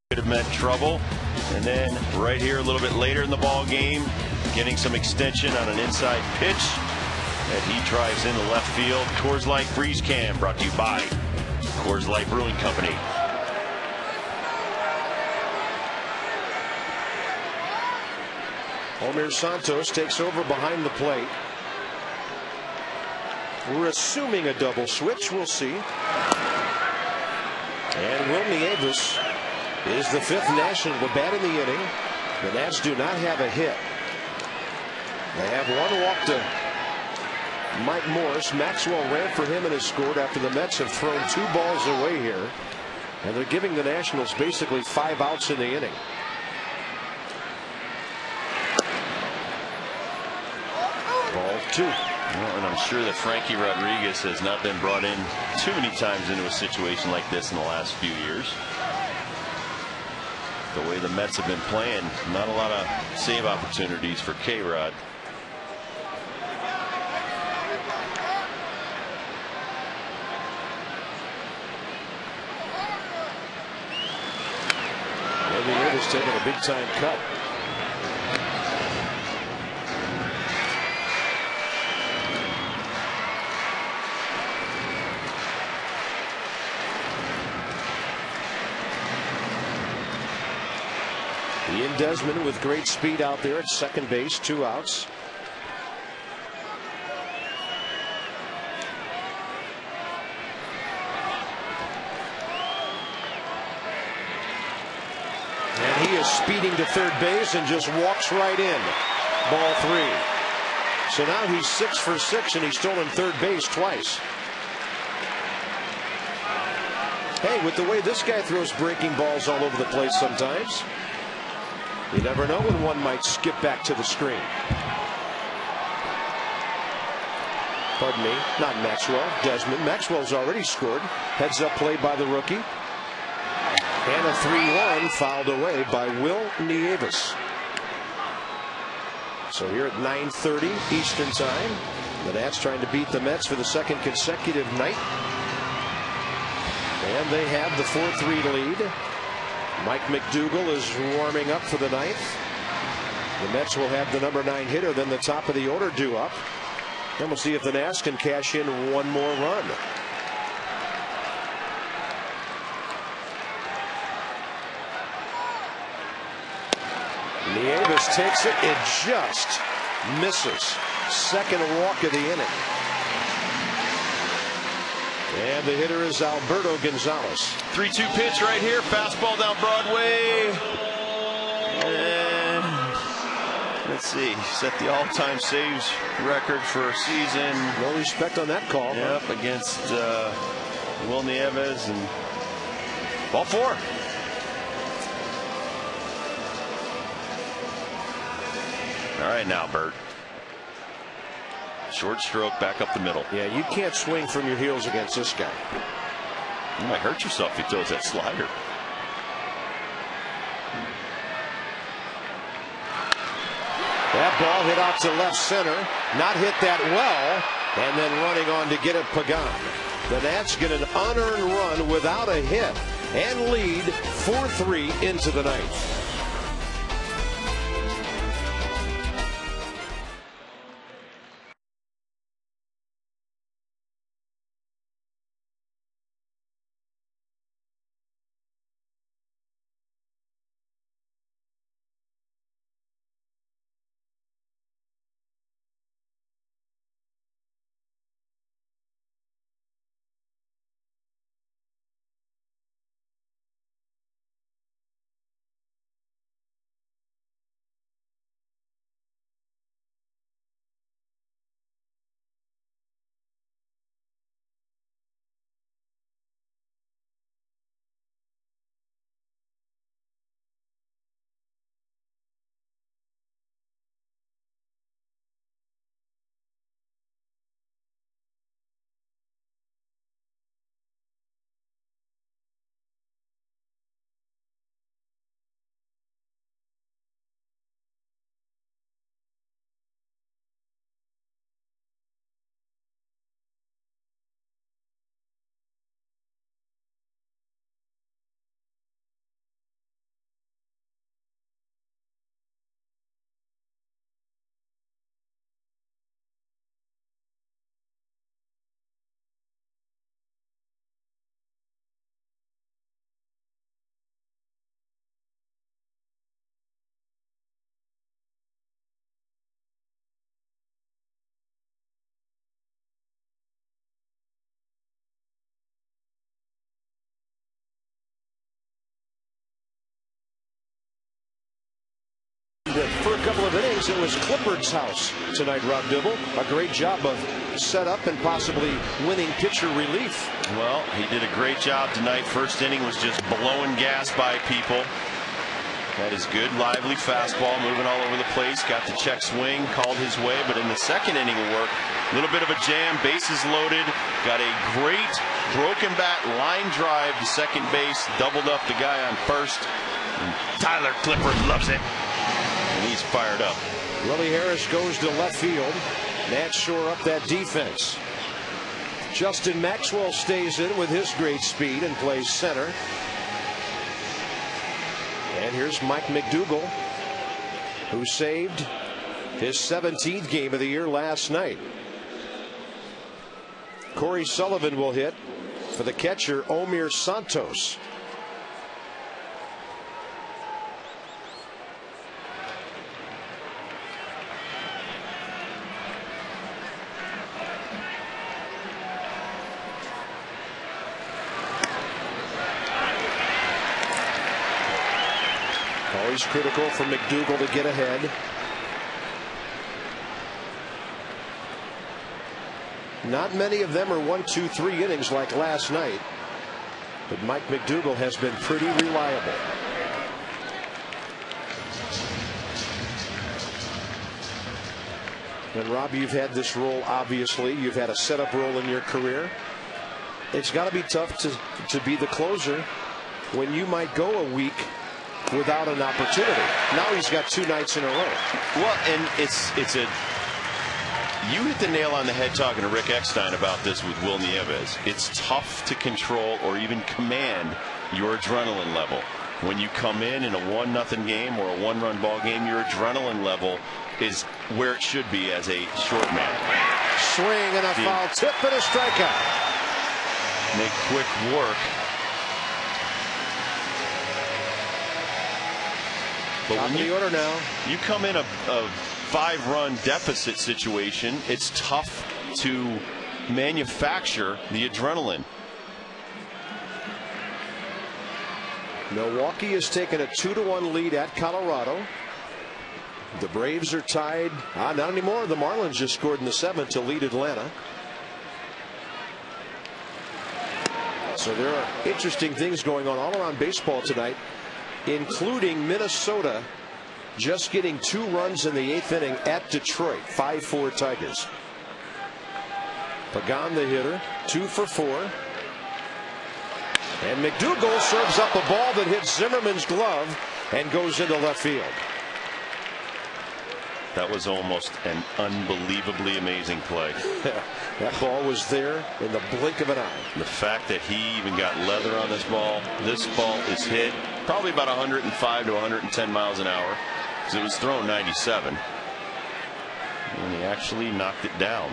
S2: Could have meant trouble. And then right here a little bit later in the ball game, getting some extension on an inside pitch that he drives into left field. Coors Light Freeze Cam brought to you by Coors Light Brewing Company.
S1: Homer Santos takes over behind the plate. We're assuming a double switch. We'll see. And Will Nieves is the 5th National to bat in the inning. The Nats do not have a hit. They have 1 walk to Mike Morris. Maxwell ran for him and has scored after the Mets have thrown 2 balls away here. And they're giving the Nationals basically 5 outs in the inning. Ball 2.
S2: Well, and I'm sure that Frankie Rodriguez has not been brought in too many times into a situation like this in the last few years. The way the Mets have been playing, not a lot of save opportunities for K-Rod.
S1: Nieves taking a big time cut. Ian Desmond with great speed out there at second base, 2 outs. And he is speeding to third base and just walks right in. Ball 3. So now he's 6 for 6 and he's stolen third base twice. Hey, with the way this guy throws breaking balls all over the place sometimes, you never know when one might skip back to the screen. Pardon me, not Maxwell, Desmond. Maxwell's already scored. Heads up play by the rookie. And a 3-1 fouled away by Will Nieves. So here at 9:30 Eastern Time, the Nats trying to beat the Mets for the second consecutive night. And they have the 4-3 lead. Mike McDougal is warming up for the ninth. The Mets will have the number 9 hitter, then the top of the order due up. And we'll see if the Nats can cash in one more run. Nieves takes it. It just misses. Second walk of the inning. And the hitter is Alberto Gonzalez.
S2: 3-2 pitch right here. Fastball down Broadway. And let's see. Set the all-time saves record for a season.
S1: No respect on that call.
S2: Yep, against Will Nieves. And ball 4. All right now, Bert. Short stroke back up the middle.
S1: Yeah, you can't swing from your heels against this guy.
S2: You might hurt yourself if he throws that slider.
S1: That ball hit out to left center. Not hit that well. And then running on to get it, Pagan. The Nats get an unearned run without a hit and lead 4-3 into the ninth. For a couple of innings, it was Clippard's house tonight, Rob Dibble. A great job of setup and possibly winning pitcher relief.
S2: Well, he did a great job tonight. First inning was just blowing gas by people. That is good, lively fastball, moving all over the place. Got the check swing, called his way. But in the second inning of work, a little bit of a jam, bases loaded. Got a great broken bat line drive to second base, doubled up the guy on first. And Tyler Clippard loves it. And he's fired up.
S1: Willie Harris goes to left field. Nats shore up that defense. Justin Maxwell stays in with his great speed and plays center. And here's Mike McDougal, who saved his 17th game of the year last night. Corey Sullivan will hit for the catcher, Omir Santos. Always critical for McDougal to get ahead. Not many of them are 1, 2, 3 innings like last night, but Mike McDougal has been pretty reliable. And Rob, you've had this role, obviously. You've had a setup role in your career. It's got to be tough to be the closer when you might go a week without an opportunity. Now he's got 2 nights in a row.
S2: Well, and you hit the nail on the head talking to Rick Eckstein about this with Will Nieves. It's tough to control or even command your adrenaline level. When you come in a 1-0 game or a 1-run ball game, your adrenaline level is where it should be as a short man.
S1: Swing and a foul tip and a strikeout.
S2: Make quick work. But when you order now, you come in a 5-run deficit situation, it's tough to manufacture the adrenaline.
S1: Milwaukee has taken a 2-1 lead at Colorado. The Braves are tied. Not anymore. The Marlins just scored in the 7th to lead Atlanta. So there are interesting things going on all around baseball tonight, including Minnesota just getting 2 runs in the 8th inning at Detroit. 5-4 Tigers. Pagan, the hitter, 2 for 4. And McDougal serves up a ball that hits Zimmerman's glove and goes into left field.
S2: That was almost an unbelievably amazing play.
S1: That ball was there in the blink of an eye.
S2: The fact that he even got leather on this ball is hit probably about 105 to 110 miles an hour, because it was thrown 97. And he actually knocked it down.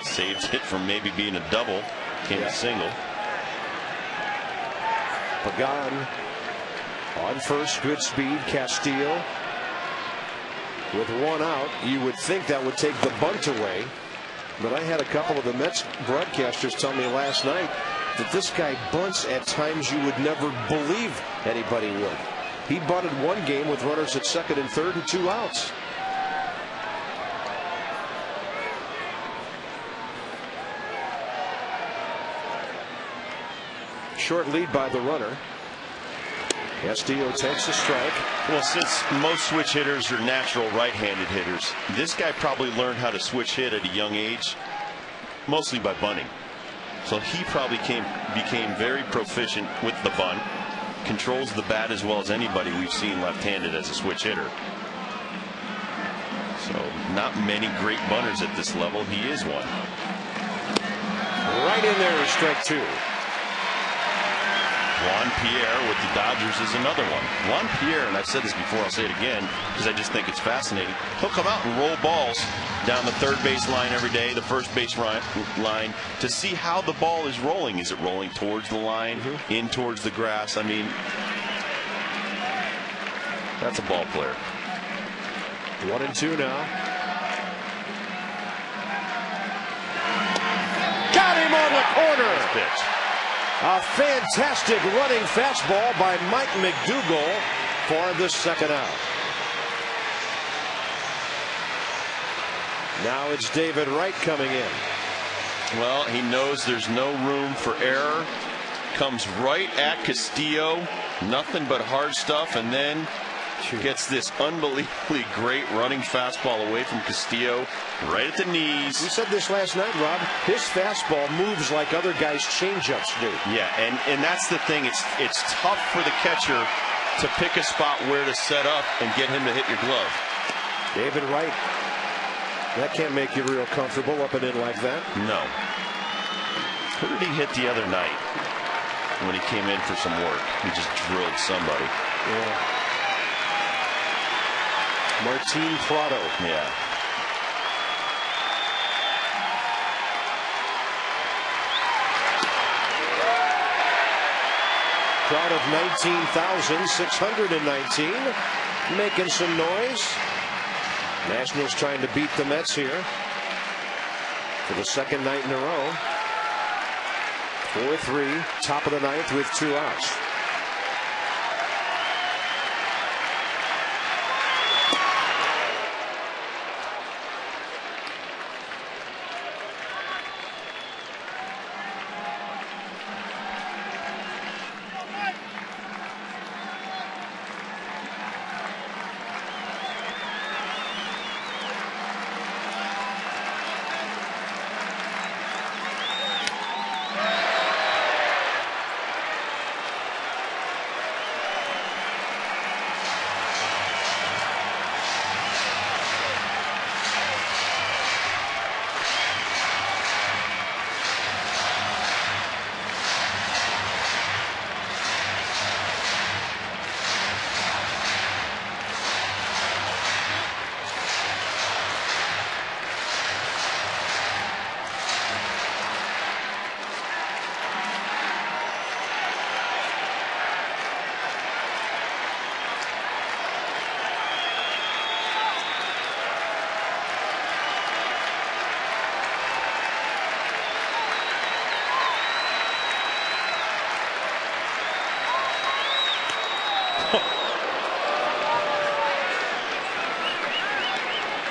S2: Saved it from maybe being a double, became a single.
S1: Pagan on first, good speed. Castillo with 1 out. You would think that would take the bunt away, but I had a couple of the Mets broadcasters tell me last night that this guy bunts at times you would never believe anybody would. He bunted 1 game with runners at second and third and 2 outs. Short lead by the runner. Castillo takes a strike.
S2: Well, since most switch hitters are natural right-handed hitters, this guy probably learned how to switch hit at a young age, mostly by bunting. So he probably became very proficient with the bunt, controls the bat as well as anybody we've seen left-handed as a switch hitter. So not many great bunters at this level. He is one.
S1: Right in there is strike 2.
S2: Juan Pierre with the Dodgers is another one. Juan Pierre, and I've said this before, I'll say it again because I just think it's fascinating. He'll come out and roll balls down the third base line every day, the first base line, to see how the ball is rolling. Is it rolling towards the line, in towards the grass? I mean, that's a ball player.
S1: 1-2 now. Got him on the corner.
S2: Nice pitch.
S1: A fantastic running fastball by Mike McDougal for the 2nd out. Now it's David Wright coming in.
S2: Well, he knows there's no room for error. Comes right at Castillo. Nothing but hard stuff, and then gets this unbelievably great running fastball away from Castillo, right at the knees.
S1: We said this last night, Rob. His fastball moves like other guys' changeups do.
S2: Yeah, and that's the thing. It's tough for the catcher to pick a spot where to set up and get him to hit your glove.
S1: David Wright, that can't make you real comfortable up and in like that.
S2: No. Who did he hit the other night when he came in for some work? He just drilled somebody.
S1: Yeah. Martin Prado.
S2: Yeah.
S1: Crowd of 19,619 making some noise. Nationals trying to beat the Mets here for the 2nd night in a row. 4-3, top of the 9th with 2 outs.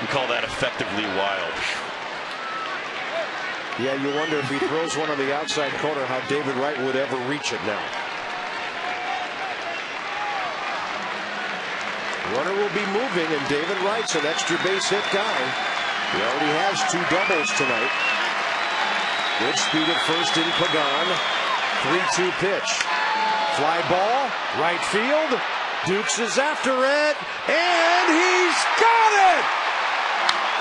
S2: We call that effectively wild.
S1: Yeah, you wonder if he throws one on the outside corner, how David Wright would ever reach it now. Runner will be moving, and David Wright's an extra base hit guy. He already has 2 doubles tonight. Good speed at first in Pagan. 3-2 pitch. Fly ball, right field. Dukes is after it, and he's got it!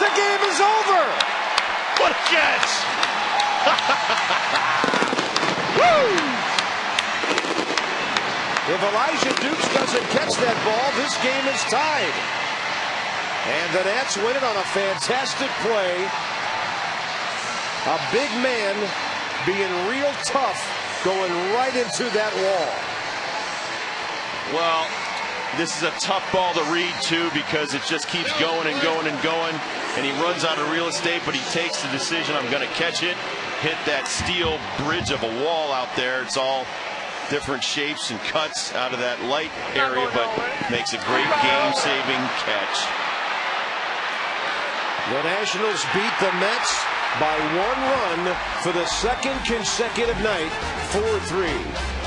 S1: The game is over!
S2: What a catch!
S1: Woo! If Elijah Dukes doesn't catch that ball, this game is tied. And the Nats win it on a fantastic play. A big man being real tough, going right into that wall.
S2: Well, this is a tough ball to read, too, because it just keeps going and going and going. And he runs out of real estate, but he takes the decision, I'm going to catch it, hit that steel bridge of a wall out there. It's all different shapes and cuts out of that light area, but makes a great game-saving catch.
S1: The Nationals beat the Mets by 1 run for the 2nd consecutive night, 4-3.